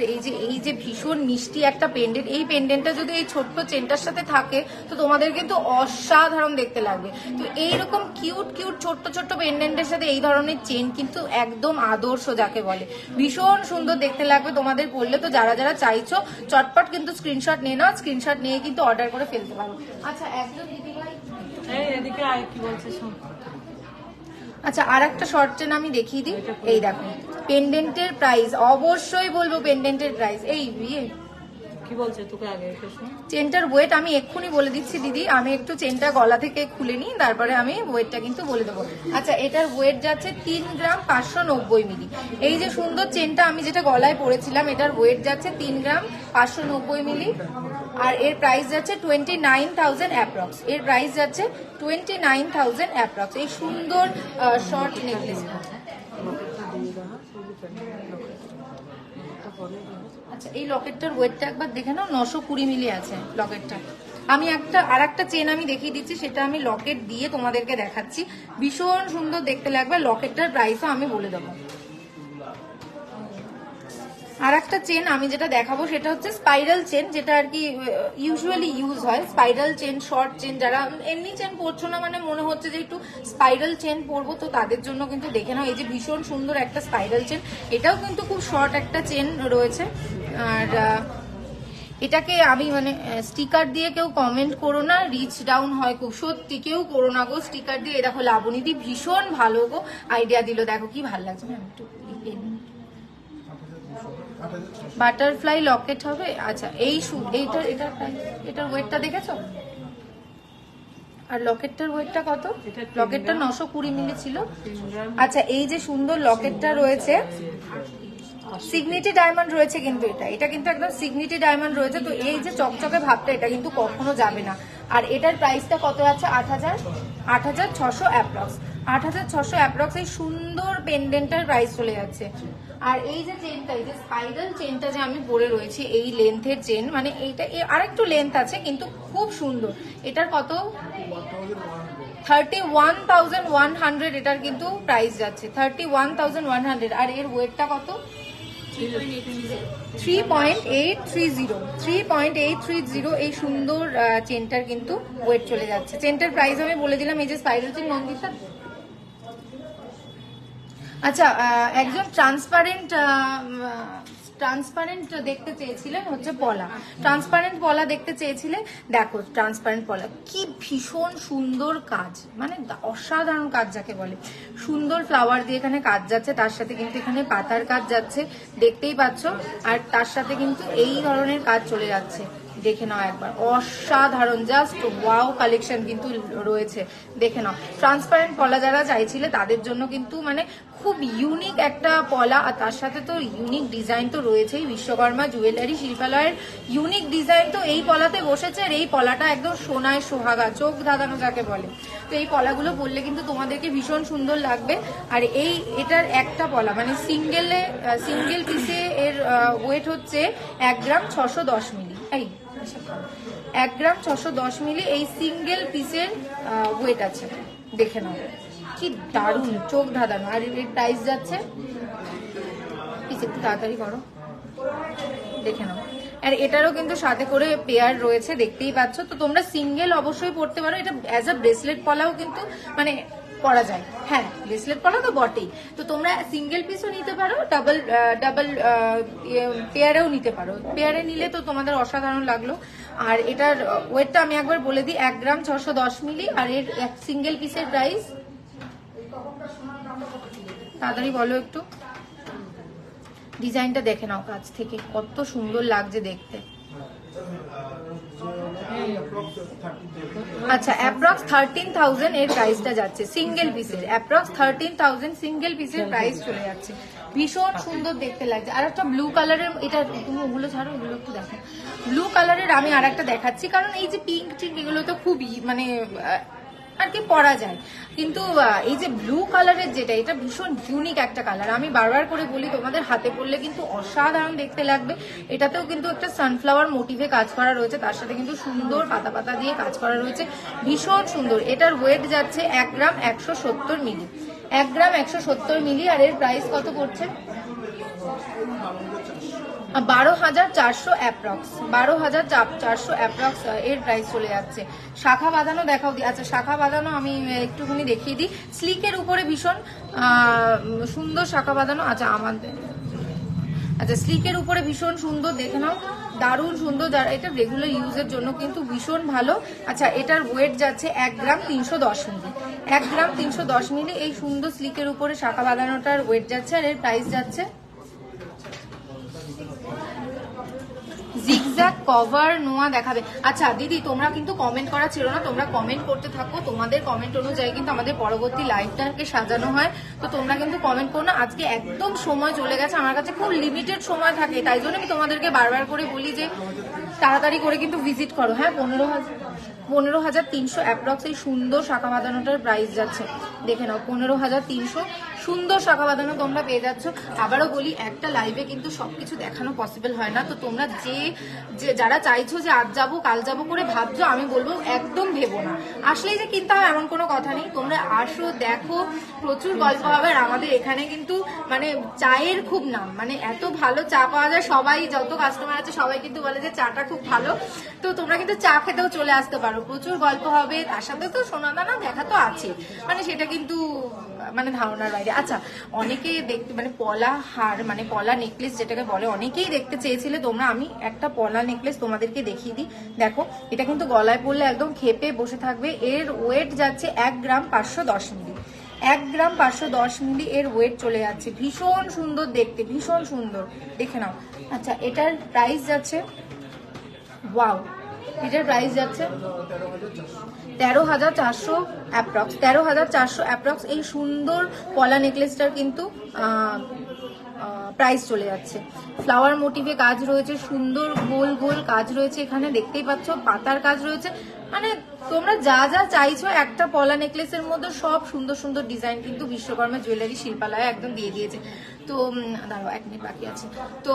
এই যে ভীষণ মিষ্টি একটা পেন্ডেন্ট, এই পেন্ডেন্টটা যদি এই ছোট্ট চেনটার সাথে থাকে তো তোমাদের কিন্তু অসাধারণ দেখতে লাগবে। তো এইরকম কিউট কিউট ছোট্ট ছোট্ট পেন্ডেন্টের সাথে এই ধরনের চেন কিন্তু একদম আদর্শ যাকে বলে, ভীষণ সুন্দর দেখতে লাগবে তোমাদের পরলে। তো যারা যারা চাইছো চটপট কিন্তু স্ক্রিনশট নিয়ে নাও, স্ক্রিনশট নিয়ে কিন্তু অর্ডার করে ফেলতে পারো। আচ্ছা একজন দিদিভাই এদিকে কি বলছে শোন। আচ্ছা আর একটা শর্ট চেন আমি দেখিয়ে দিই। এই দেখো পেন্ডেন্টের প্রাইস, অবশ্যই বলবো পেন্ডেন্টের প্রাইস। এই বিয়ে কি বলছে তোকে আগে চেনটার ওয়েট আমি এক্ষুনি বলে দিচ্ছি দিদি, আমি একটু চেনটা গলা থেকে খুলে নিই, তারপরে আমি ওয়েটটা কিন্তু বলে দেবো। আচ্ছা এটার ওয়েট যাচ্ছে 3 গ্রাম 590 মিলি। এই যে সুন্দর চেনটা আমি যেটা গলায় পরেছিলাম, এটার ওয়েট যাচ্ছে 3 গ্রাম 590 মিলি, আর এর প্রাইস যাচ্ছে 29,000 অ্যাপ্রক্স। এর প্রাইস যাচ্ছে 29,000 অ্যাপ্রক্স। এই সুন্দর শর্ট নেকলেসটা। আচ্ছা এই লকেটটার ওয়েটটা একবার দেখে নাও, 920 মিলি আছে লকেটটা। আমি আর একটা চেন আমি দেখিয়ে দিচ্ছি, সেটা আমি লকেট দিয়ে তোমাদেরকে দেখাচ্ছি, ভীষণ সুন্দর দেখতে লাগবে। লকেটটার প্রাইসও আমি বলে দেবো। আর একটা চেন আমি যেটা দেখাবো সেটা হচ্ছে স্পাইরাল চেন, যেটা আর কি ইউজুয়ালি ইউজ হয়। স্পাইরাল চেন, শর্ট চেন, যারা এমনি চেন পরছো না, মানে মনে হচ্ছে যে একটু স্পাইরাল চেন পরবো, তো তাদের জন্য কিন্তু দেখে নাও। এই যে ভীষণ সুন্দর একটা স্পাইরাল চেন, এটাও কিন্তু খুব শর্ট একটা চেন রয়েছে। আর এটাকে আমি মানে স্টিকার দিয়ে কেউ কমেন্ট করো না, রিচ ডাউন হয় খুব, সত্যি কেউ করো না গো স্টিকার দিয়ে। দেখো লাবণীদি ভীষণ ভালো গো আইডিয়া দিল, দেখো কি ভালো লাগছে। ম্যাম একটু বাটারফ্লাই লকেট হবে। আচ্ছা এটার ওয়েটটা দেখেছো, আর লকেটটার ওয়েটটা কত? লকেটটা 920 মিলি ছিল। আচ্ছা এই যে সুন্দর লকেটটা রয়েছে, সিগনিটি ডায়মন্ড রয়েছে কিন্তু এটা কিন্তু একদম সিগনিটি ডায়মন্ড রয়েছে। তো এই যে চকচকে ভাবটা, এটা কিন্তু কখনো যাবে না। আর এটার প্রাইসটা কত আছে? 8,600 অ্যাপ্রক্স। 8,600 অ্যাপ্রক্স এই সুন্দর পেন্ডেন্টের প্রাইস চলে যাচ্ছে। আর এই যে চেনটা, এই যে স্পাইরাল চেনটা যে আমি পরে রয়েছি, এই লেন্থের চেন, মানে এইটা আরেকটু লেন্থ আছে কিন্তু খুব সুন্দর। এটার কত? 31,100 এটার কিন্তু প্রাইস যাচ্ছে, 31,100। আর এর ওয়েটটা কত? 3.830 এই সুন্দর চেনটার কিন্তু ওয়েট চলে যাচ্ছে। চেনটার প্রাইস আমি বলে দিলাম। এই যে স্পাইরাল চেন নন্দিতা। আচ্ছা একজন ট্রান্সপারেন্ট দেখতে চেয়েছিলেন, হচ্ছে পলা, ট্রান্সপারেন্ট পলা দেখতে চেয়েছিলেন। দেখো ট্রান্সপারেন্ট পলা কি ভীষণ সুন্দর কাজ, মানে অসাধারণ কাজ যাকে বলে। সুন্দর ফ্লাওয়ার দিয়ে এখানে কাজ যাচ্ছে, তার সাথে কিন্তু এখানে পাতার কাজ যাচ্ছে, দেখতেই পাচ্ছ। আর তার সাথে কিন্তু এই ধরনের কাজ চলে যাচ্ছে, দেখে নাও একবার, অসাধারণ, জাস্ট ওয়াও কালেকশন কিন্তু রয়েছে। দেখে নাও, ট্রান্সপারেন্ট পলা যারা চাইছিলে তাদের জন্য কিন্তু মানে খুব ইউনিক একটা পলা, আর তার সাথে তো ইউনিক ডিজাইন তো রয়েছেই। বিশ্বকর্মা জুয়েলারি শিল্পালয়ের ইউনিক ডিজাইন তো এই পলাতে বসেছে, আর এই পলাটা একদম সোনায় সোহাগা, চোখ ধাঁধানো যাকে বলে। তো এই পলাগুলো পরলে কিন্তু তোমাদেরকে ভীষণ সুন্দর লাগবে। আর এটার একটা পলা মানে সিঙ্গেল পিসে এর ওয়েট হচ্ছে 1 গ্রাম 610 মিলি। 1 গ্রাম 610 মিলি এই সিঙ্গেল পিসের ওয়েট আছে। দেখে নাও কি দারুণ, চোখ ধাঁধানো। আর এর প্রাইস যাচ্ছে, প্লিজ একটু তাড়াতাড়ি করো, দেখে নাও। আর এটারও কিন্তু সাথে করে পেয়ার রয়েছে, দেখতেই পাচ্ছ। তো তোমরা সিঙ্গেল অবশ্যই পড়তে পারো, এটা অ্যাজ আ ব্রেসলেট পলাও কিন্তু মানে পরা যায়। হ্যাঁ, ব্রেসলেট পলা তো বটেই। তো তোমরা সিঙ্গেল পিসও নিতে পারো, ডাবল পেয়ারেও নিতে পারো। পেয়ারে নিলে তো তোমাদের অসাধারণ লাগলো। আর এটার ওয়েটটা আমি একবার বলে দিই, 1 গ্রাম 610 মিলি। আর এর এক সিঙ্গেল পিসের প্রাইস, তাড়াতাড়ি বলো একটু। ডিজাইনটা দেখে নাও কাছ থেকে, কত সুন্দর লাগছে দেখতে। আচ্ছা, অ্যাপ্রক্স 13,000 এর প্রাইসটা যাচ্ছে সিঙ্গেল পিসের। অ্যাপ্রক্স 13,000 সিঙ্গেল পিসের প্রাইস চলে যাচ্ছে। ভীষণ সুন্দর দেখতে লাগছে। আর একটা ব্লু কালারের, এটা তুমি ওগুলো ছাড়ো, ওগুলো একটু দেখো। ব্লু কালারের আমি আর একটা দেখাচ্ছি, কারণ এই যে পিঙ্ক টিঙ্ক এগুলো তো খুবই মানে আর কি পরা যায়, কিন্তু এই যে ব্লু কালারের যেটা, এটা ভীষণ ইউনিক একটা কালার। আমি বারবার করে বলি তোমাদের হাতে পরলে কিন্তু অসাধারণ দেখতে লাগবে। এটাতেও কিন্তু একটা সানফ্লাওয়ার মোটিভে কাজ করা রয়েছে, তার সাথে কিন্তু সুন্দর পাতা পাতা দিয়ে কাজ করা রয়েছে, ভীষণ সুন্দর। এটার ওয়েট যাচ্ছে 1 গ্রাম 170 মিলি। 1 গ্রাম 170 মিলি। আর এর প্রাইস কত পড়ছে? 12,400 অ্যাপ্রক্স। 12,400 অ্যাপ্রক্স এর প্রাইস চলে যাচ্ছে। শাখা বাঁধানো দেখাও দি। আচ্ছা, শাখা বাঁধানো আমি একটুখানি দেখিয়ে দিই। স্লিকের উপরে ভীষণ সুন্দর শাখা বাঁধানো। আচ্ছা, স্লিকের উপরে ভীষণ সুন্দর, দেখে নাও, দারুণ সুন্দর। যারা এটা রেগুলার ইউজের জন্য কিন্তু ভীষণ ভালো। আচ্ছা, এটার ওয়েট যাচ্ছে 1 গ্রাম 310 মিলি। 1 গ্রাম 310 মিলি এই সুন্দর স্লিকের উপরে শাখা বাঁধানোটার ওয়েট যাচ্ছে। আর এর প্রাইস যাচ্ছে জিগজ্যাগ কভার নোয়া দেখাবে। আচ্ছা দিদি, তোমরা কিন্তু কমেন্ট করা ছিল না, তোমরা কমেন্ট করতে থাকো। তোমাদের কমেন্ট অনুযায়ী কিন্তু আমাদের পরবর্তী লাইভটাকে সাজানো হয়। তো তোমরা কিন্তু কমেন্ট করো না। আজকে একদম সময় চলে গেছে, আমার কাছে খুব লিমিটেড সময় থাকে, তাই জন্য আমি তোমাদেরকে বারবার করে বলি যে তাড়াতাড়ি করে কিন্তু ভিজিট করো। হ্যাঁ, 15,300 অ্যাপ্রক্স এই সুন্দর শাখা বাঁধানোটার প্রাইস যাচ্ছে। দেখে নাও, 15,300 সুন্দর শাখা বাঁধানো তোমরা পেয়ে যাচ্ছ। আবারও বলি, একটা লাইভে কিন্তু সবকিছু দেখানো পসিবল হয় না। তো তোমরা যারা চাইছো যে আজ যাবো কাল যাবো করে ভাবছো, আমি বলবো একদম ভেবো না। আসলেই যে কিনতে হবে এমন কোনো কথা নেই। তোমরা আসো, দেখো, প্রচুর গল্প হবে। আর আমাদের এখানে কিন্তু মানে চায়ের খুব নাম, মানে এত ভালো চা পাওয়া যায়। সবাই, যত কাস্টমার আছে সবাই কিন্তু বলে যে চাটা খুব ভালো। তো তোমরা কিন্তু চা খেতেও চলে আসতে পারো, প্রচুর গল্প হবে। তার সাথে তো সোনাদানা দেখা তো আছে, মানে সেটা কিন্তু মানে ধারণার বাইরে। আচ্ছা, অনেকে দেখতে মানে পলা হার মানে পলা নেকলেস যেটাকে বলে, অনেকেই দেখতে চেয়েছিলে তোমরা। আমি একটা পলা নেকলেস তোমাদেরকে দেখিয়ে দিই। দেখো, এটা কিন্তু গলায় পরলে একদম খেপে বসে থাকবে। এর ওয়েট যাচ্ছে 1 গ্রাম 510 মিলি। 1 গ্রাম 510 মিলি এর ওয়েট চলে যাচ্ছে। ভীষণ সুন্দর দেখতে, ভীষণ সুন্দর, দেখে নাও। আচ্ছা, এটার প্রাইস যাচ্ছে, ওয়াও, এটার প্রাইস যাচ্ছে 13,400 অ্যাপ্রক্স। 13,400 অ্যাপ্রক্স এই সুন্দর পলা নেকলেসটার কিন্তু প্রাইস চলে যাচ্ছে। ফ্লাওয়ার মোটিভে কাজ রয়েছে, সুন্দর গোল গোল কাজ রয়েছে, এখানে দেখতেই পাচ্ছ পাতার কাজ রয়েছে। মানে তোমরা যা যা চাইছো একটা পলা নেকলেসের মধ্যে সব সুন্দর সুন্দর ডিজাইন কিন্তু বিশ্বকর্মা জুয়েলারি শিল্পালয়ে একদম দিয়ে দিয়েছে। তো দাঁড়াও, 1 মিনিট বাকি আছে। তো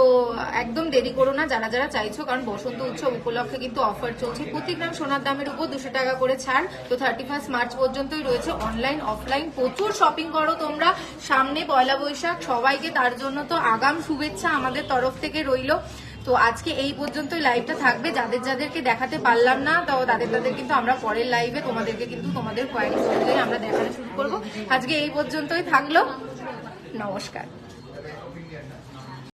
একদম দেরি করো না যারা যারা চাইছো, কারণ বসন্ত উৎসব উপলক্ষে কিন্তু অফার চলছে। প্রতি গ্রাম সোনার দামের উপর 200 টাকা করে ছাড়। তো 31 মার্চ পর্যন্তই রয়েছে। অনলাইন অফলাইন প্রচুর শপিং করো তোমরা। সামনে পয়লা বৈশাখ, সবাইকে তার জন্য তো আগাম শুভেচ্ছা আমাদের তরফ থেকে রইলো। তো আজকে এই পর্যন্তই লাইভটা থাকবে। যাদেরকে দেখাতে পারলাম না, তো তাদের কিন্তু আমরা পরের লাইভে তোমাদেরকে কিন্তু তোমাদের কোয়ারিজ অনুযায়ী আমরা দেখানো শুরু করবো। আজকে এই পর্যন্তই থাকলো, নমস্কার।